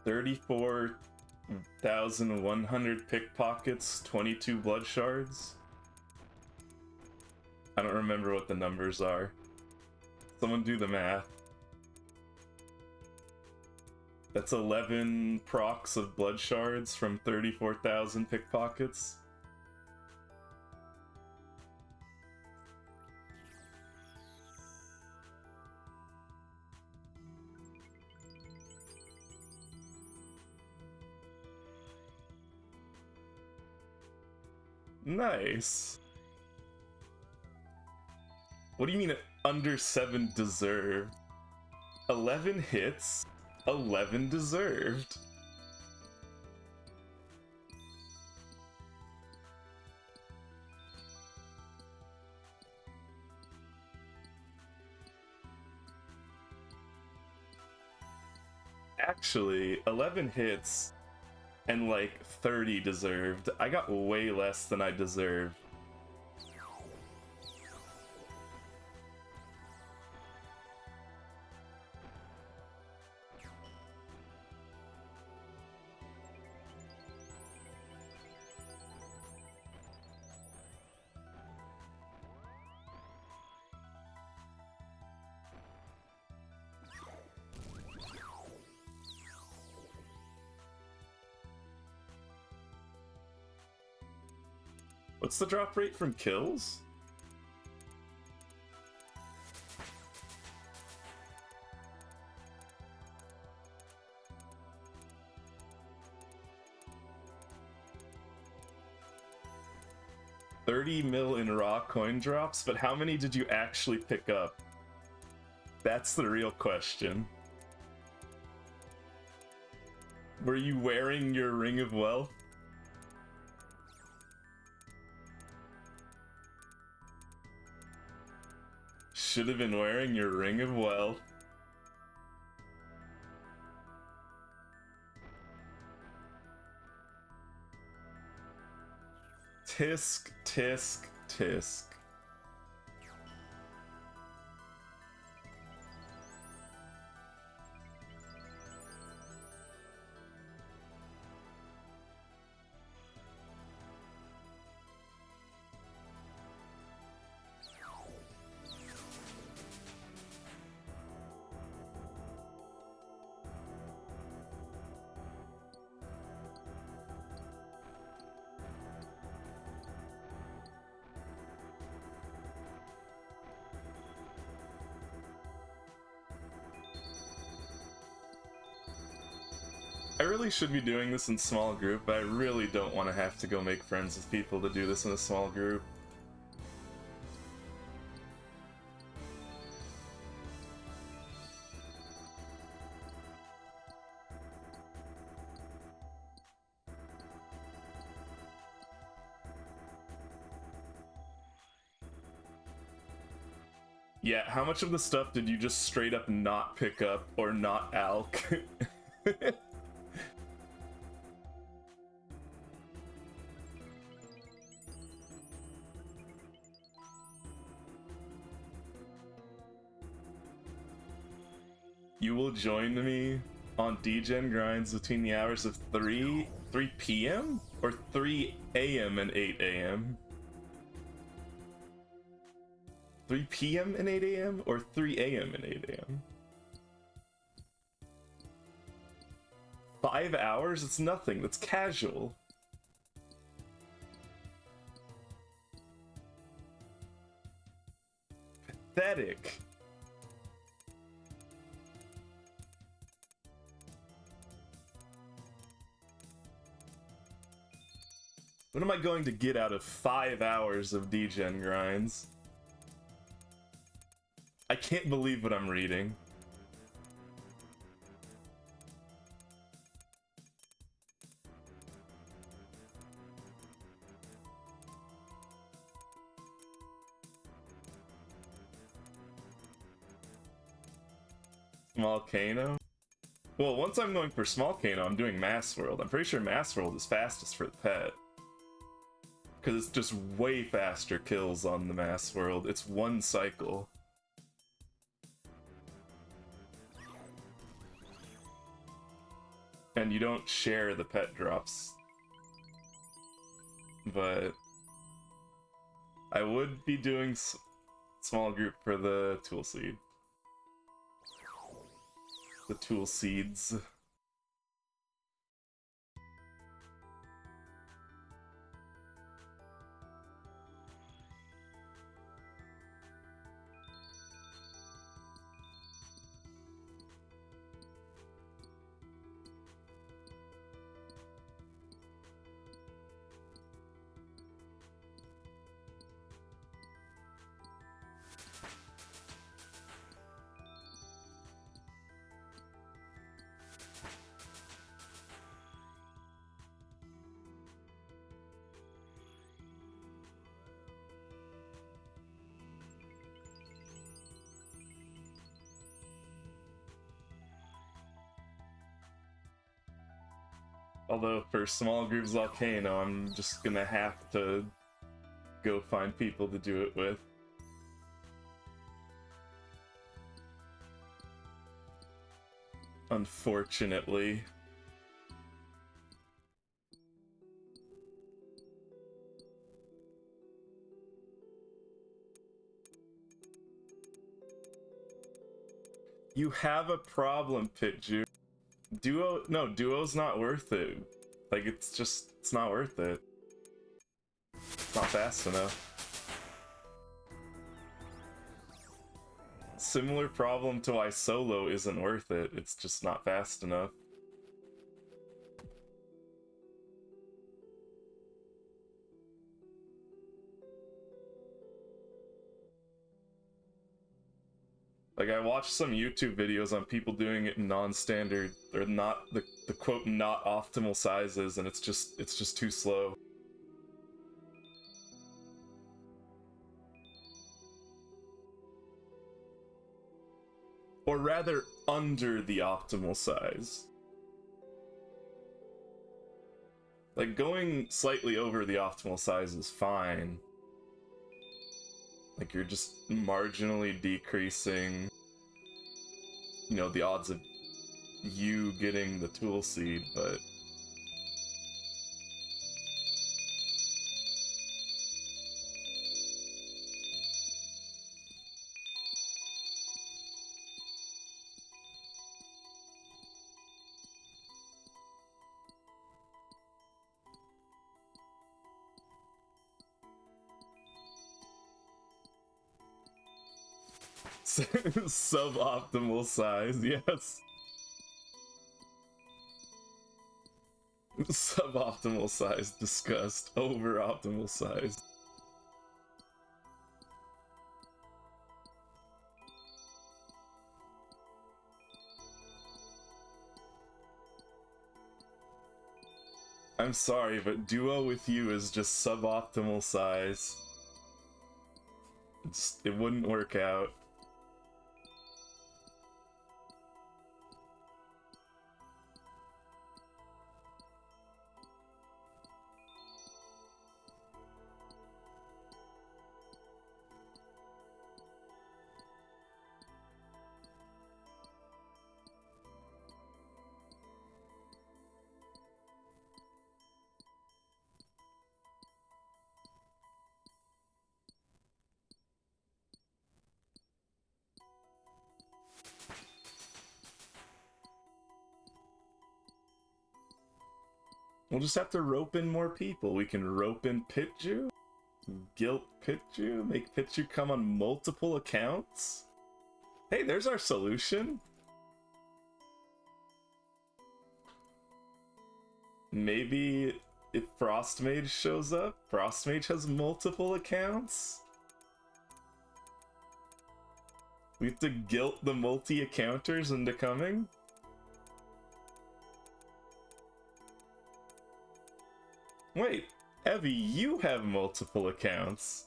$34,100 pickpockets, 22 blood shards. I don't remember what the numbers are. Someone do the math. That's 11 procs of blood shards from 34,000 pickpockets. Nice. What do you mean under 7 deserved? 11 hits, 11 deserved. Actually, 11 hits and like 30 deserved. I got way less than I deserved. What's the drop rate from kills? $30 mil in raw coin drops, but how many did you actually pick up? That's the real question. Were you wearing your ring of wealth? Should have been wearing your ring of wealth. Tisk, tisk, tisk. I really should be doing this in small group, but I really don't want to have to go make friends with people to do this in a small group. Yeah, how much of the stuff did you just straight up not pick up or not alk? You will join me on DGen grinds between the hours of 3 p.m. or 3 a.m. and 8 a.m. 3 p.m. and 8 a.m. or 3 a.m. and 8 a.m. 5 hours? It's nothing. That's casual. Pathetic. What am I going to get out of 5 hours of DGen grinds? I can't believe what I'm reading. Small Kano? Well, once I'm going for Small Kano, I'm doing Mass World. I'm pretty sure Mass World is fastest for the pet. Because it's just way faster kills on the Mass World. It's one cycle. And you don't share the pet drops. But I would be doing small group for the tool seed. The tool seeds. Although for small groups Volcano, I'm just gonna have to go find people to do it with. Unfortunately. You have a problem, Pitju. Duo's not worth it. Like, it's not worth it. Not fast enough. Similar problem to why solo isn't worth it. It's just not fast enough. Like, I watched some YouTube videos on people doing it in non-standard, or not the quote not optimal sizes, and it's just too slow. Or rather, under the optimal size. Like, going slightly over the optimal size is fine. Like, you're just marginally decreasing, you know, the odds of you getting the tool seed, but... Suboptimal size, yes. Suboptimal size, disgust. Over optimal size. I'm sorry, but duo with you is just suboptimal size. It wouldn't work out. We'll just have to rope in more people. We can rope in Pitju, guilt Pitju, make Pitju come on multiple accounts. Hey, there's our solution. Maybe if Frostmage shows up, Frostmage has multiple accounts. We have to guilt the multi-accounters into coming. Wait, Evie, you have multiple accounts.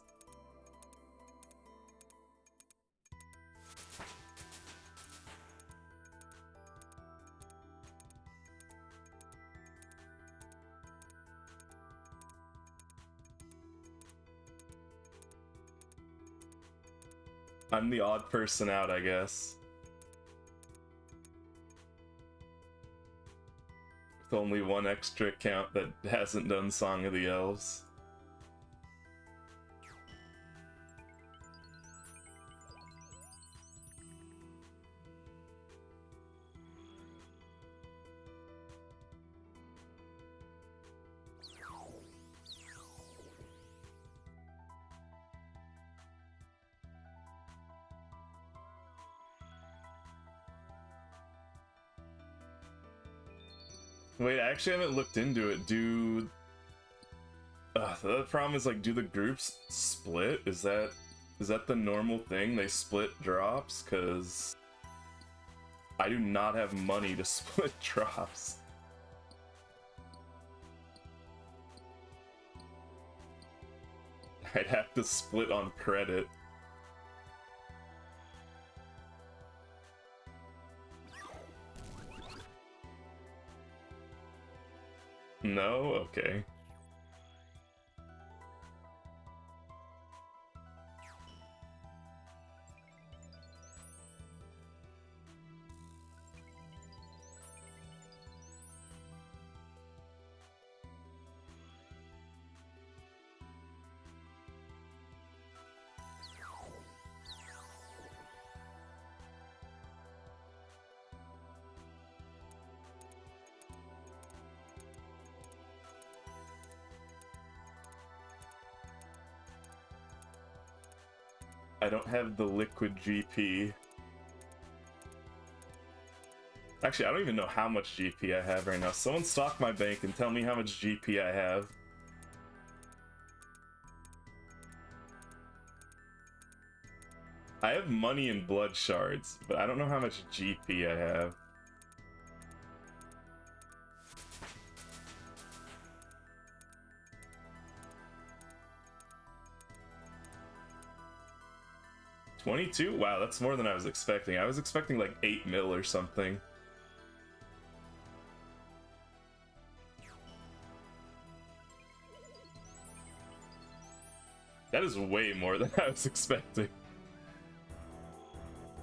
I'm the odd person out, I guess. With only one extra account that hasn't done Song of the Elves. Wait, I actually haven't looked into it. The other problem is, like, do the groups split? Is that the normal thing? They split drops? Because I do not have money to split drops. I'd have to split on credit. No? Okay. I don't have the liquid GP. Actually, I don't even know how much GP I have right now. Someone stock my bank and tell me how much GP I have. I have money and blood shards, but I don't know how much GP I have. $22? Wow, that's more than I was expecting. I was expecting like 8 mil or something. That is way more than I was expecting.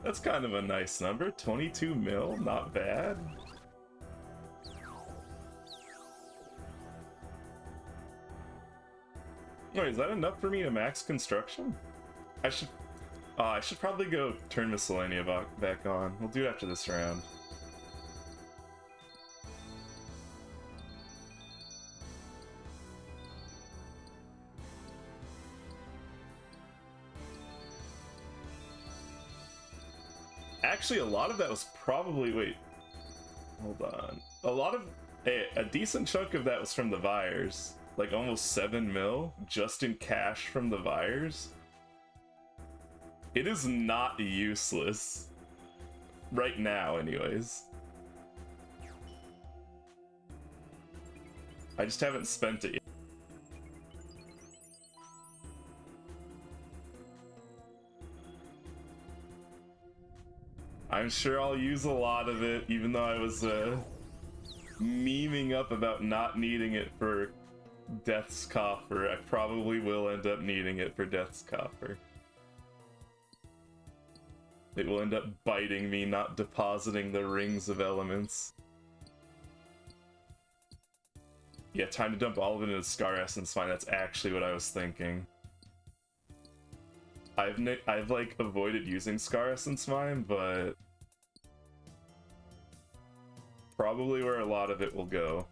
That's kind of a nice number. 22 mil, not bad. Wait, is that enough for me to max construction? I should probably go turn Miscellanea back on. We'll do it after this round. Actually, a lot of that was probably... Wait. Hold on. A decent chunk of that was from the Vires. Like almost 7 mil just in cash from the Vires. It is not useless. Right now, anyways. I just haven't spent it yet. I'm sure I'll use a lot of it, even though I was memeing up about not needing it for Death's Coffer. I probably will end up needing it for Death's Coffer. It will end up biting me not depositing the Rings of Elements. Yeah, time to dump all of it into Scar Essence Mine. That's actually what I was thinking. I've like avoided using Scar Essence Mine, but probably where a lot of it will go.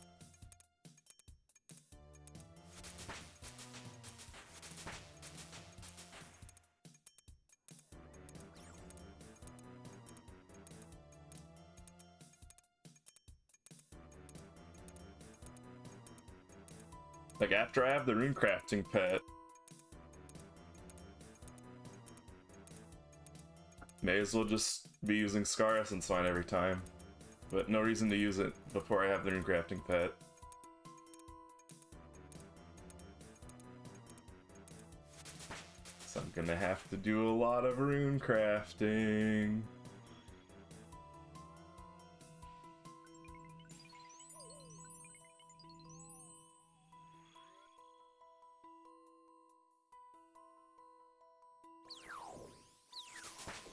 Like after I have the rune crafting pet, may as well just be using Scar Essence Mine every time. But no reason to use it before I have the rune crafting pet. So I'm gonna have to do a lot of rune crafting.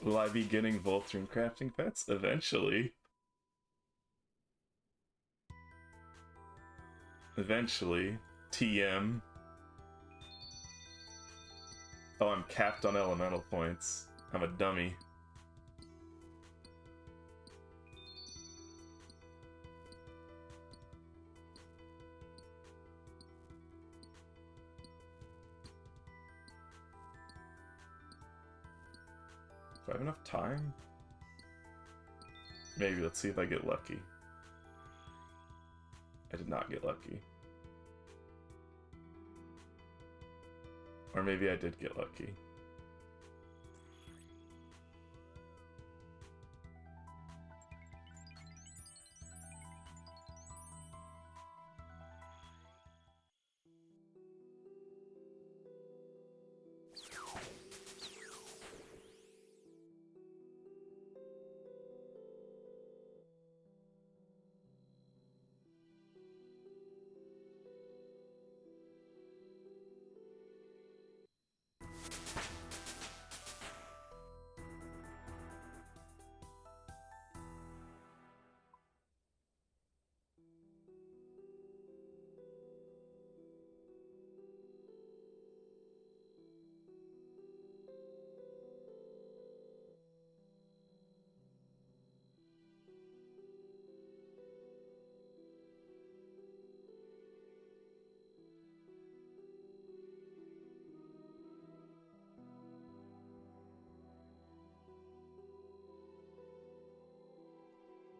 Will I be getting Voltron crafting pets? Eventually. Eventually. TM. Oh, I'm capped on elemental points. I'm a dummy. Do I have enough time? Maybe, let's see if I get lucky. I did not get lucky. Or maybe I did get lucky.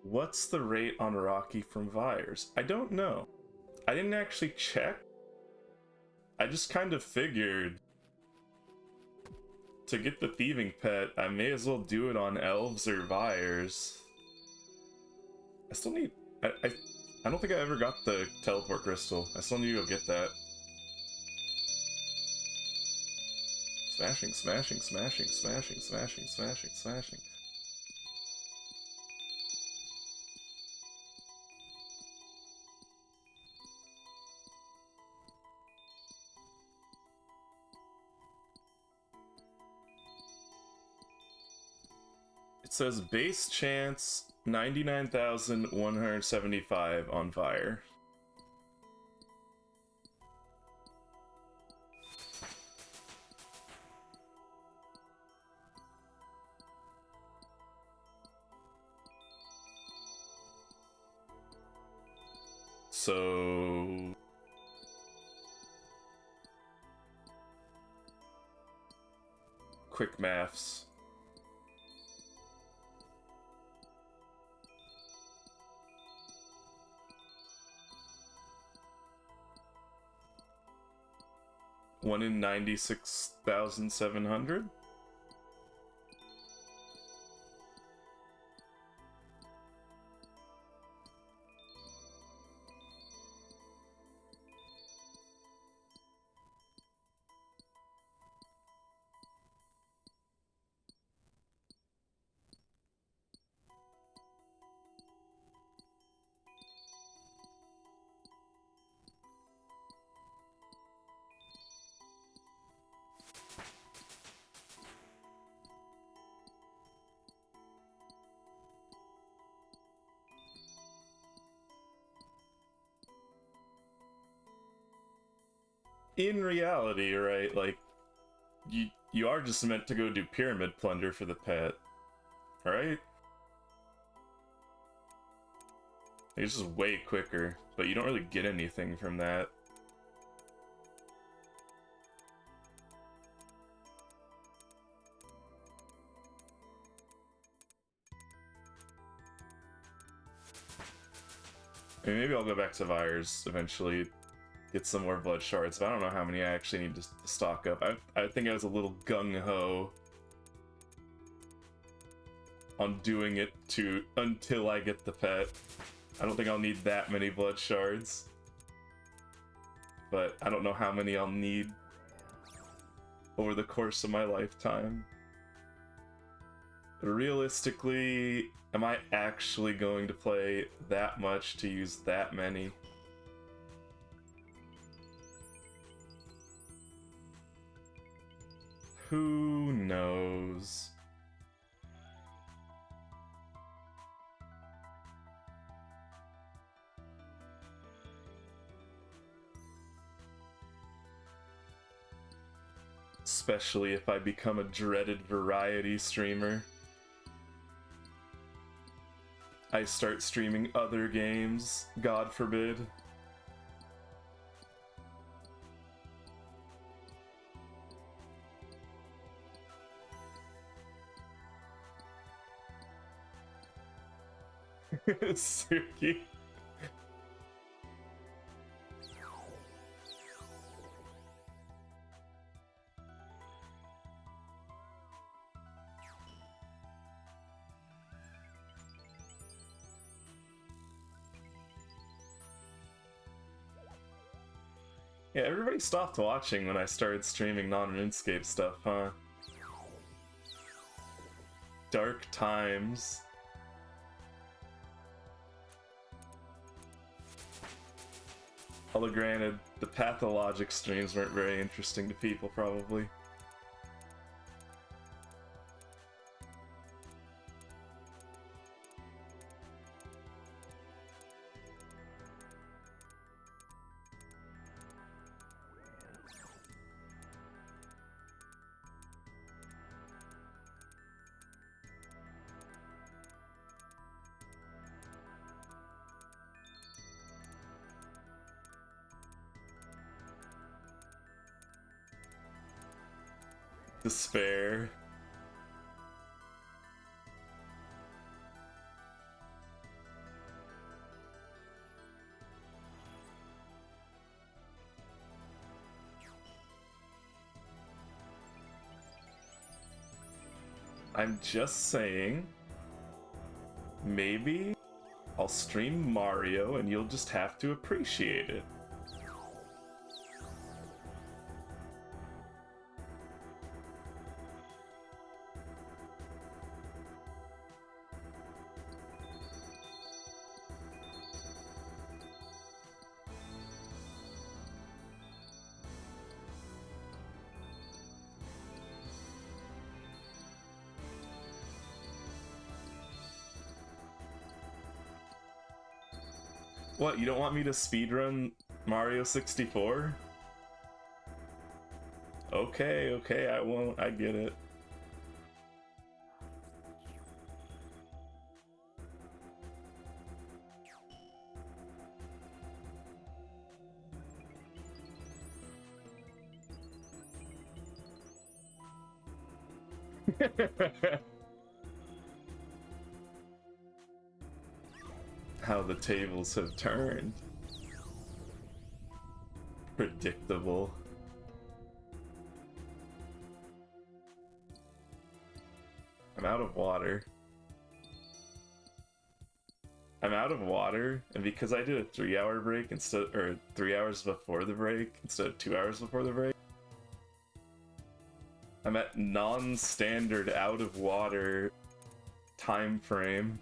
What's the rate on Rocky from Vires? I don't know. I didn't actually check. I just kind of figured to get the thieving pet, I may as well do it on elves or Vires. I still need... I don't think I ever got the teleport crystal. I still need to go get that. Smashing, smashing, smashing, smashing, smashing, smashing, smashing. It says base chance 99,175 on fire. So quick maths. One in 96,700? In reality, right, like, you are just meant to go do pyramid plunder for the pet, right? It's just way quicker, but you don't really get anything from that. I mean, maybe I'll go back to Vires eventually, get some more blood shards, but I don't know how many I actually need to stock up. I think I was a little gung-ho on doing it until I get the pet. I don't think I'll need that many blood shards, but I don't know how many I'll need over the course of my lifetime. Realistically, am I actually going to play that much to use that many? Who knows? Especially if I become a dreaded variety streamer. I start streaming other games, God forbid. Suki. Yeah, everybody stopped watching when I started streaming non-RuneScape stuff, huh? Dark times. Although granted, the pathologic streams weren't very interesting to people, probably. Despair. I'm just saying, maybe I'll stream Mario and you'll just have to appreciate it. What, you don't want me to speedrun Mario 64? Okay, okay, I won't, I get it. How the tables have turned. Predictable. I'm out of water. I'm out of water, and because I did a 3-hour break instead, or 3 hours before the break instead of 2 hours before the break, I'm at non-standard out of water time frame.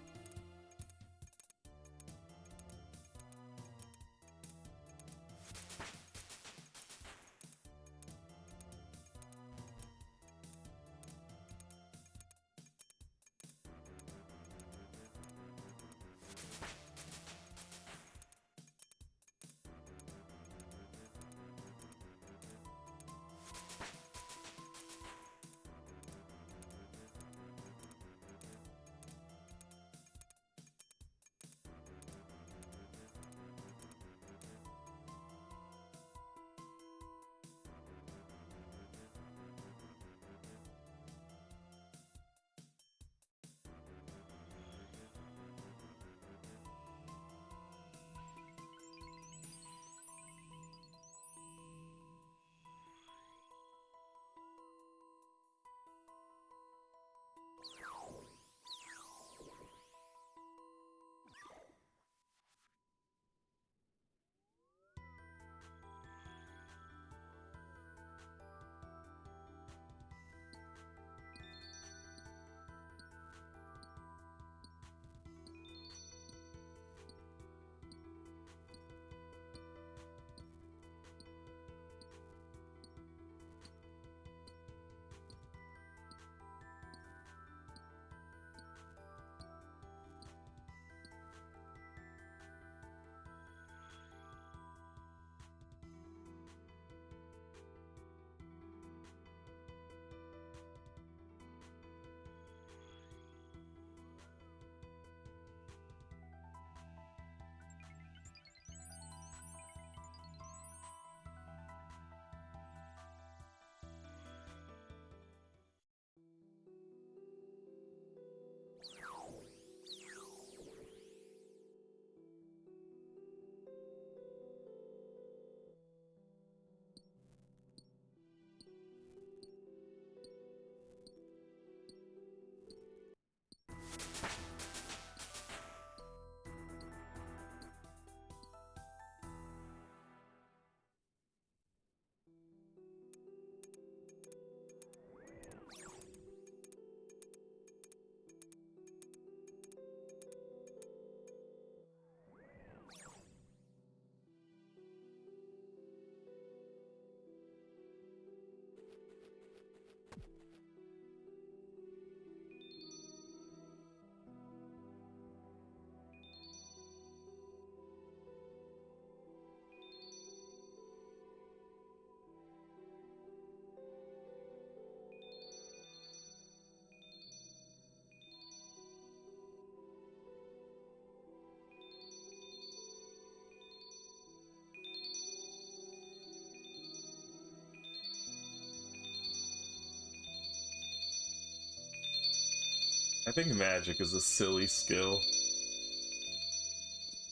I think magic is a silly skill.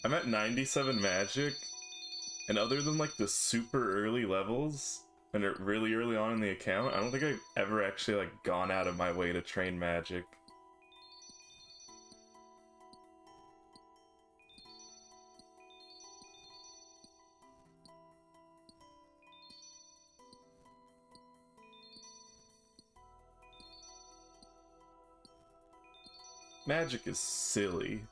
I'm at 97 magic, and other than like the super early levels, And really early on in the account, I don't think I've ever actually like gone out of my way to train magic. Magic is silly.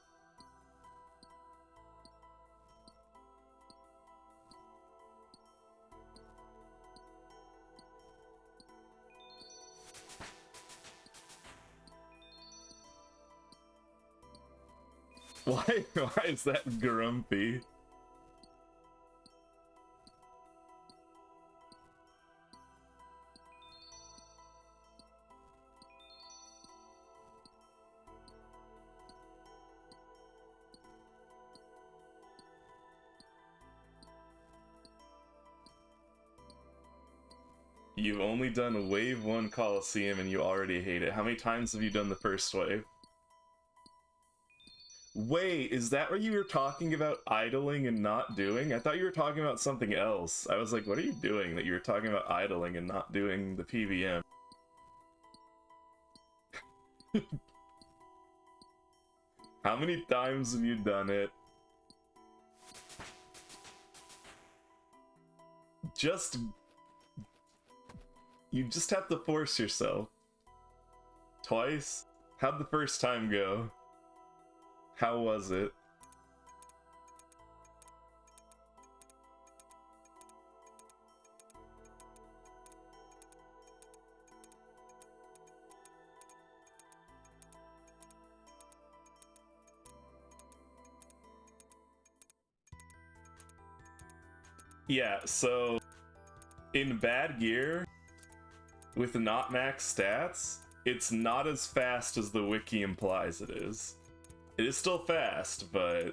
Why is that grumpy? You've only done Wave 1 Coliseum and you already hate it. How many times have you done the first wave? Wait, is that what you were talking about idling and not doing? I thought you were talking about something else. I was like, what are you doing that you were talking about idling and not doing the PVM? How many times have you done it? You just have to force yourself. Twice? How'd the first time go? How was it? Yeah, so in bad gear, with not max stats, it's not as fast as the wiki implies it is. It is still fast, but...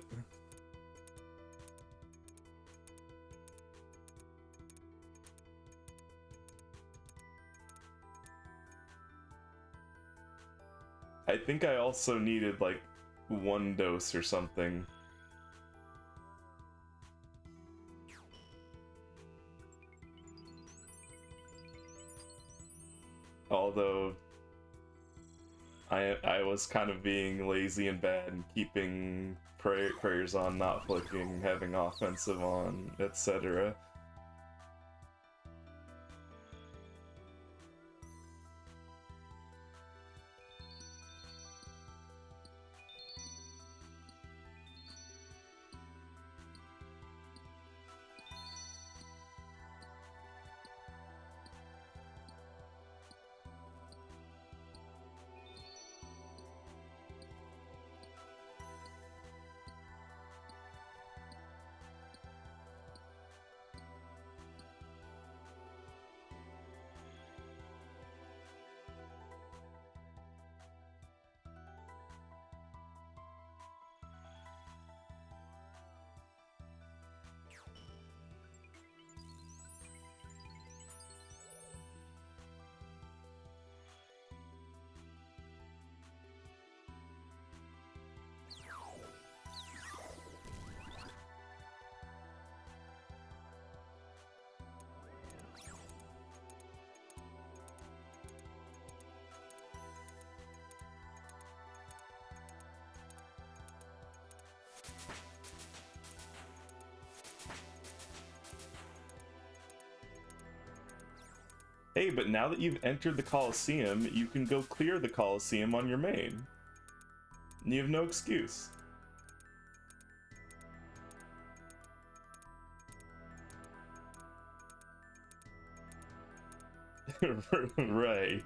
I think I also needed, like, 1 dose or something. Although... I was kind of being lazy and bad and keeping prayers on, not flicking, having offensive on, etc. Hey, but now that you've entered the Coliseum, you can go clear the Coliseum on your main. And you have no excuse. Right.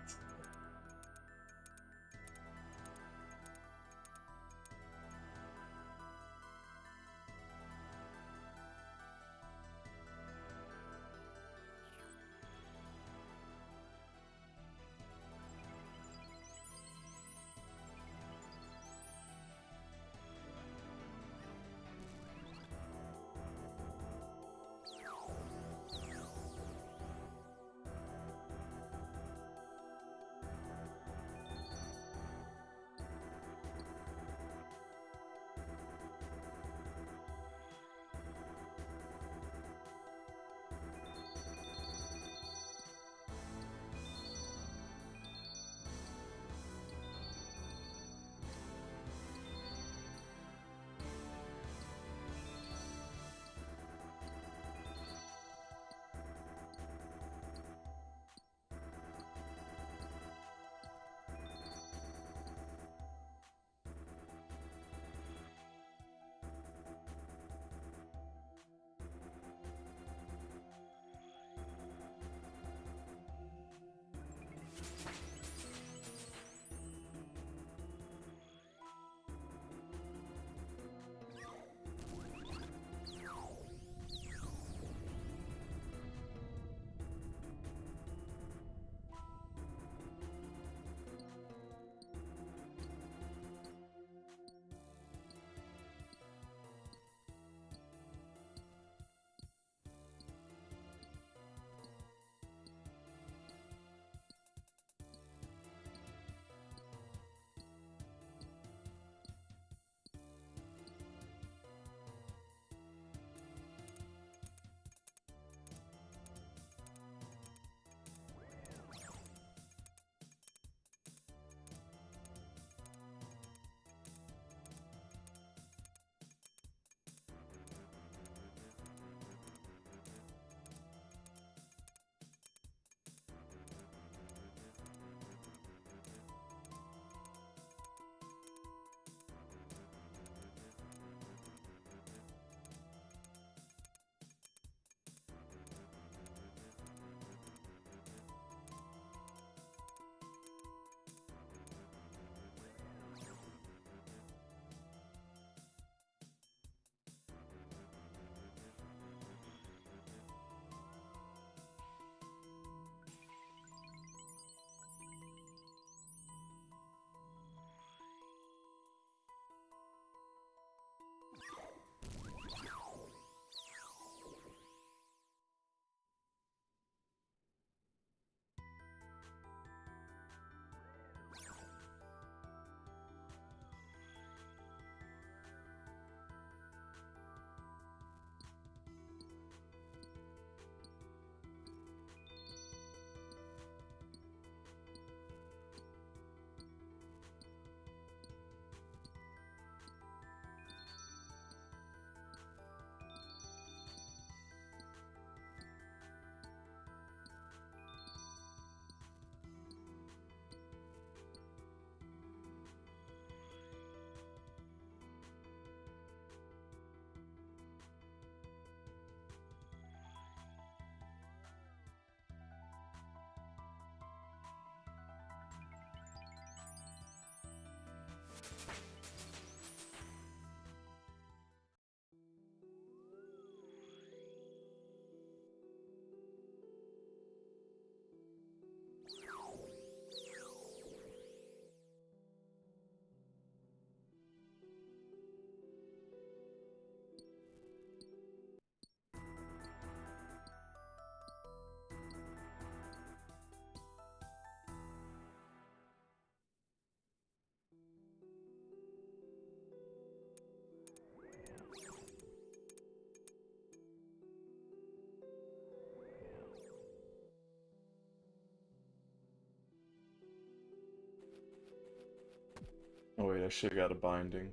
Oh wait, I should've got a binding.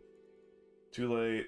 Too late.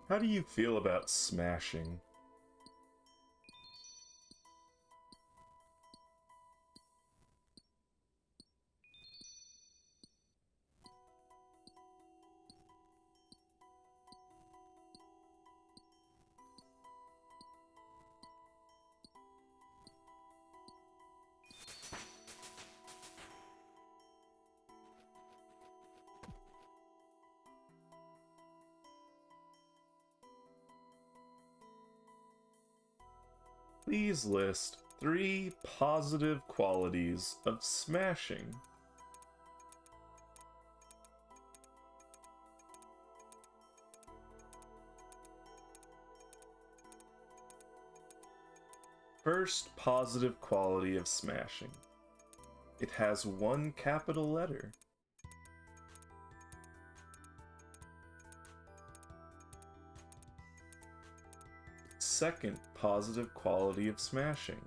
How do you feel about smashing? Please list 3 positive qualities of smashing. First positive quality of smashing. It has 1 capital letter. Second positive quality of smashing.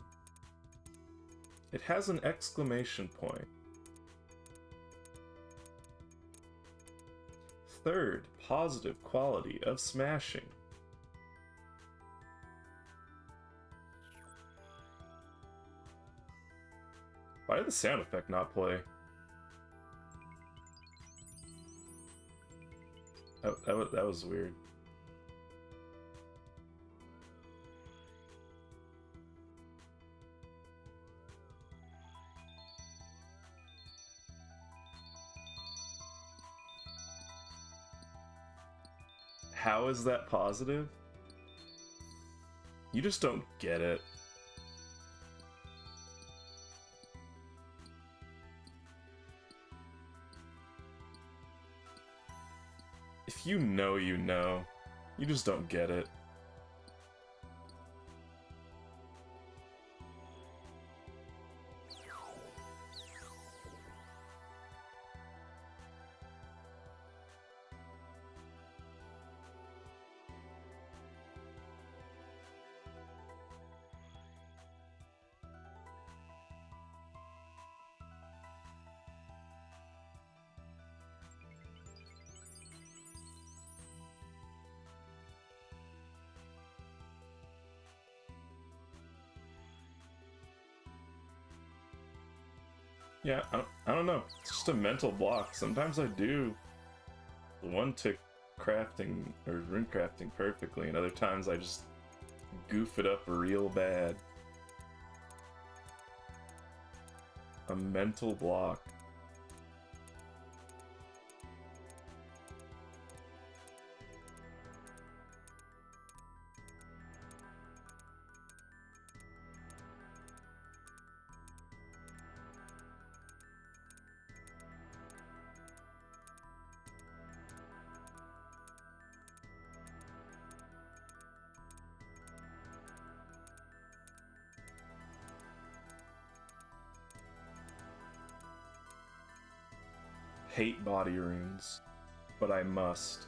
It has an exclamation point. Third positive quality of smashing. Why did the sound effect not play? That was weird. How is that positive? You just don't get it. If you know, you know. You just don't get it. Yeah, I don't know. It's just a mental block. Sometimes I do the one tick crafting or rune crafting perfectly, and other times I just goof it up real bad. A mental block. hate body runes, but I must.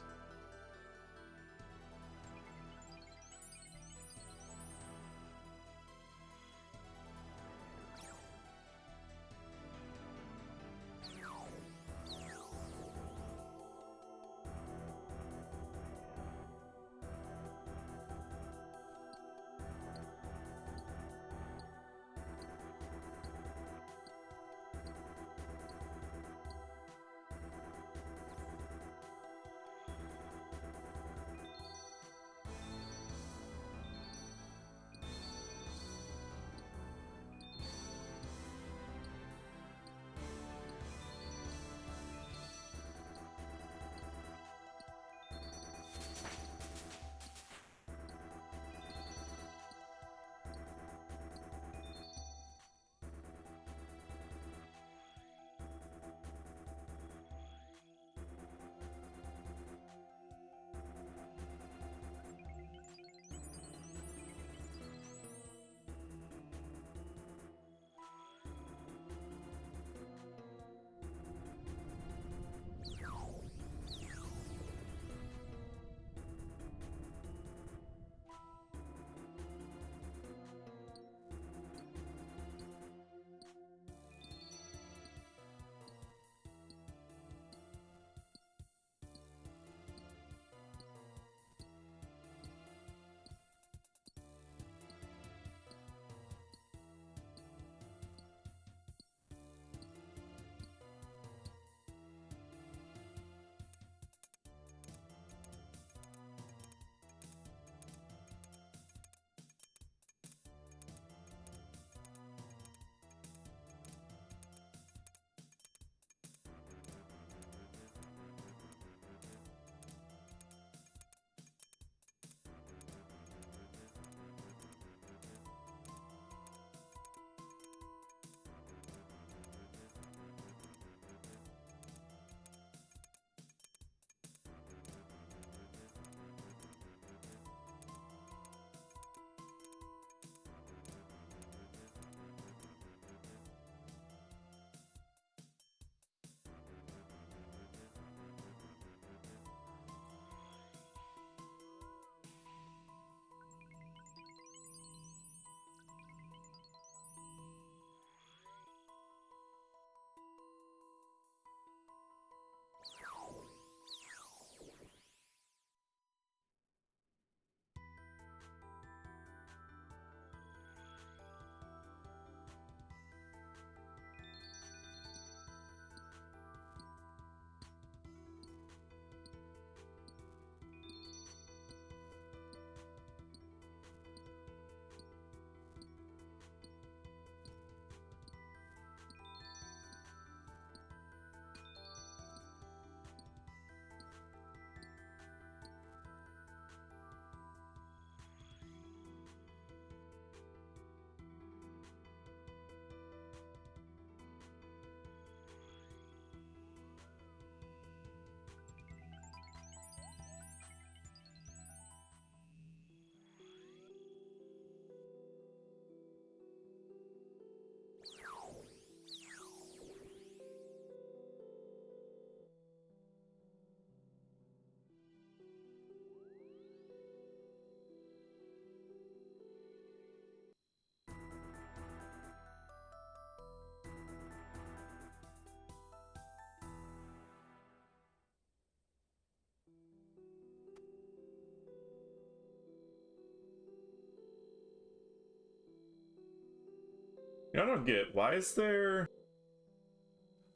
I don't get, why is there...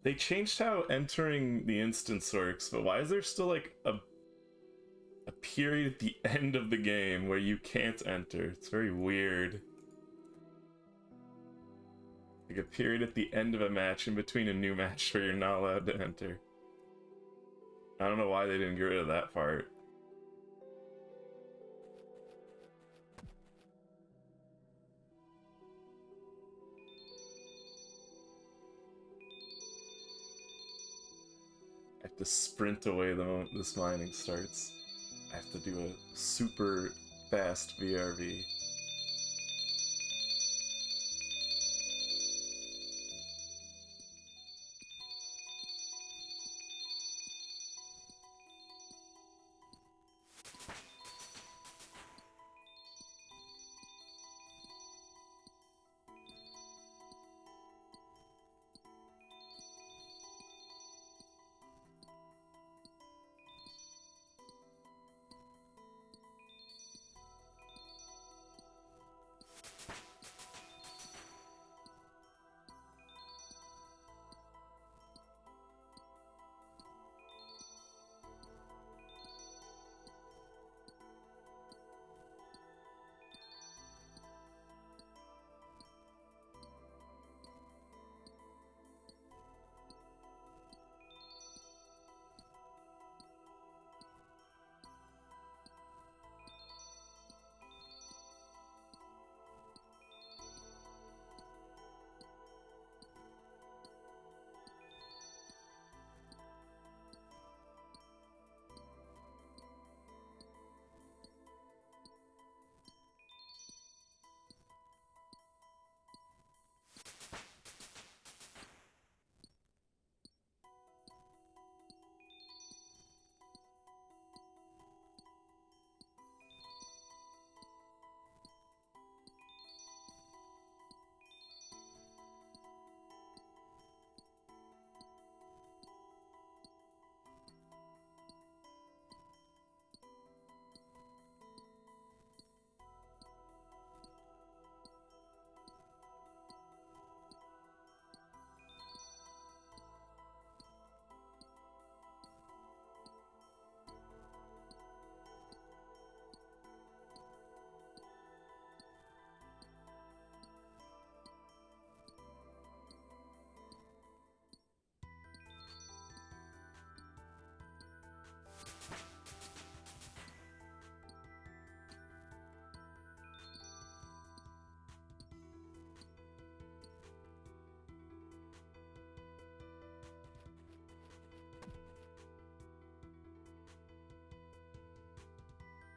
They changed how entering the instance works, but why is there still like a period at the end of the game where you can't enter? It's very weird. Like a period at the end of a match in between a new match where you're not allowed to enter. I don't know why they didn't get rid of that part. I have to sprint away the moment this mining starts. I have to do a super fast VRV.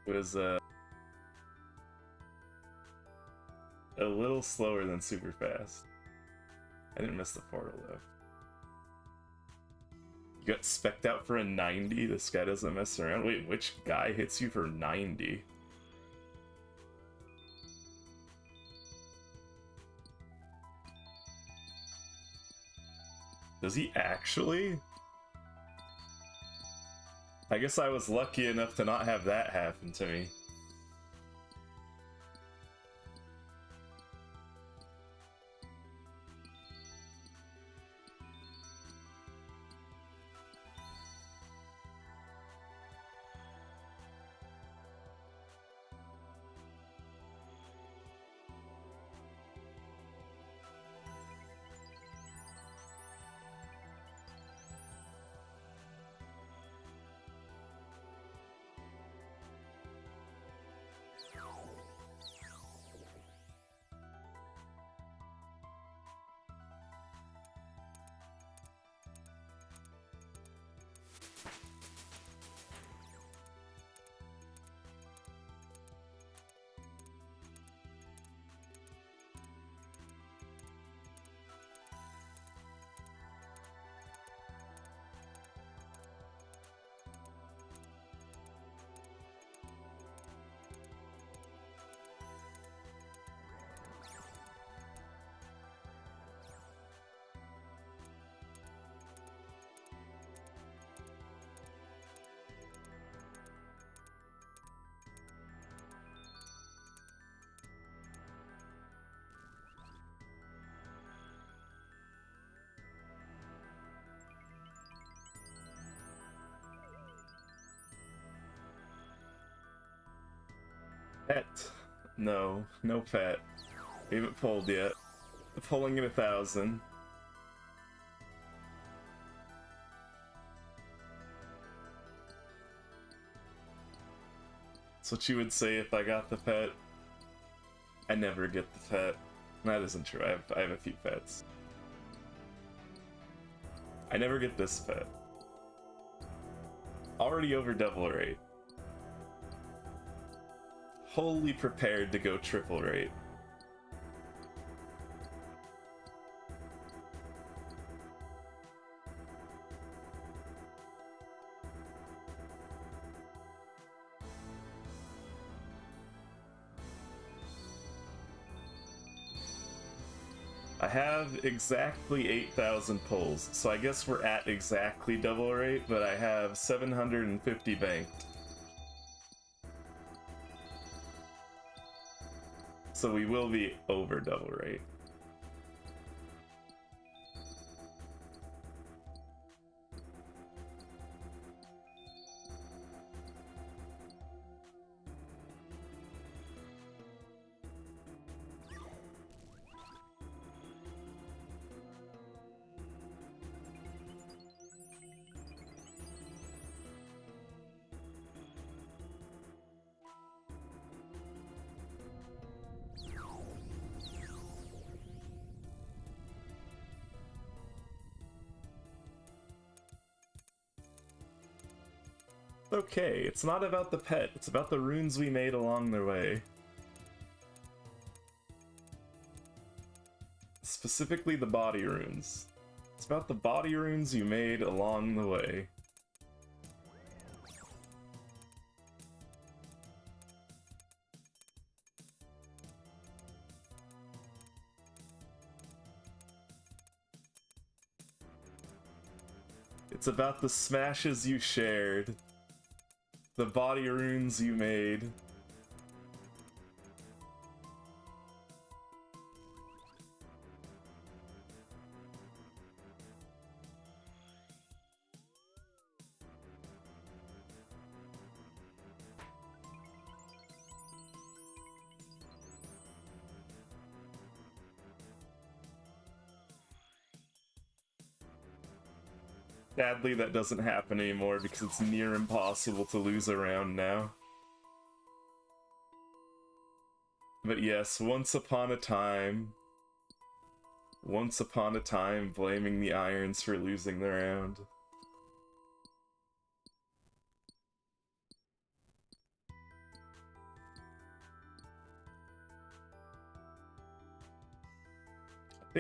It was a little slower than super fast. I didn't miss the portal though. You got specced out for a 90? This guy doesn't mess around. Wait, which guy hits you for 90? Does he actually? I guess I was lucky enough to not have that happen to me. Pet. No, no pet. We haven't pulled yet. Pulling at 1,000. That's what you would say if I got the pet. I never get the pet. That isn't true. I have a few pets. I never get this pet. Already over double rate. Wholly prepared to go triple rate. I have exactly 8,000 pulls, so I guess we're at exactly double rate, but I have 750 banked. So we will be over double rate. Okay, it's not about the pet, it's about the runes we made along the way. Specifically the body runes. It's about the body runes you made along the way. It's about the smashes you shared. The body runes you made. Sadly, that doesn't happen anymore because it's near impossible to lose a round now. But yes, once upon a time, blaming the Irons for losing the round.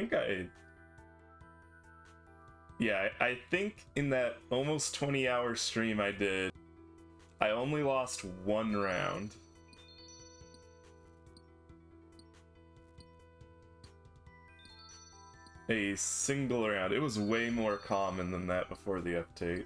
think I think in that almost 20-hour stream I did, I only lost one round. A single round. It was way more common than that before the update.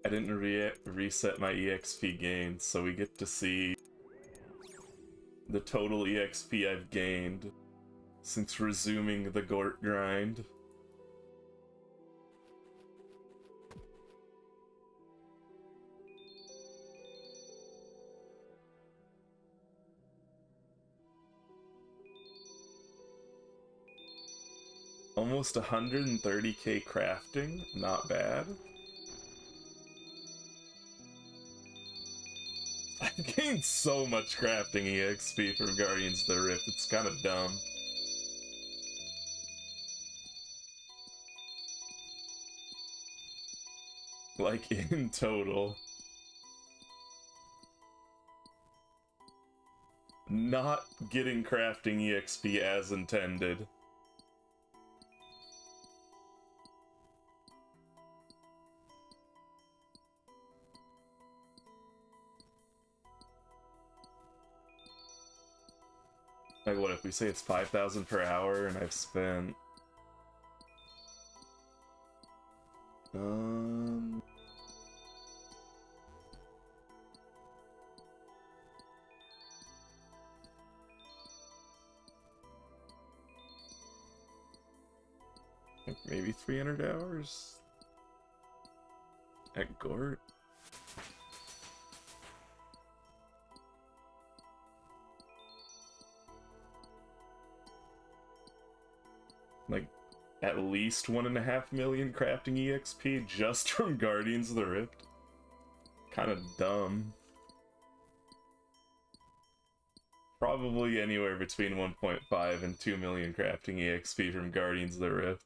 I didn't reset my EXP gains, so we get to see the total EXP I've gained since resuming the Gort grind. Almost 130k crafting, not bad. I've gained so much crafting EXP from Guardians of the Rift, it's kind of dumb. Like, in total. Not getting crafting EXP as intended. Like, what if we say it's 5,000 per hour and I've spent... like maybe 300 hours? At Gort? Like, at least 1.5 million crafting EXP just from Guardians of the Rift? Kinda dumb. Probably anywhere between 1.5 and 2 million crafting EXP from Guardians of the Rift.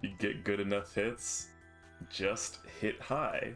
You get good enough hits, just hit high.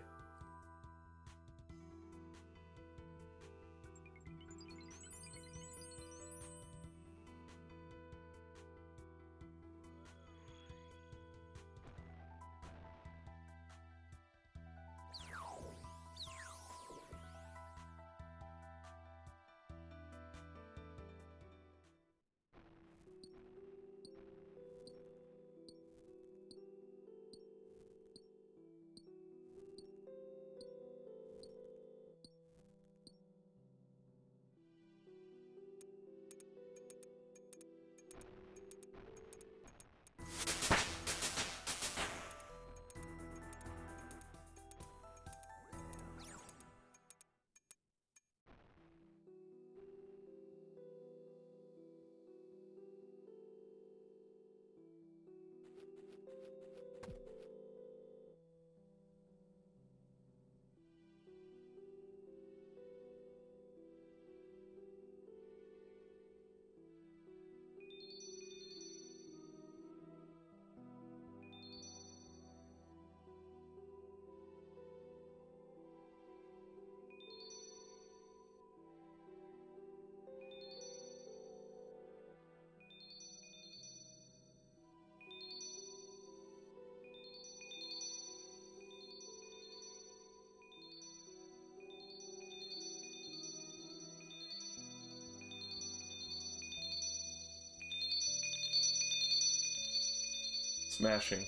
Smashing.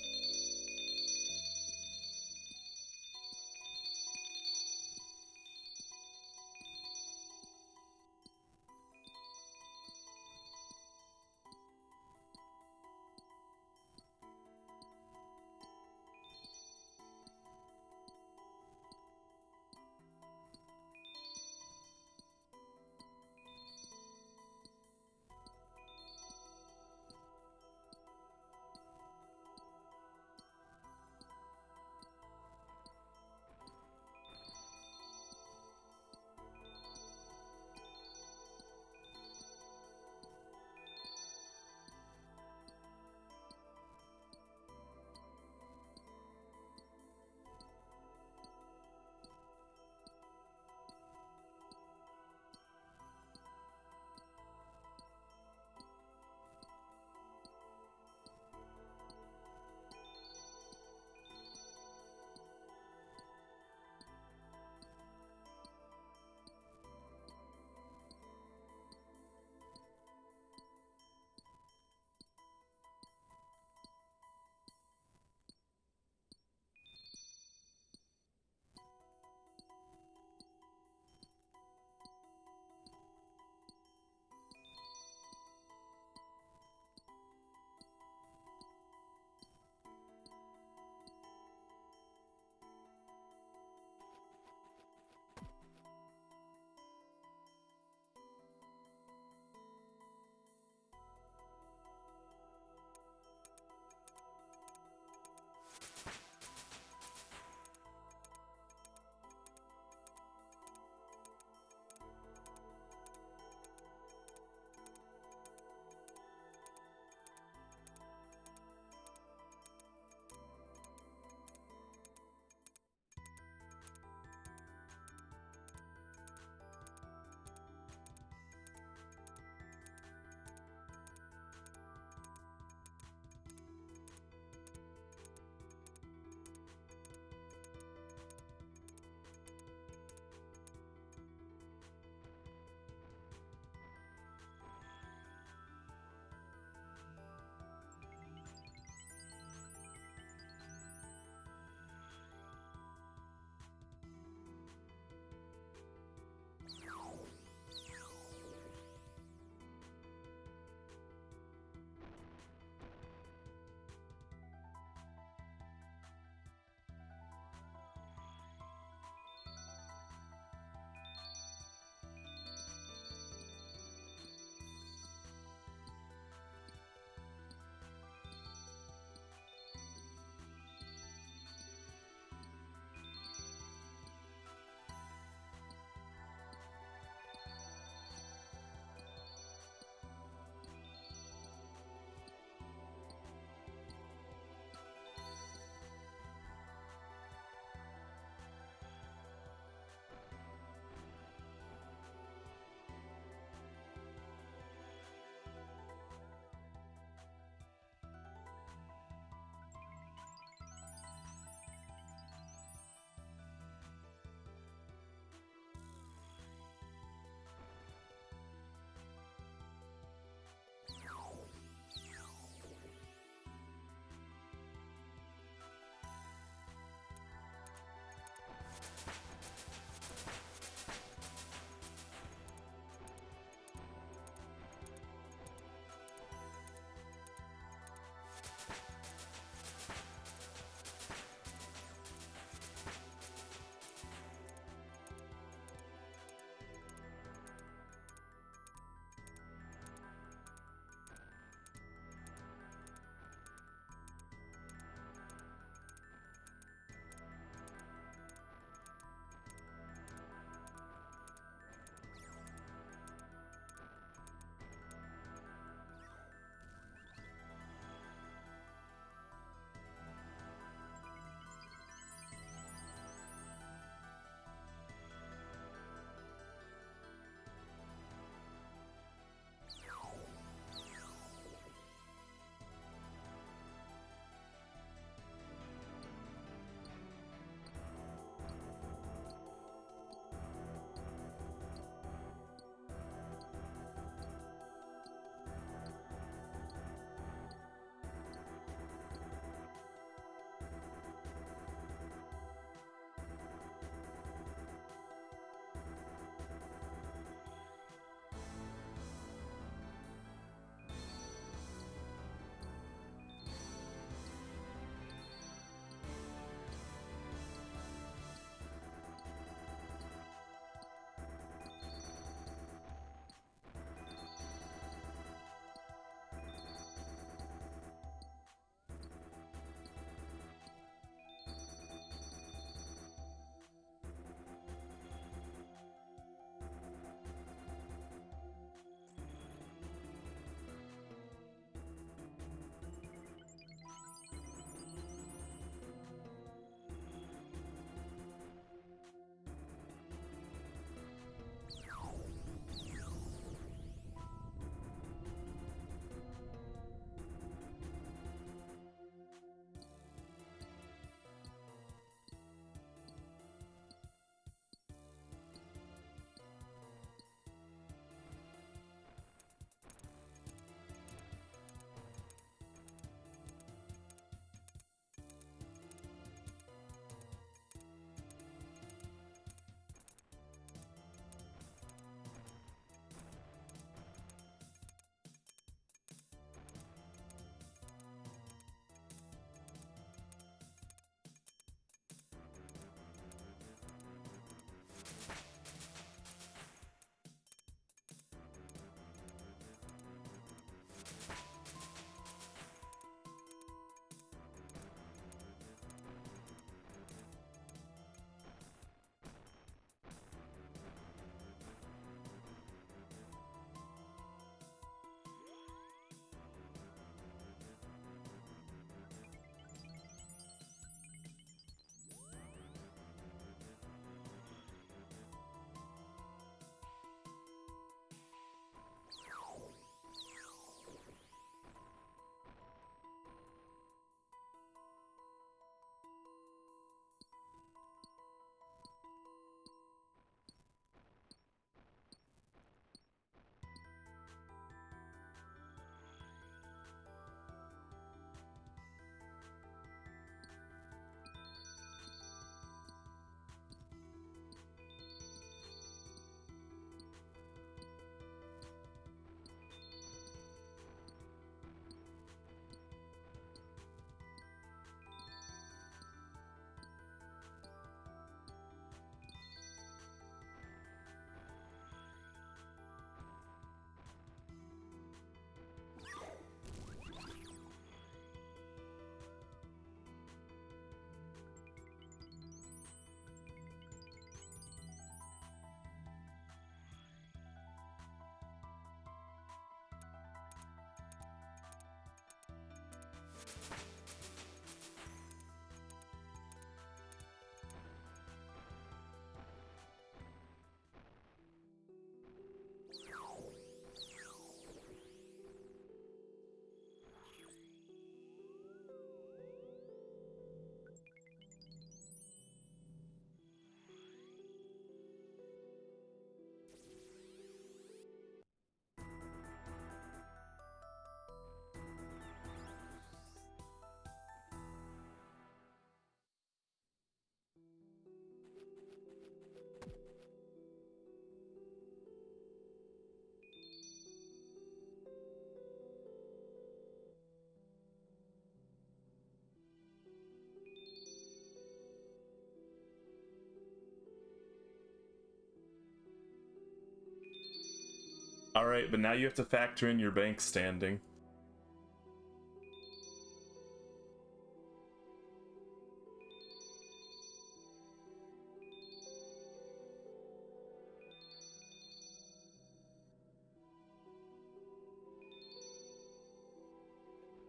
Alright, but now you have to factor in your bank standing.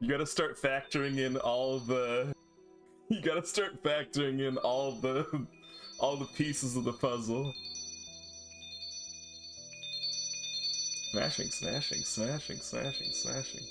You gotta start factoring in all the... You gotta start factoring in all the... all the pieces of the puzzle. Smashing, smashing, smashing, smashing, smashing.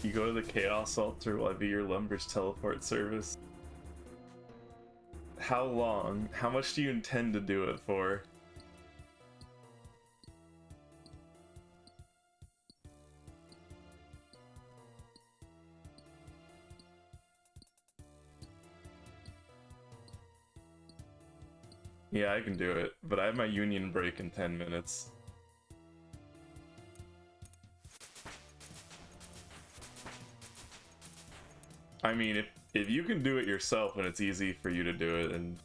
You go to the Chaos Altar while I be your Lumber's teleport service. How long? How much do you intend to do it for? Yeah, I can do it, but I have my union break in 10 minutes. I mean, if you can do it yourself and it's easy for you to do it, and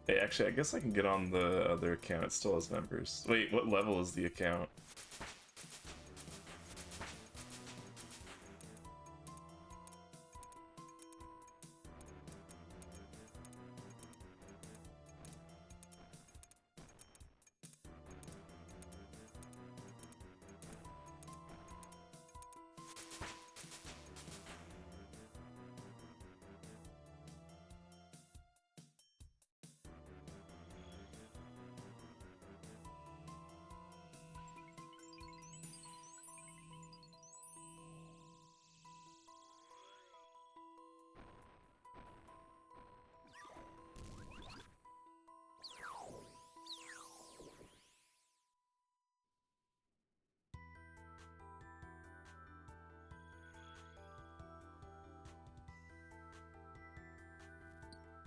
hey, actually, I guess I can get on the other account. It still has members. Wait, what level is the account?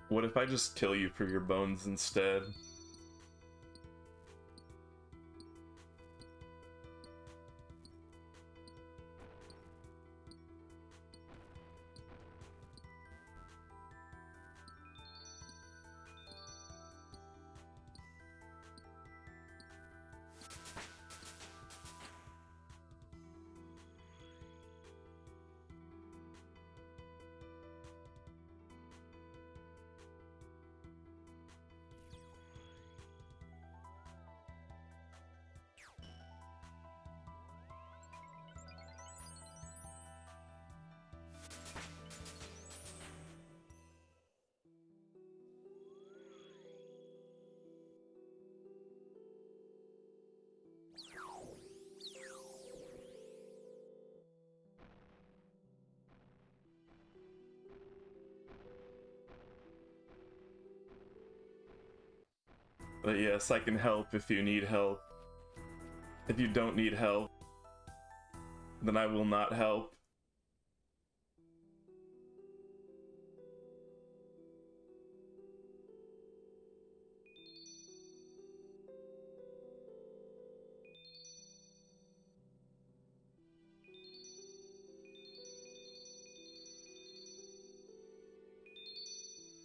What if I just kill you for your bones instead? But yes, I can help if you need help. If you don't need help, then I will not help.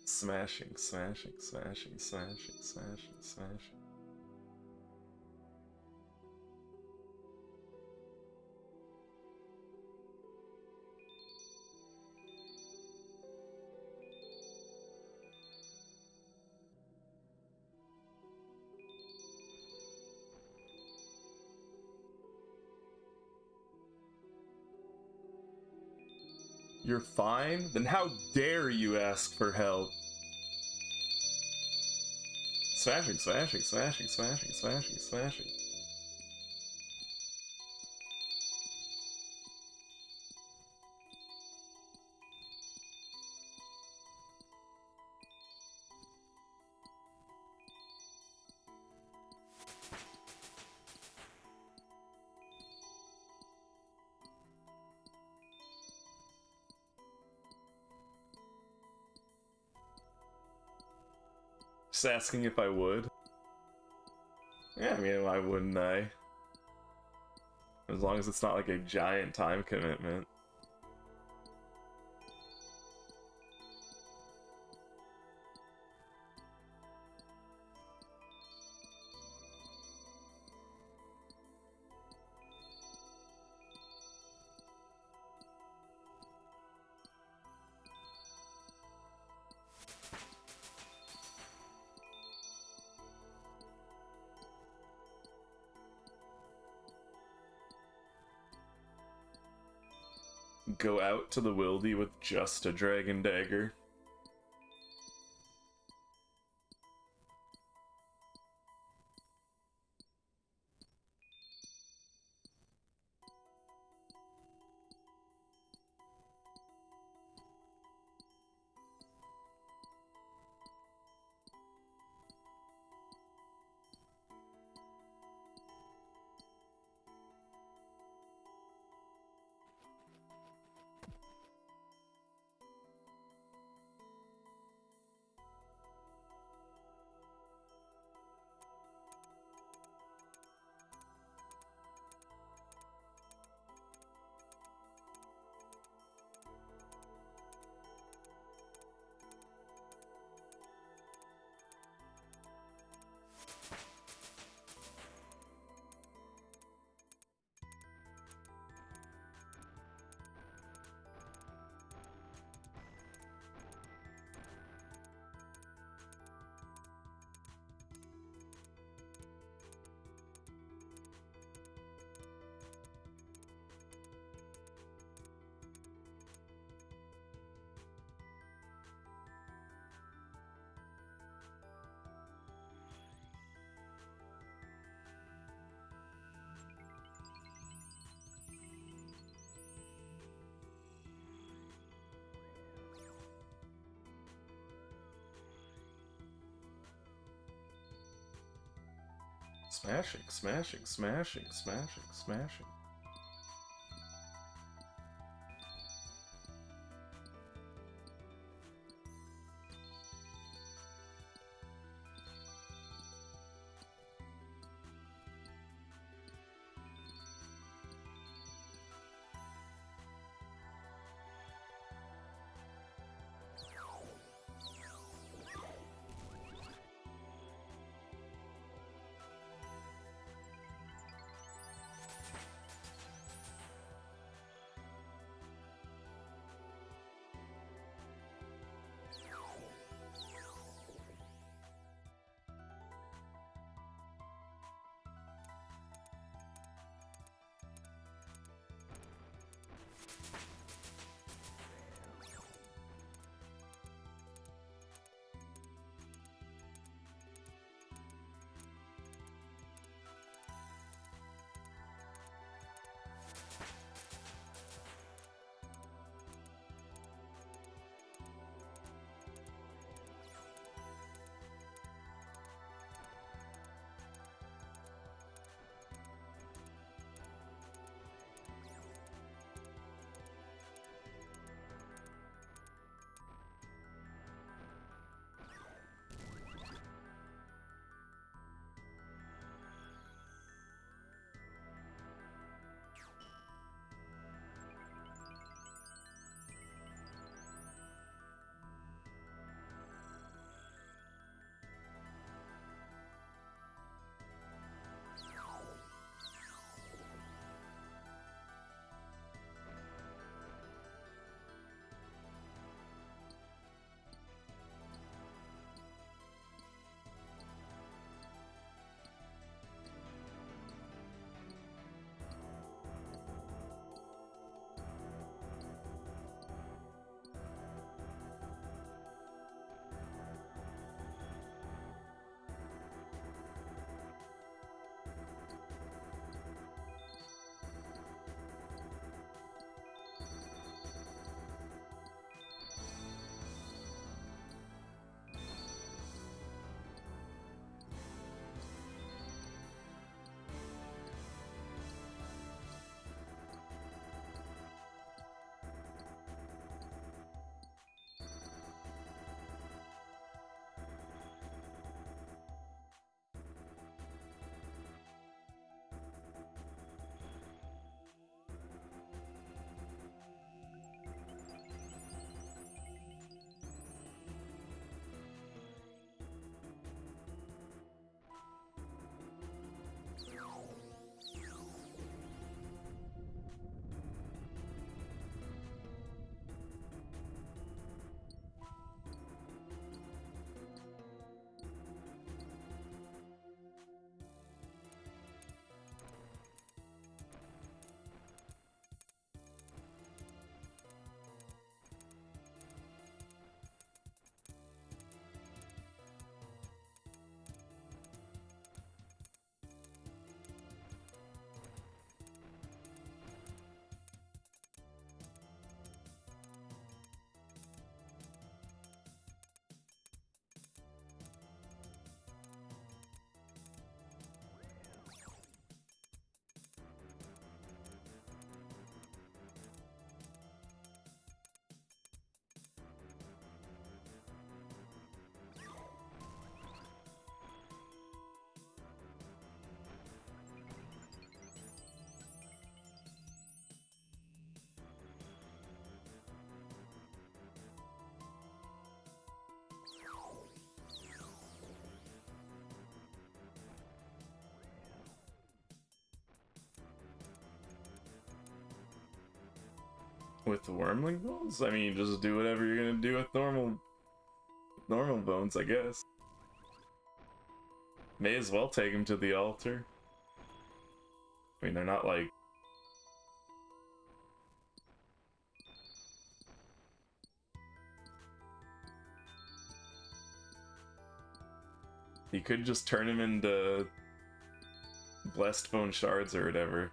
Smashing, smashing, smashing, smashing, smashing, smashing. You're fine? Then how dare you ask for help? Smashing, smashing, smashing, smashing, smashing, smashing. Just asking if I would. Yeah, I mean, why wouldn't I? As long as it's not like a giant time commitment. Go out to the wildy with just a dragon dagger. Smashing, smashing, smashing, smashing, smashing. With the wormling bones? I mean, just do whatever you're gonna do with normal bones, I guess. May as well take him to the altar. I mean, they're not like... You could just turn him into blessed bone shards or whatever.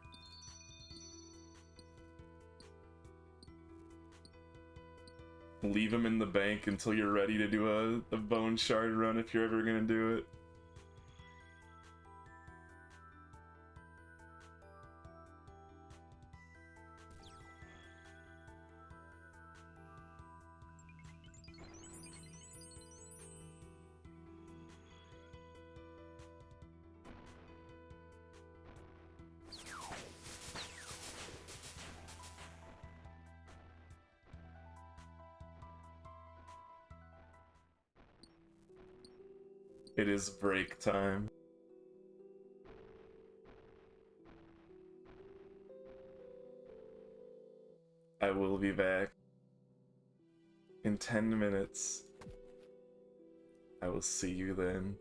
Leave him in the bank until you're ready to do a bone shard run if you're ever gonna do it. It is break time. I will be back in 10 minutes. I will see you then.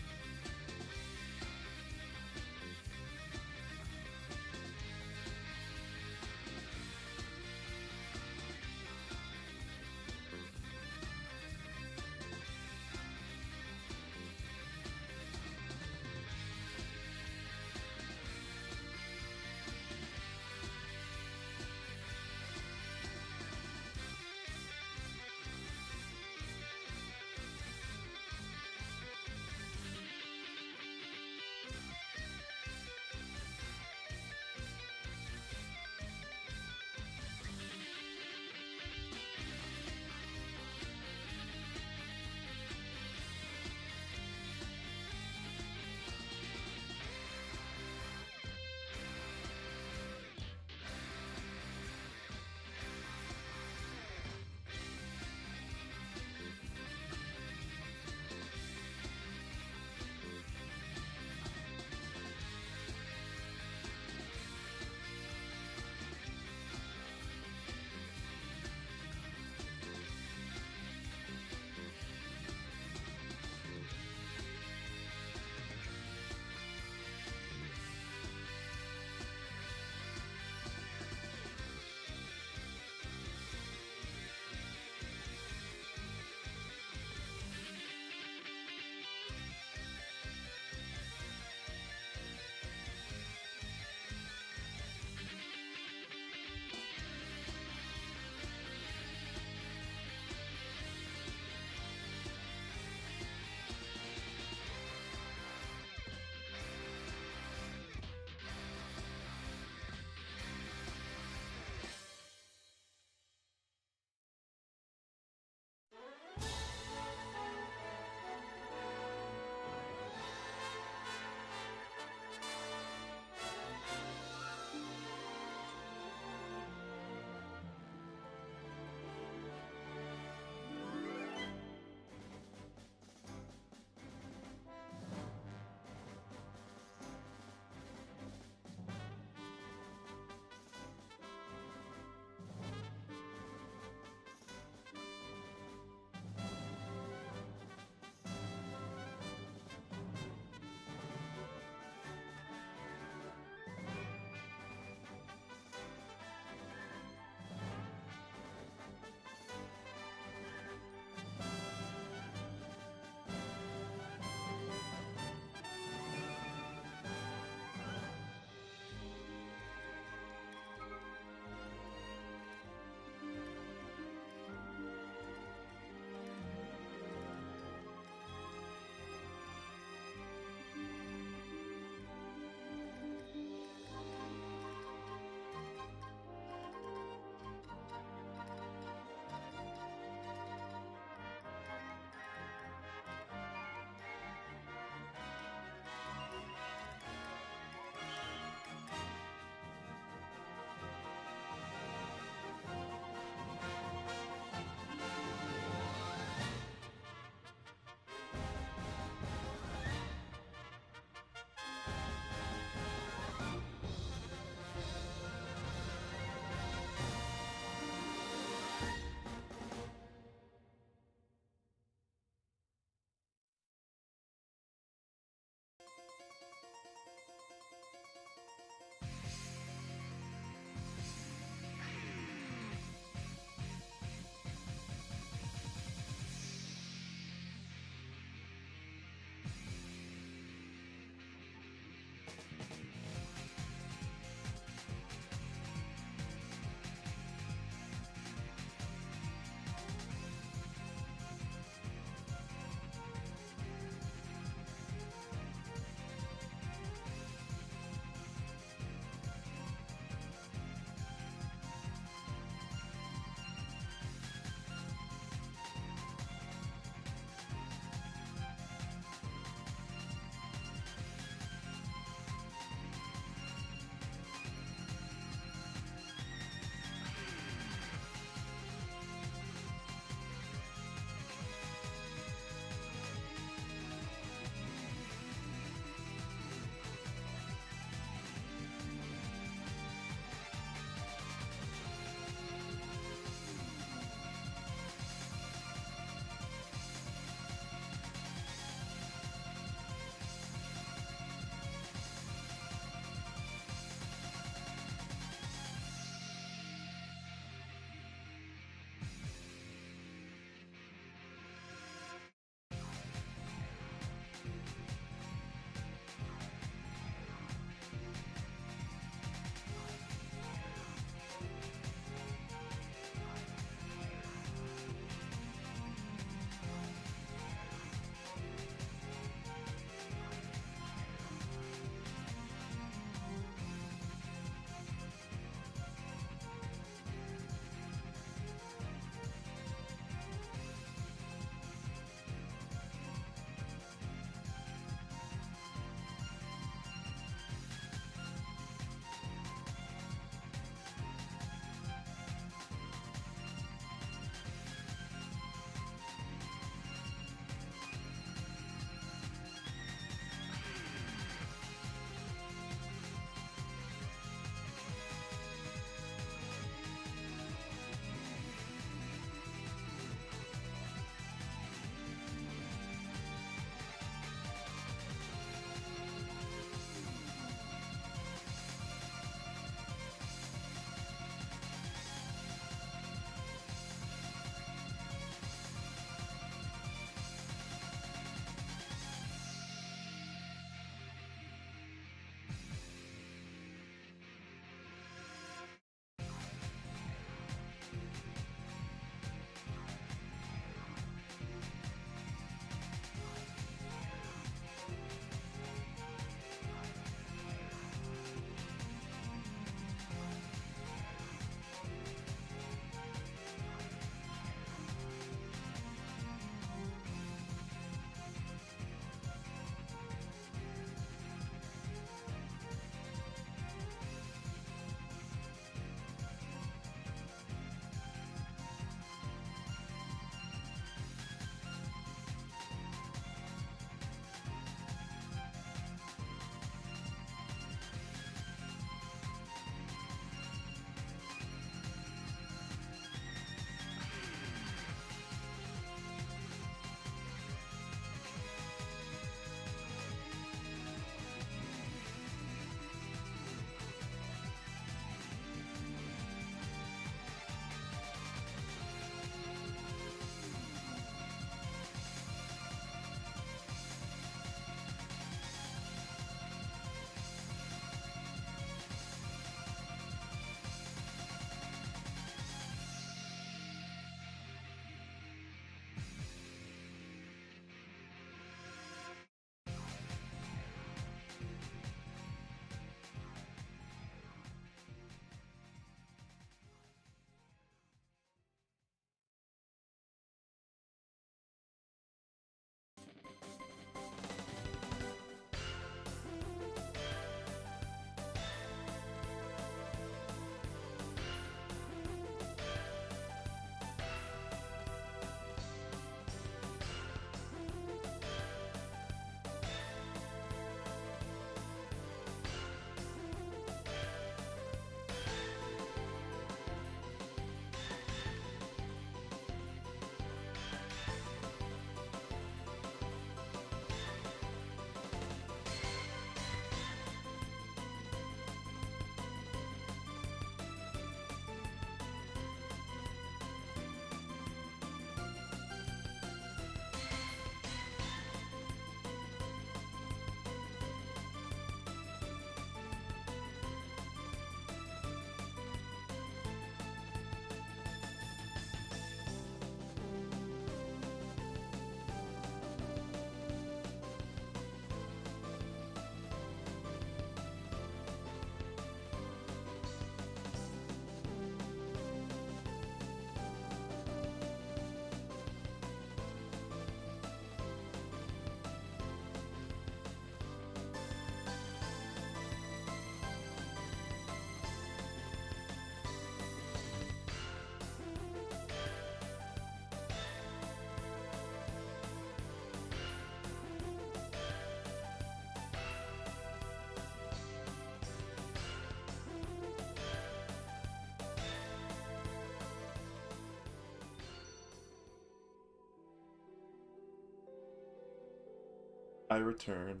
I return.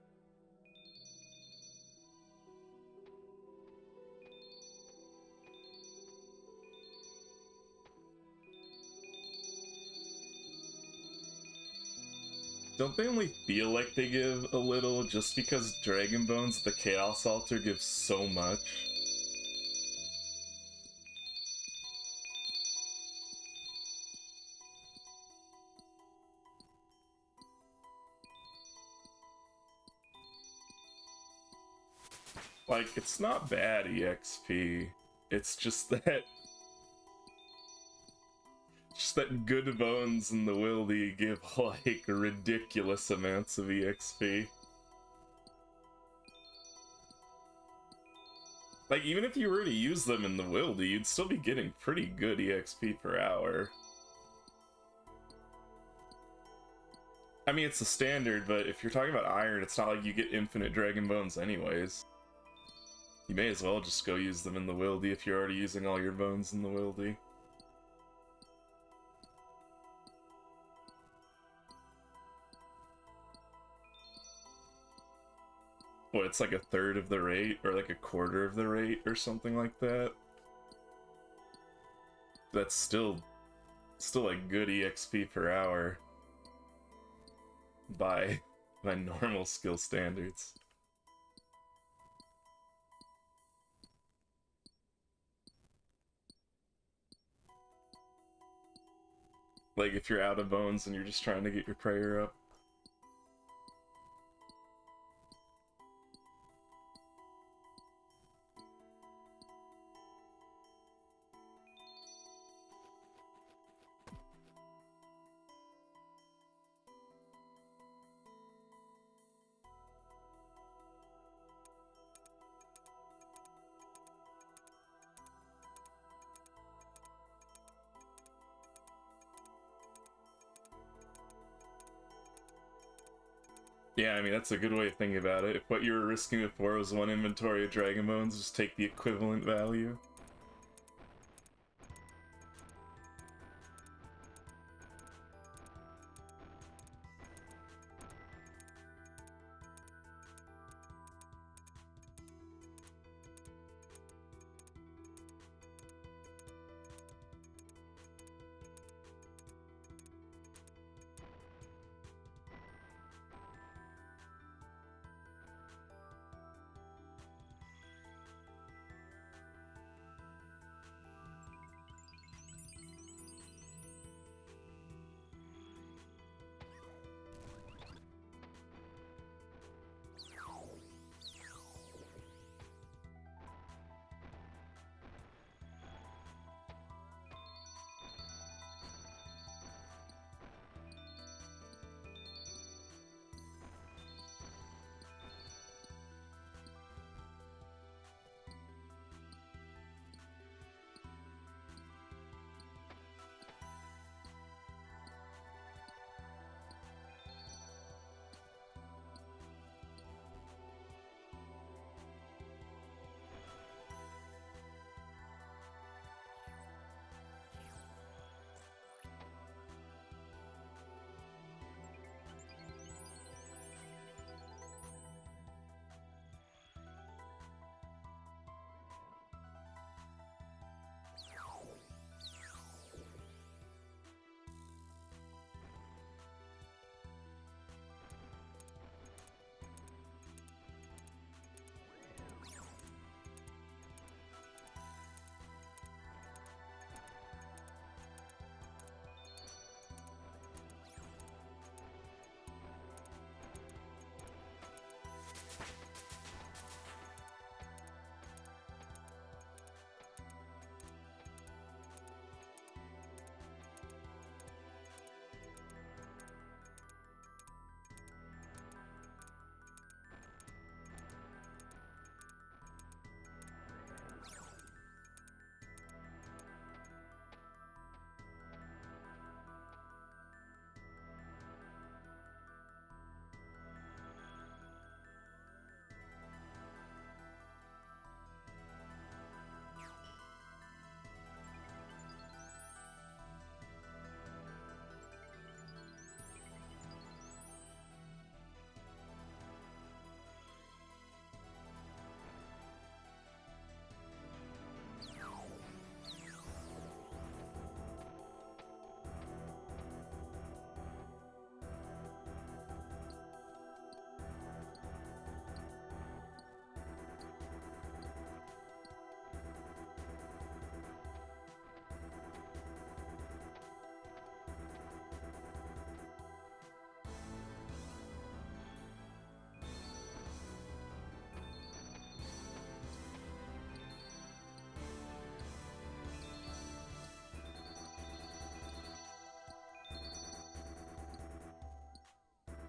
Don't they only feel like they give a little just because Dragon Bones, the Chaos Altar, gives so much? Like, it's not bad EXP. It's just that... Just that good bones and the wildy give, like, ridiculous amounts of EXP. Like, even if you were to use them in the wildy, you'd still be getting pretty good EXP per hour. I mean, it's a standard, but if you're talking about iron, it's not like you get infinite dragon bones anyways. You may as well just go use them in the wildy if you're already using all your bones in the wildy. What, it's like a third of the rate, or like a quarter of the rate, or something like that? That's still like good EXP per hour by normal skill standards. Like if you're out of bones and you're just trying to get your prayer up. Yeah, I mean, that's a good way of thinking about it. If what you were risking before was one inventory of Dragon Bones, just take the equivalent value.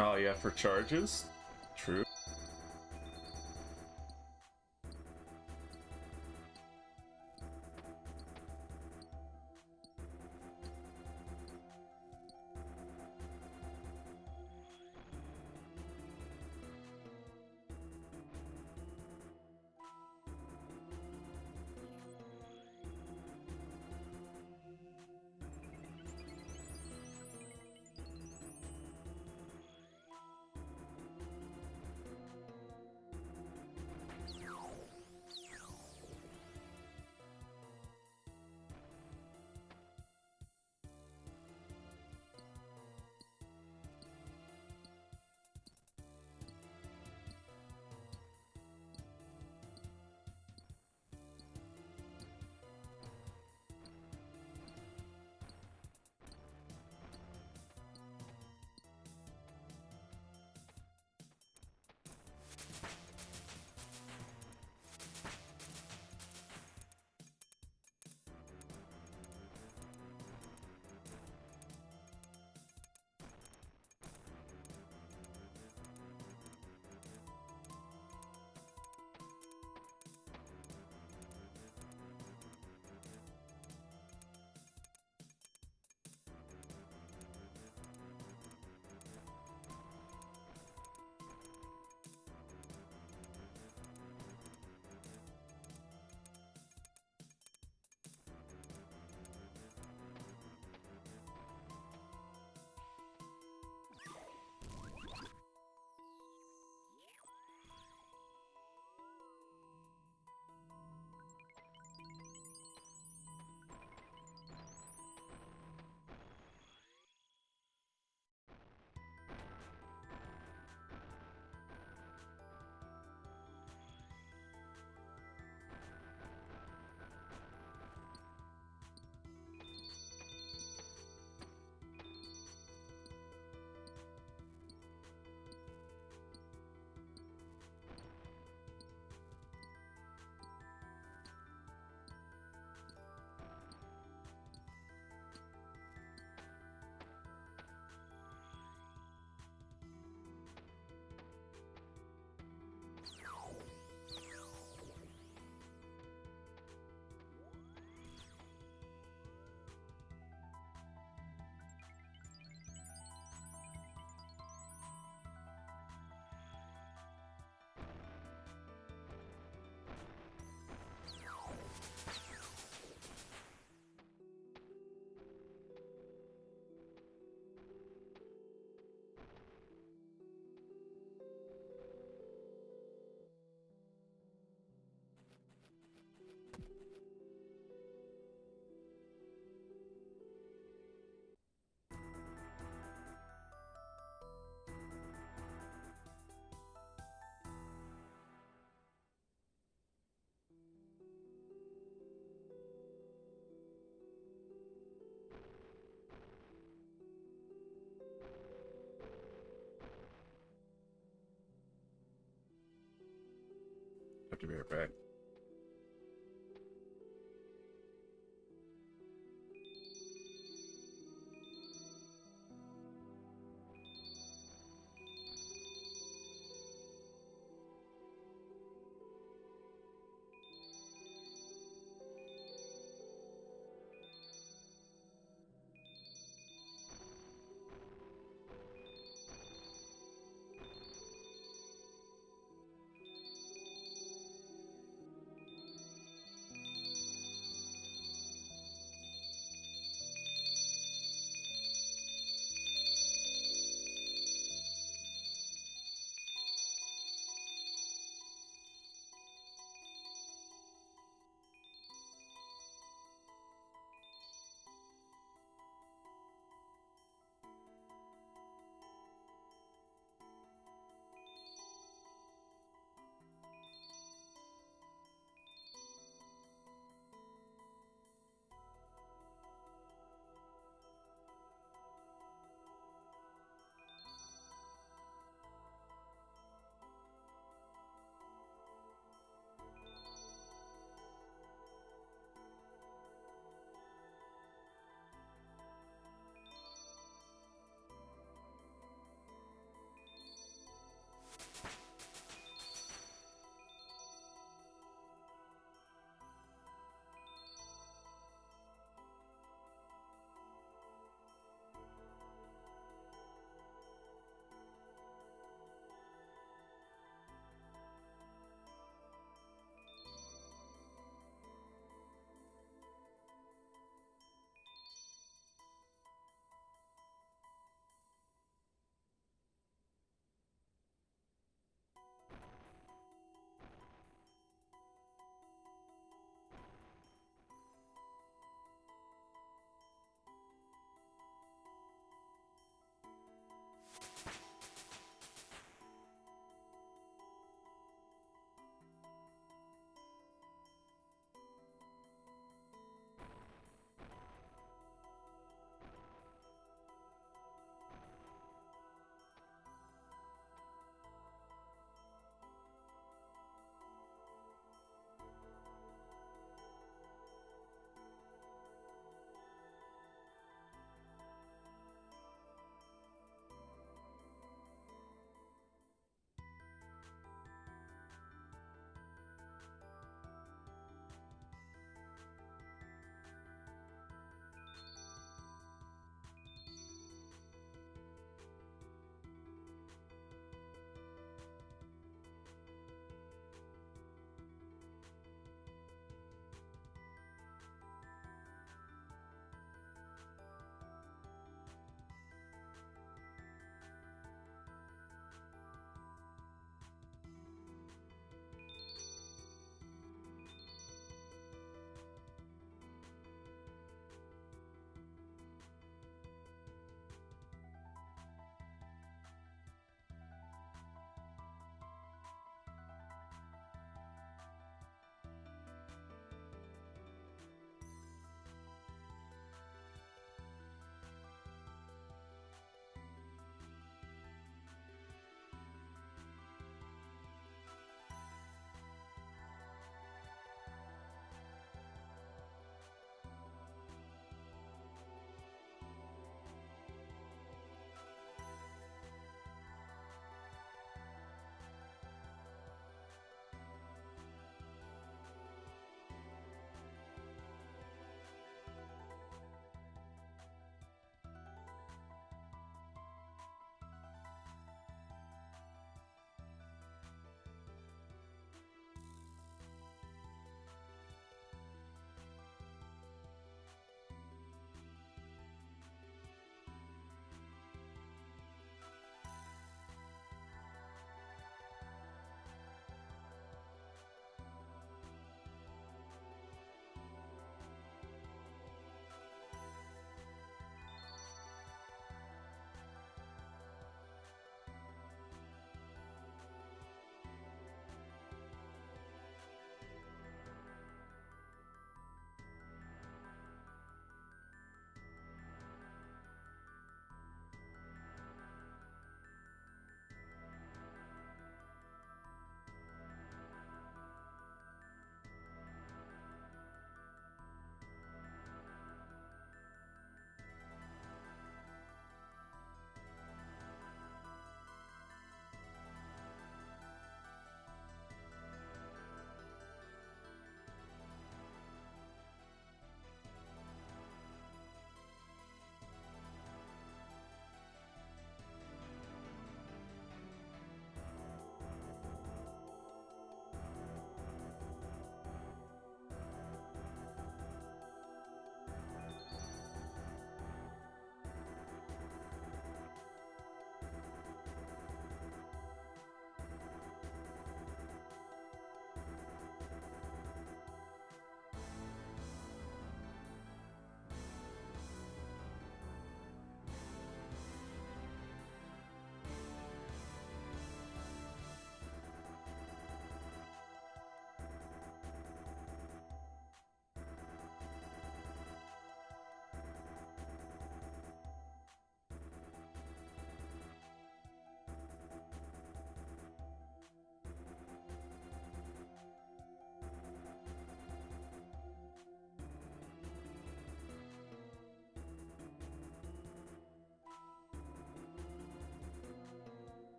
Oh yeah, for charges? True. Have to be right back.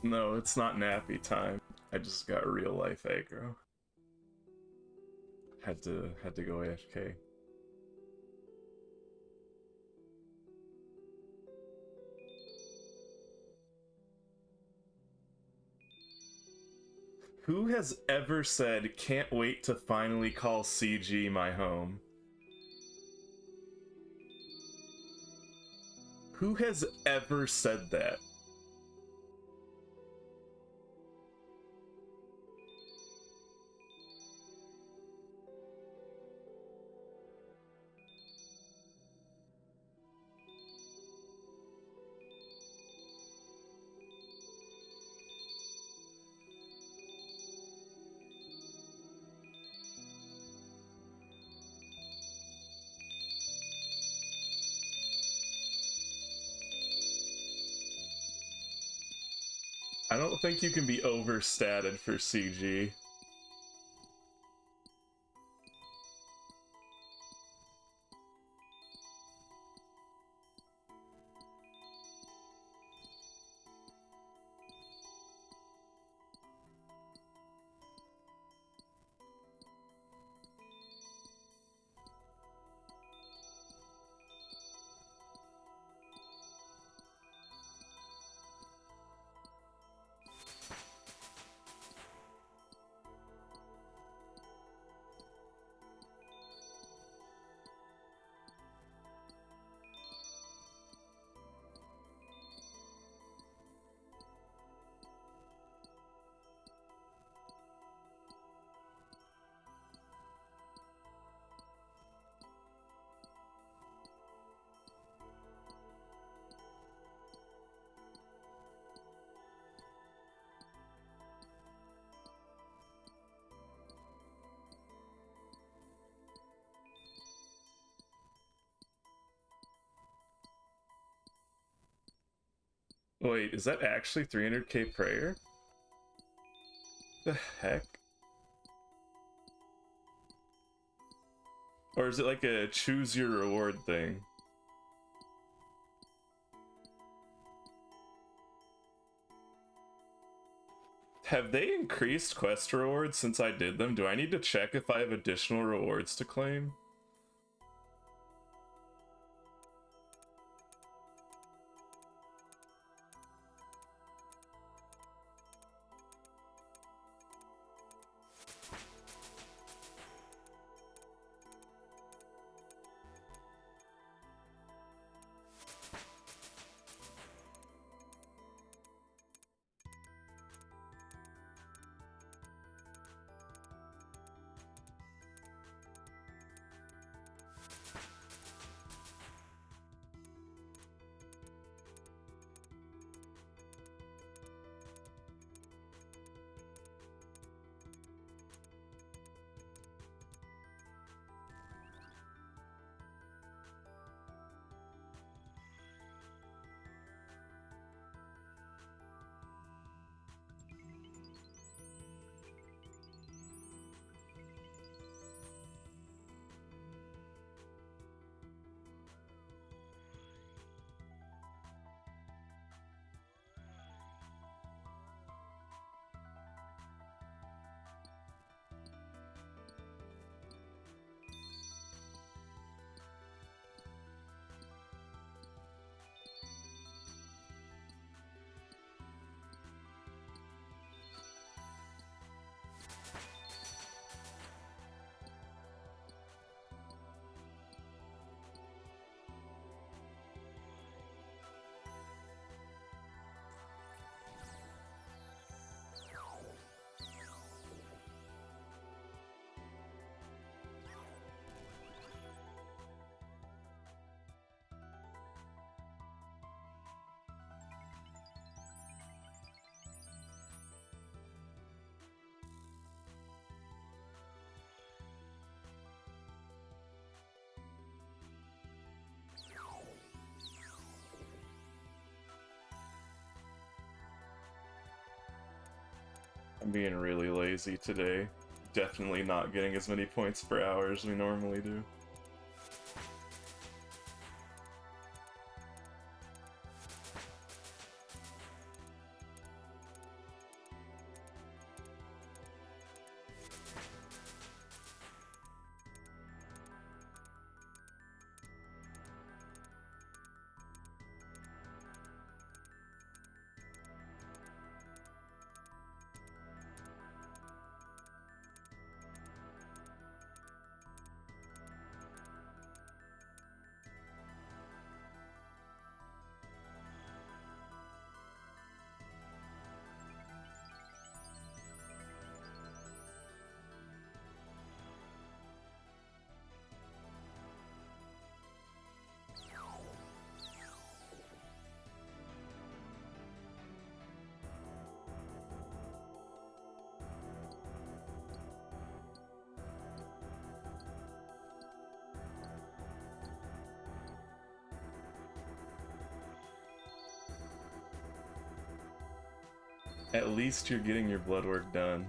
No, it's not nappy time. I just got real life aggro. Had to go AFK. Who has ever said, can't wait to finally call CG my home? Who has ever said that? I don't think you can be overstated for CG. Wait, is that actually 300k prayer? The heck? Or is it like a choose your reward thing? Have they increased quest rewards since I did them? Do I need to check if I have additional rewards to claim? I'm being really lazy today. Definitely not getting as many points per hour as we normally do. At least you're getting your blood work done.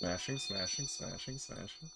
Smashing, smashing, smashing, smashing.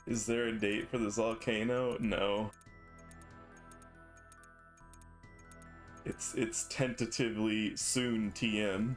Is there a date for this volcano? No. It's tentatively soon TM.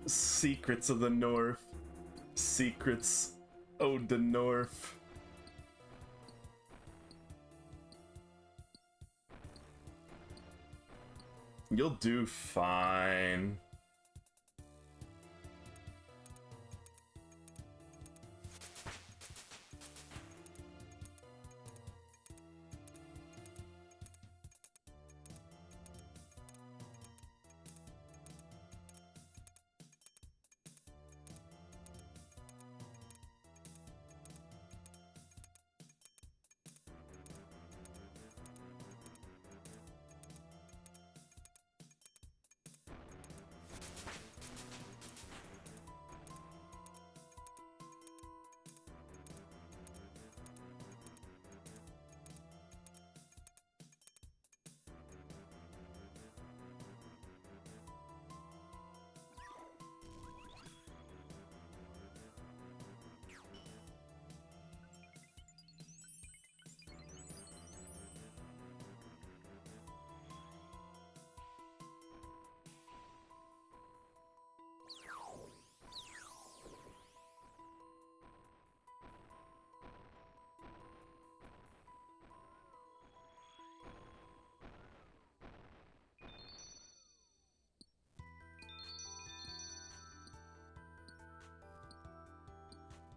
Secrets of the North. Secrets of the North. You'll do fine.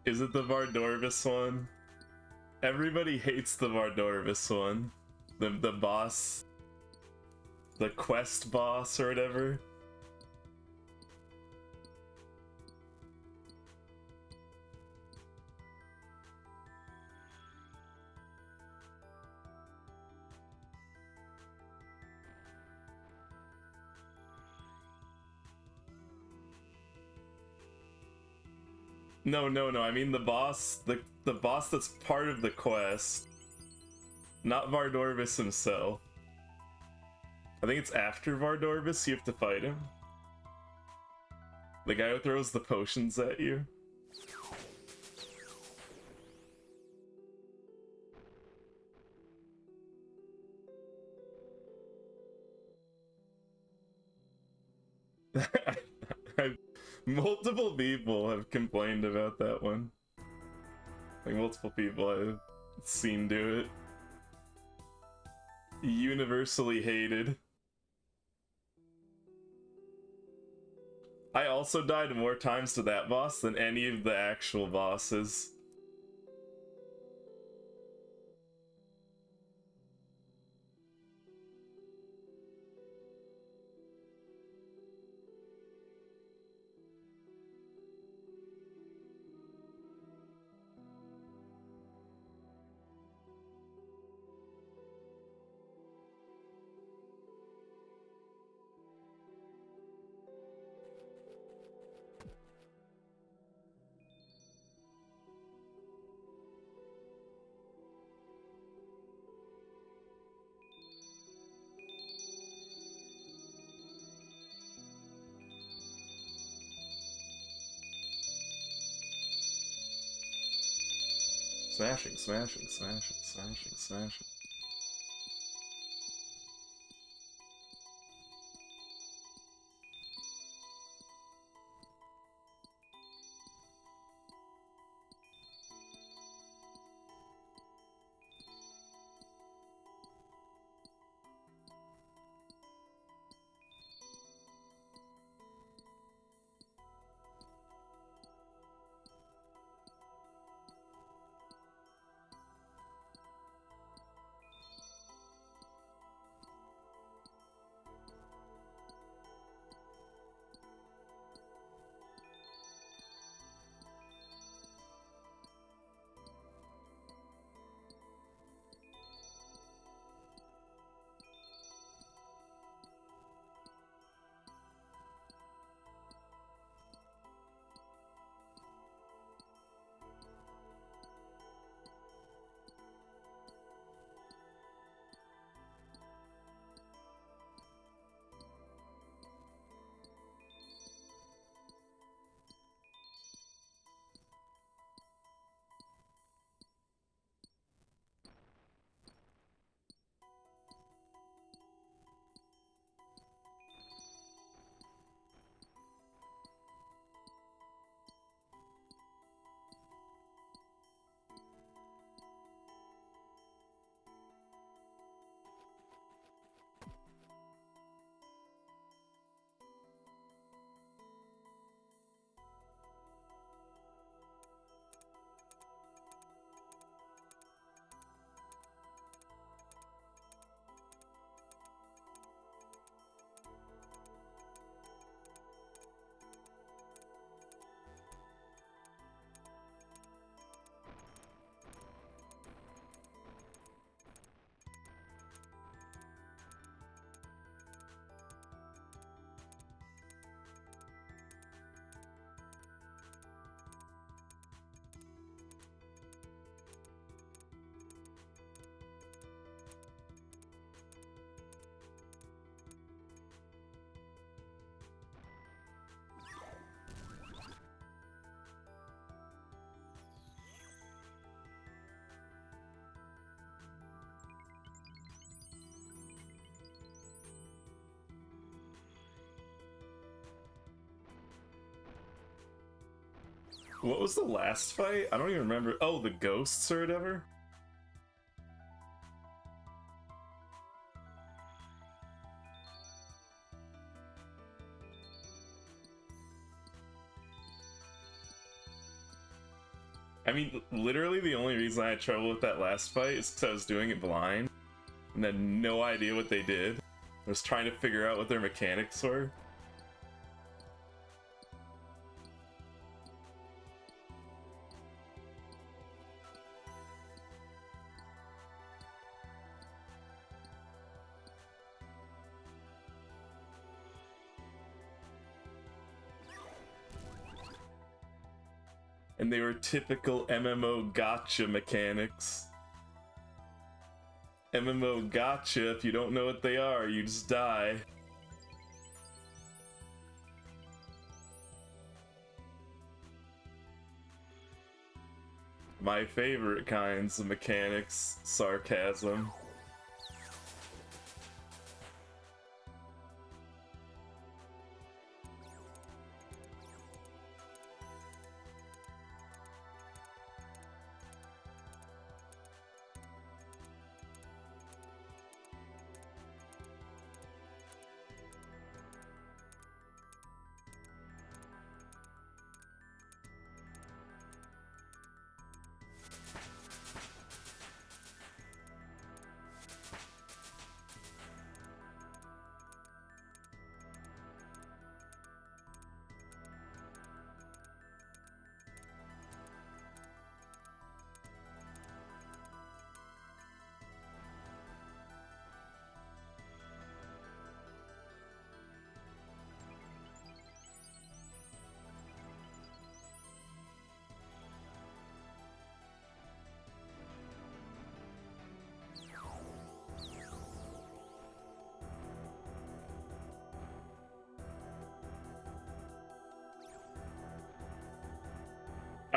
Is it the Vardorvis one? Everybody hates the Vardorvis one. The boss. The quest boss or whatever. No, I mean the boss, the boss that's part of the quest. Not Vardorvis himself. I think it's after Vardorvis you have to fight him. The guy who throws the potions at you. Multiple people have complained about that one. Like multiple people I've seen do it. Universally hated. I also died more times to that boss than any of the actual bosses. Smashing, smashing, smashing, smashing, smashing. What was the last fight? I don't even remember. Oh, the ghosts or whatever? I mean, literally the only reason I had trouble with that last fight is because I was doing it blind and had no idea what they did. I was trying to figure out what their mechanics were. And they were typical MMO gotcha mechanics. MMO gotcha, if you don't know what they are, you just die. My favorite kinds of mechanics, sarcasm.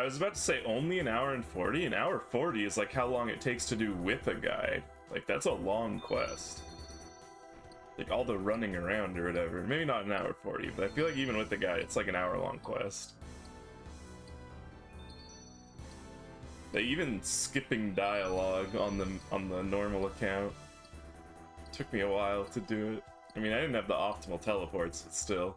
I was about to say only an hour and 40. An hour 40 is like how long it takes to do with a guide. Like, that's a long quest. Like, all the running around or whatever. Maybe not an hour 40, but I feel like even with the guide, it's like an hour-long quest. They even skipping dialogue on the normal account. Took me a while to do it. I mean, I didn't have the optimal teleports, but still.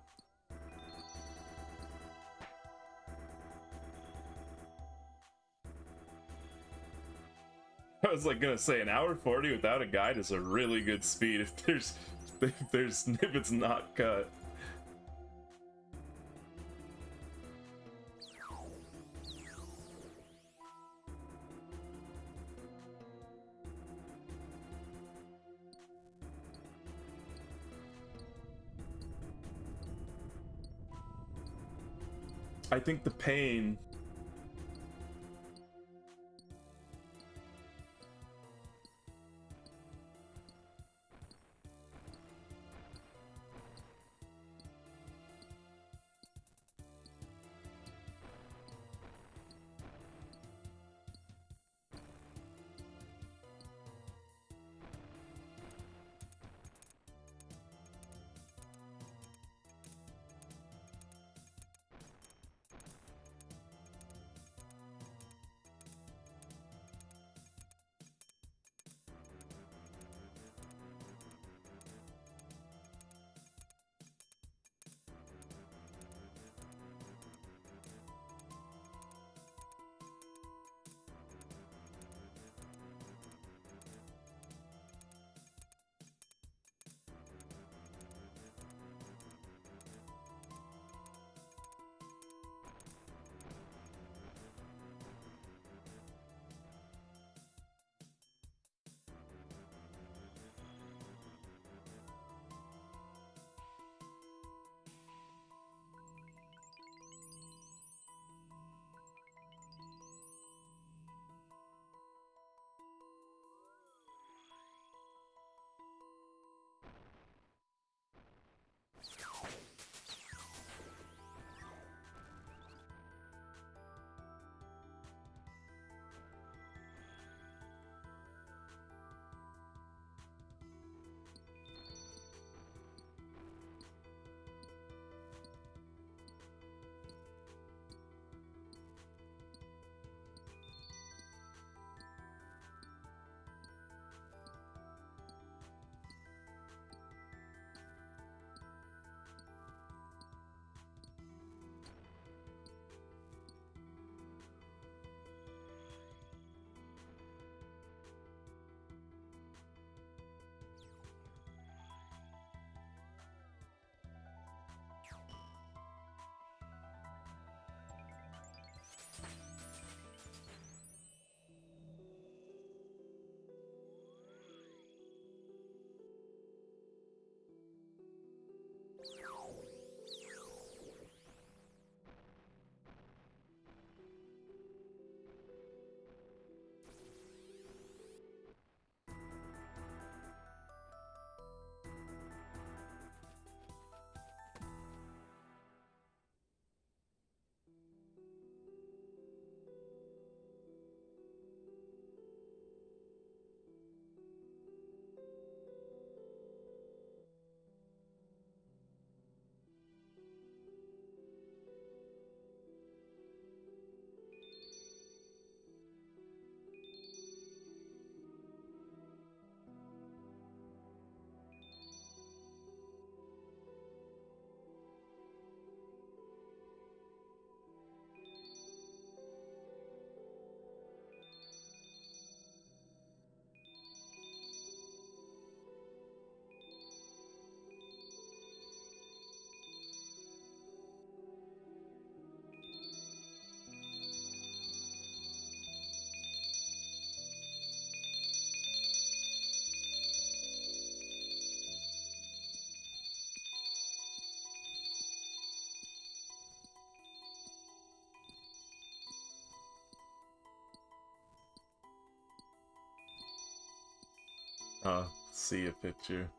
I was like gonna say an hour 40 without a guide is a really good speed if it's not cut. I think the pain. See a picture.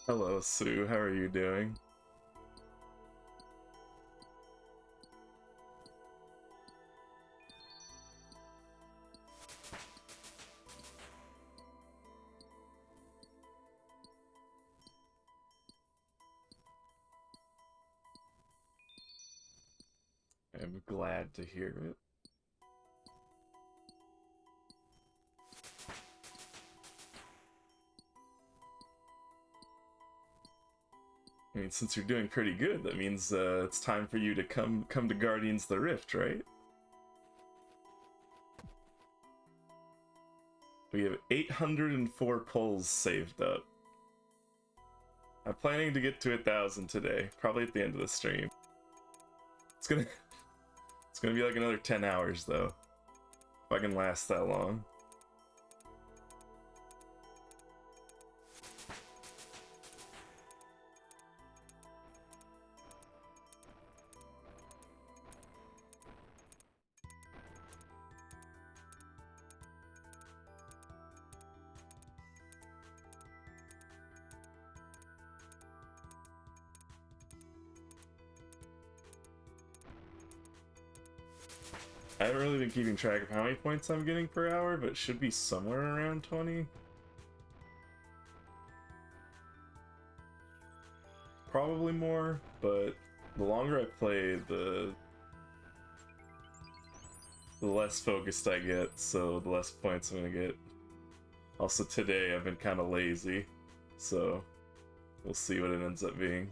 Hello, Sue. How are you doing? I'm glad to hear it. I mean, since you're doing pretty good, that means it's time for you to come to Guardians of the Rift, right? We have 804 polls saved up. I'm planning to get to 1,000 today, probably at the end of the stream. It's gonna be like another 10 hours though, if I can last that long. I haven't really been keeping track of how many points I'm getting per hour, but it should be somewhere around 20. Probably more, but the longer I play, the less focused I get, so the less points I'm gonna get. Also today I've been kind of lazy, so we'll see what it ends up being.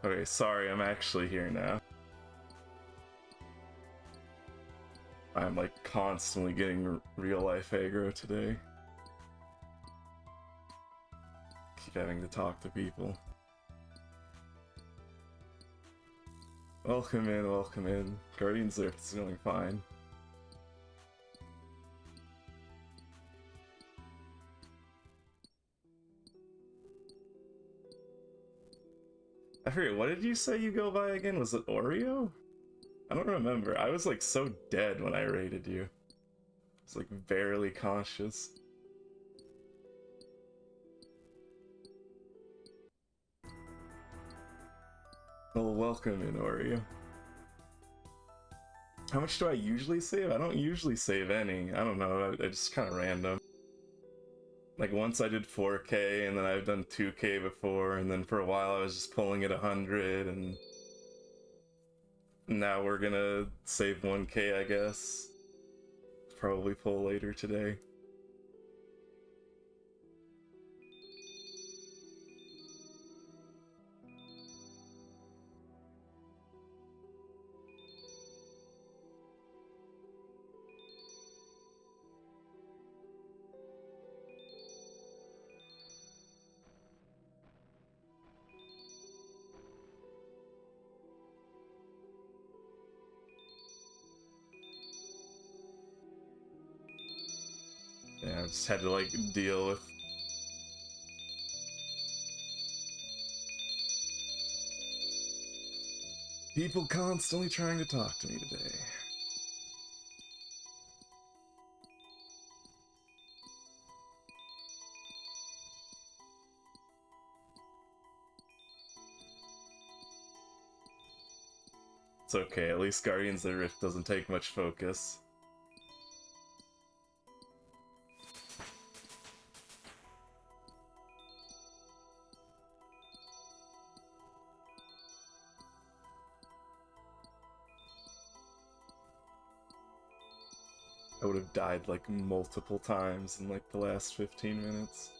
Okay, sorry, I'm actually here now. I'm like constantly getting real life aggro today. Keep having to talk to people. Welcome in, welcome in. Guardians Earth is going fine. I forget, what did you say you go by again? Was it Oreo? I don't remember. I was like so dead when I raided you. I was like barely conscious. Well, welcome in, Oreo. How much do I usually save? I don't usually save any. I don't know, I just kind of random. Like once I did 4K, and then I've done 2K before, and then for a while I was just pulling at 100, and now we're gonna save 1K, I guess. Probably pull later today. Yeah, I just had to like deal with people constantly trying to talk to me today. It's okay, at least Guardians of the Rift doesn't take much focus. I would have died like multiple times in like the last 15 minutes.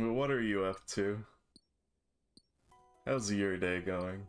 But what are you up to? How's your day going?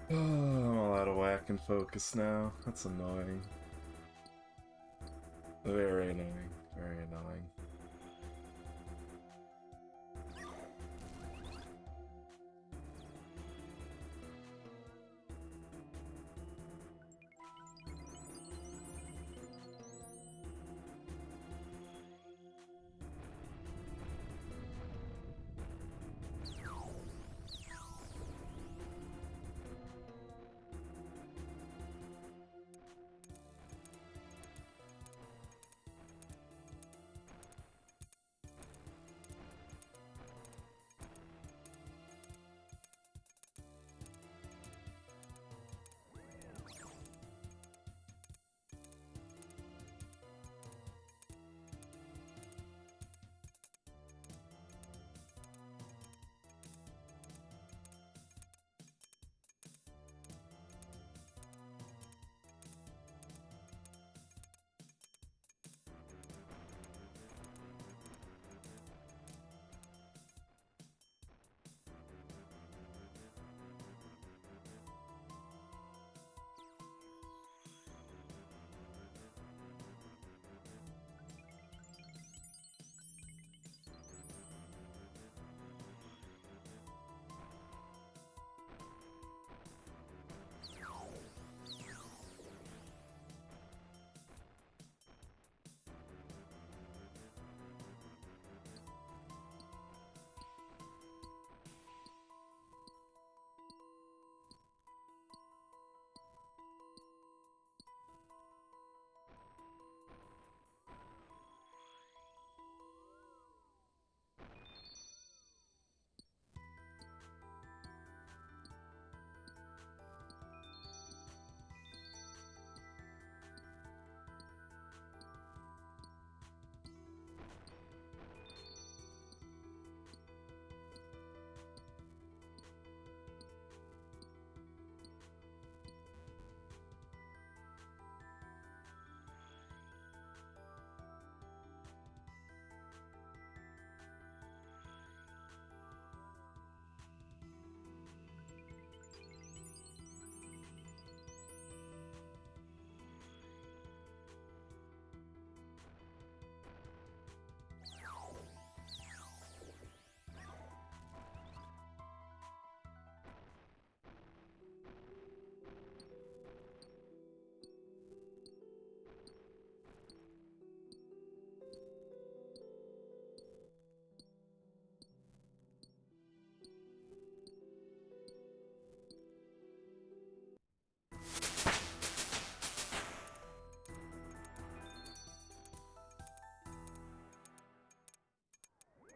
Oh, I'm all out of whack and focus now. That's annoying. Very annoying. Very annoying.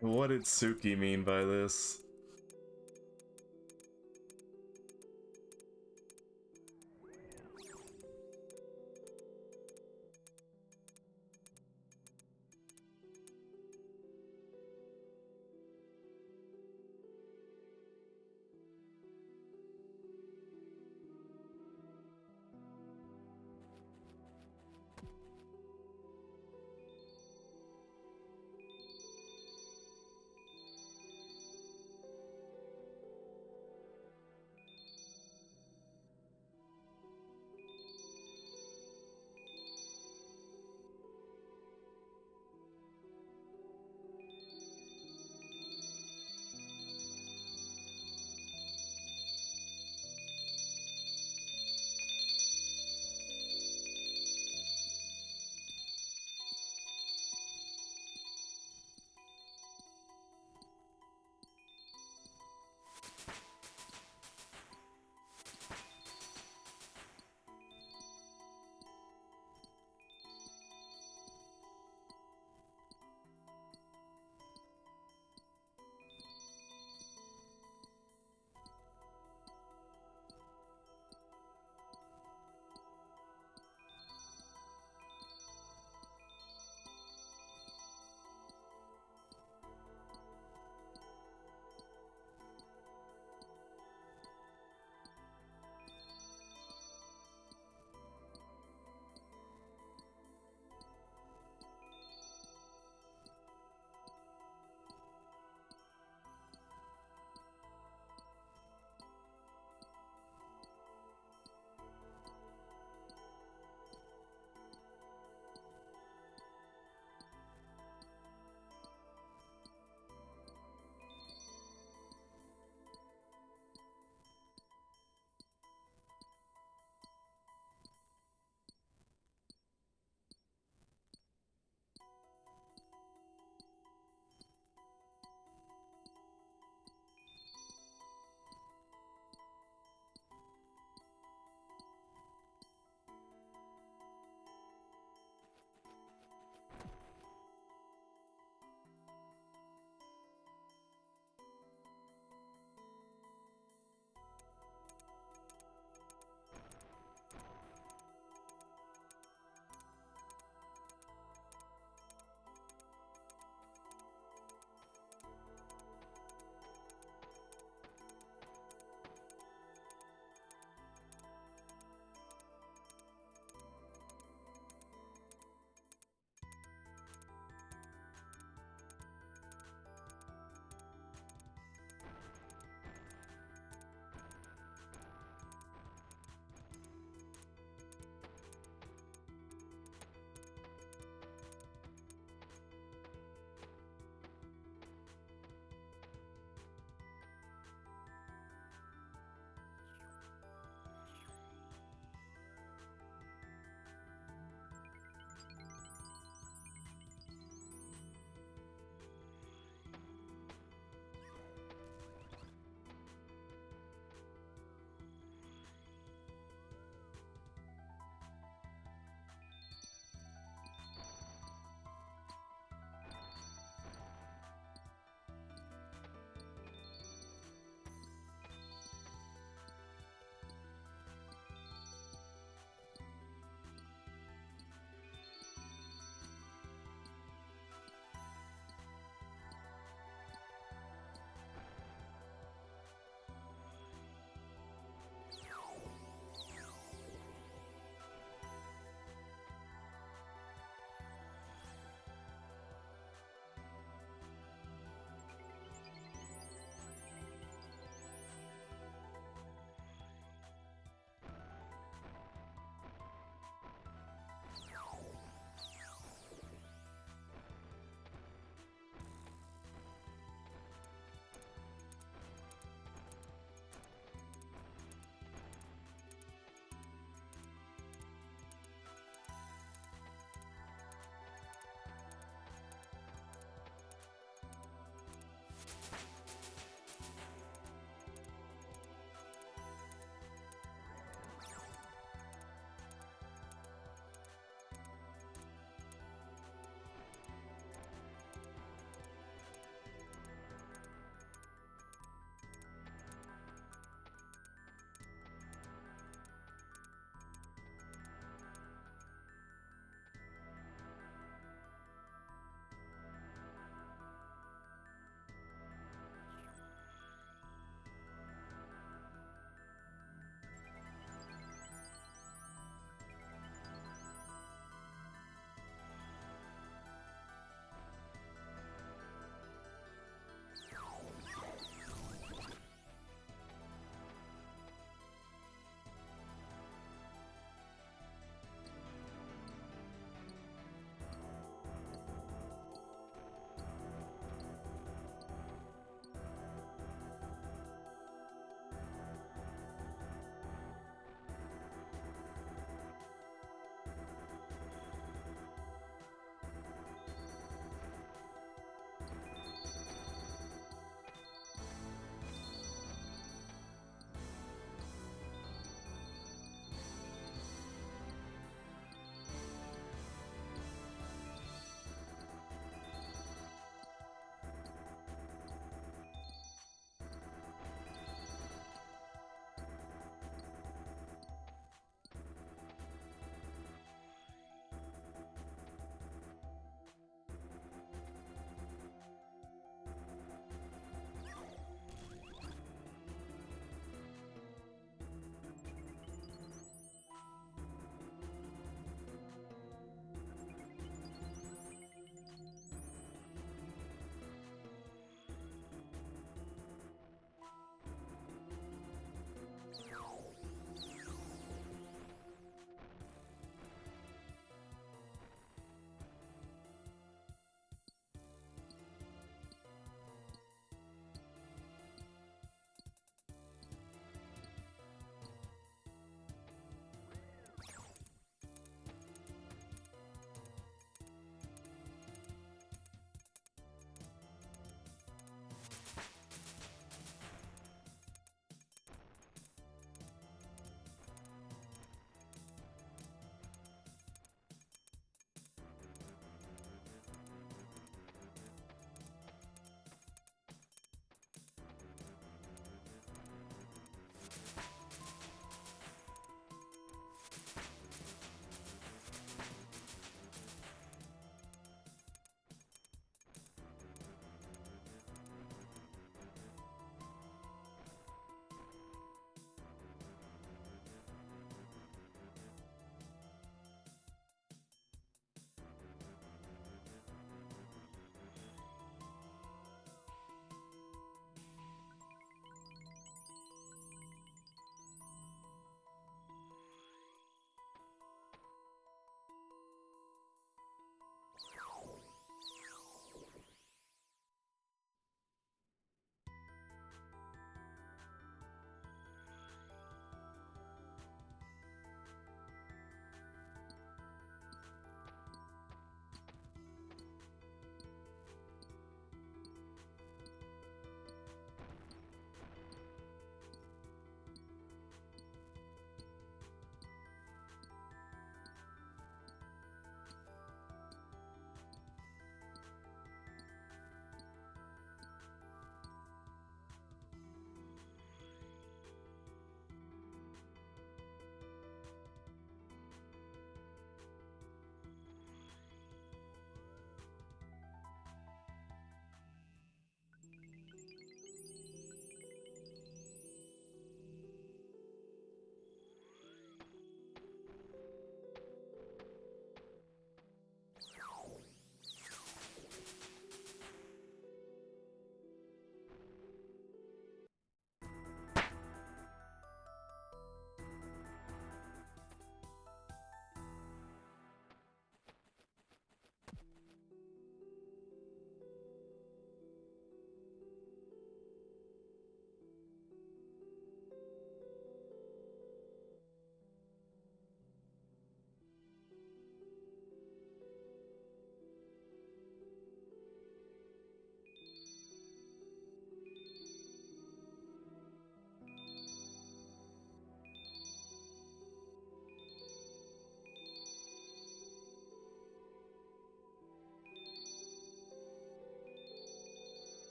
What did Suki mean by this?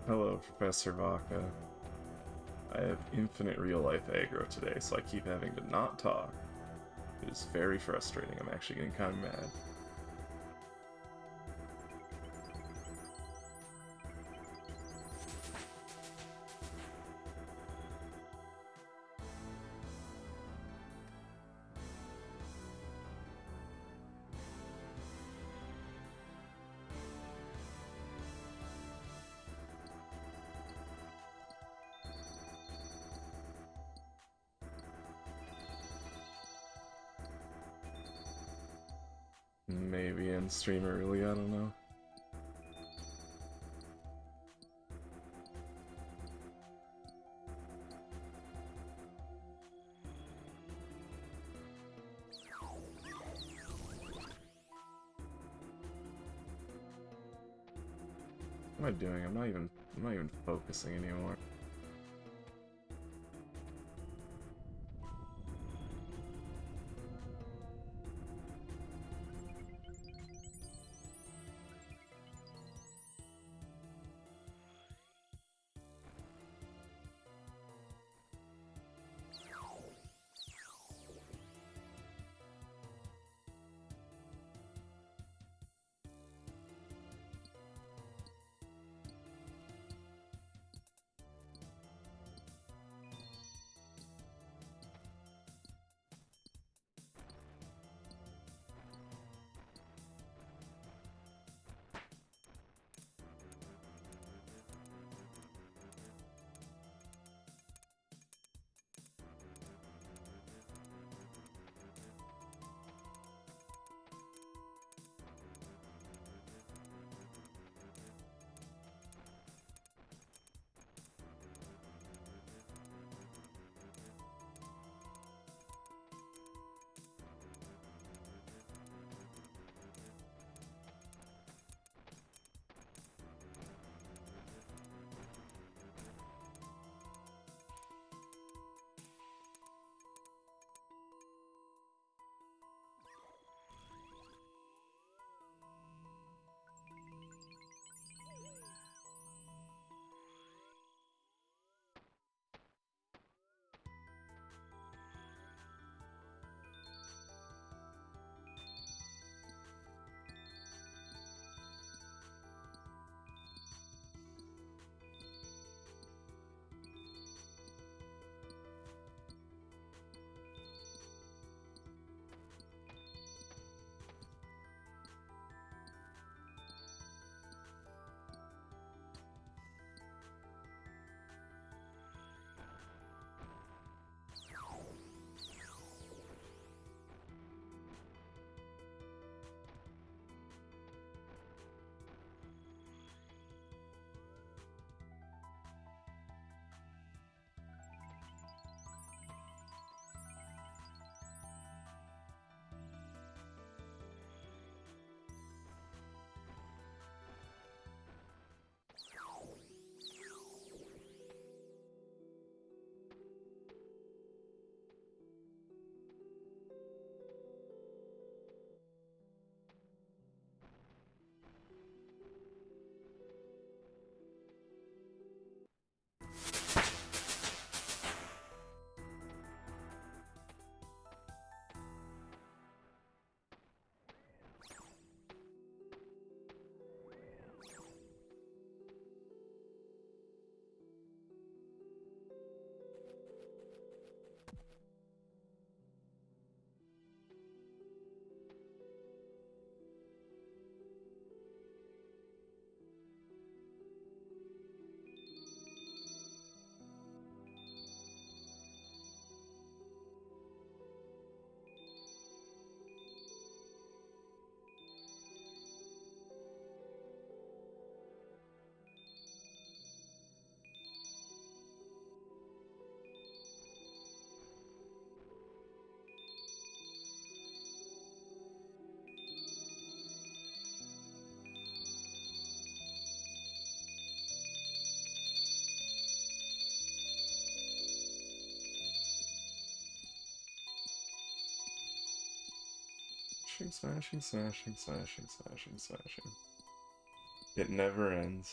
Hello, Professor Vaca. I have infinite real-life aggro today, so I keep having to not talk. It is very frustrating. I'm actually getting kind of mad. Maybe end stream early, I don't know. What am I doing? I'm not even focusing anymore. Smashing, smashing, smashing, smashing, smashing. It never ends.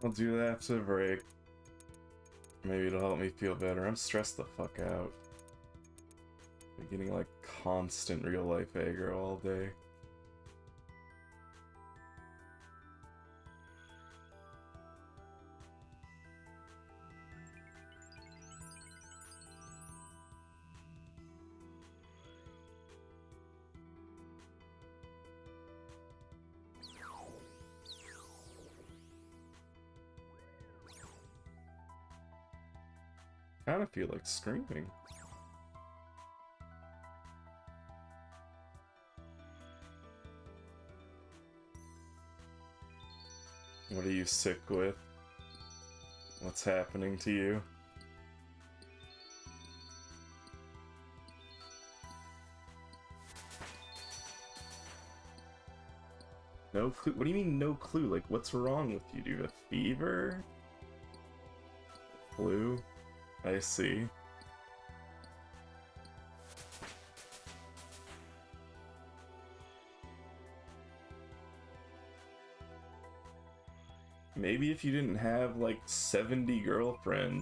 I'll do that after the break. Maybe it'll help me feel better. I'm stressed the fuck out. I'm getting like constant real life aggro all day. Kinda feel like screaming. What are you sick with? What's happening to you? No clue? What do you mean no clue? Like, what's wrong with you? Do you have a fever? Flu? I see. Maybe if you didn't have like 70 girlfriends,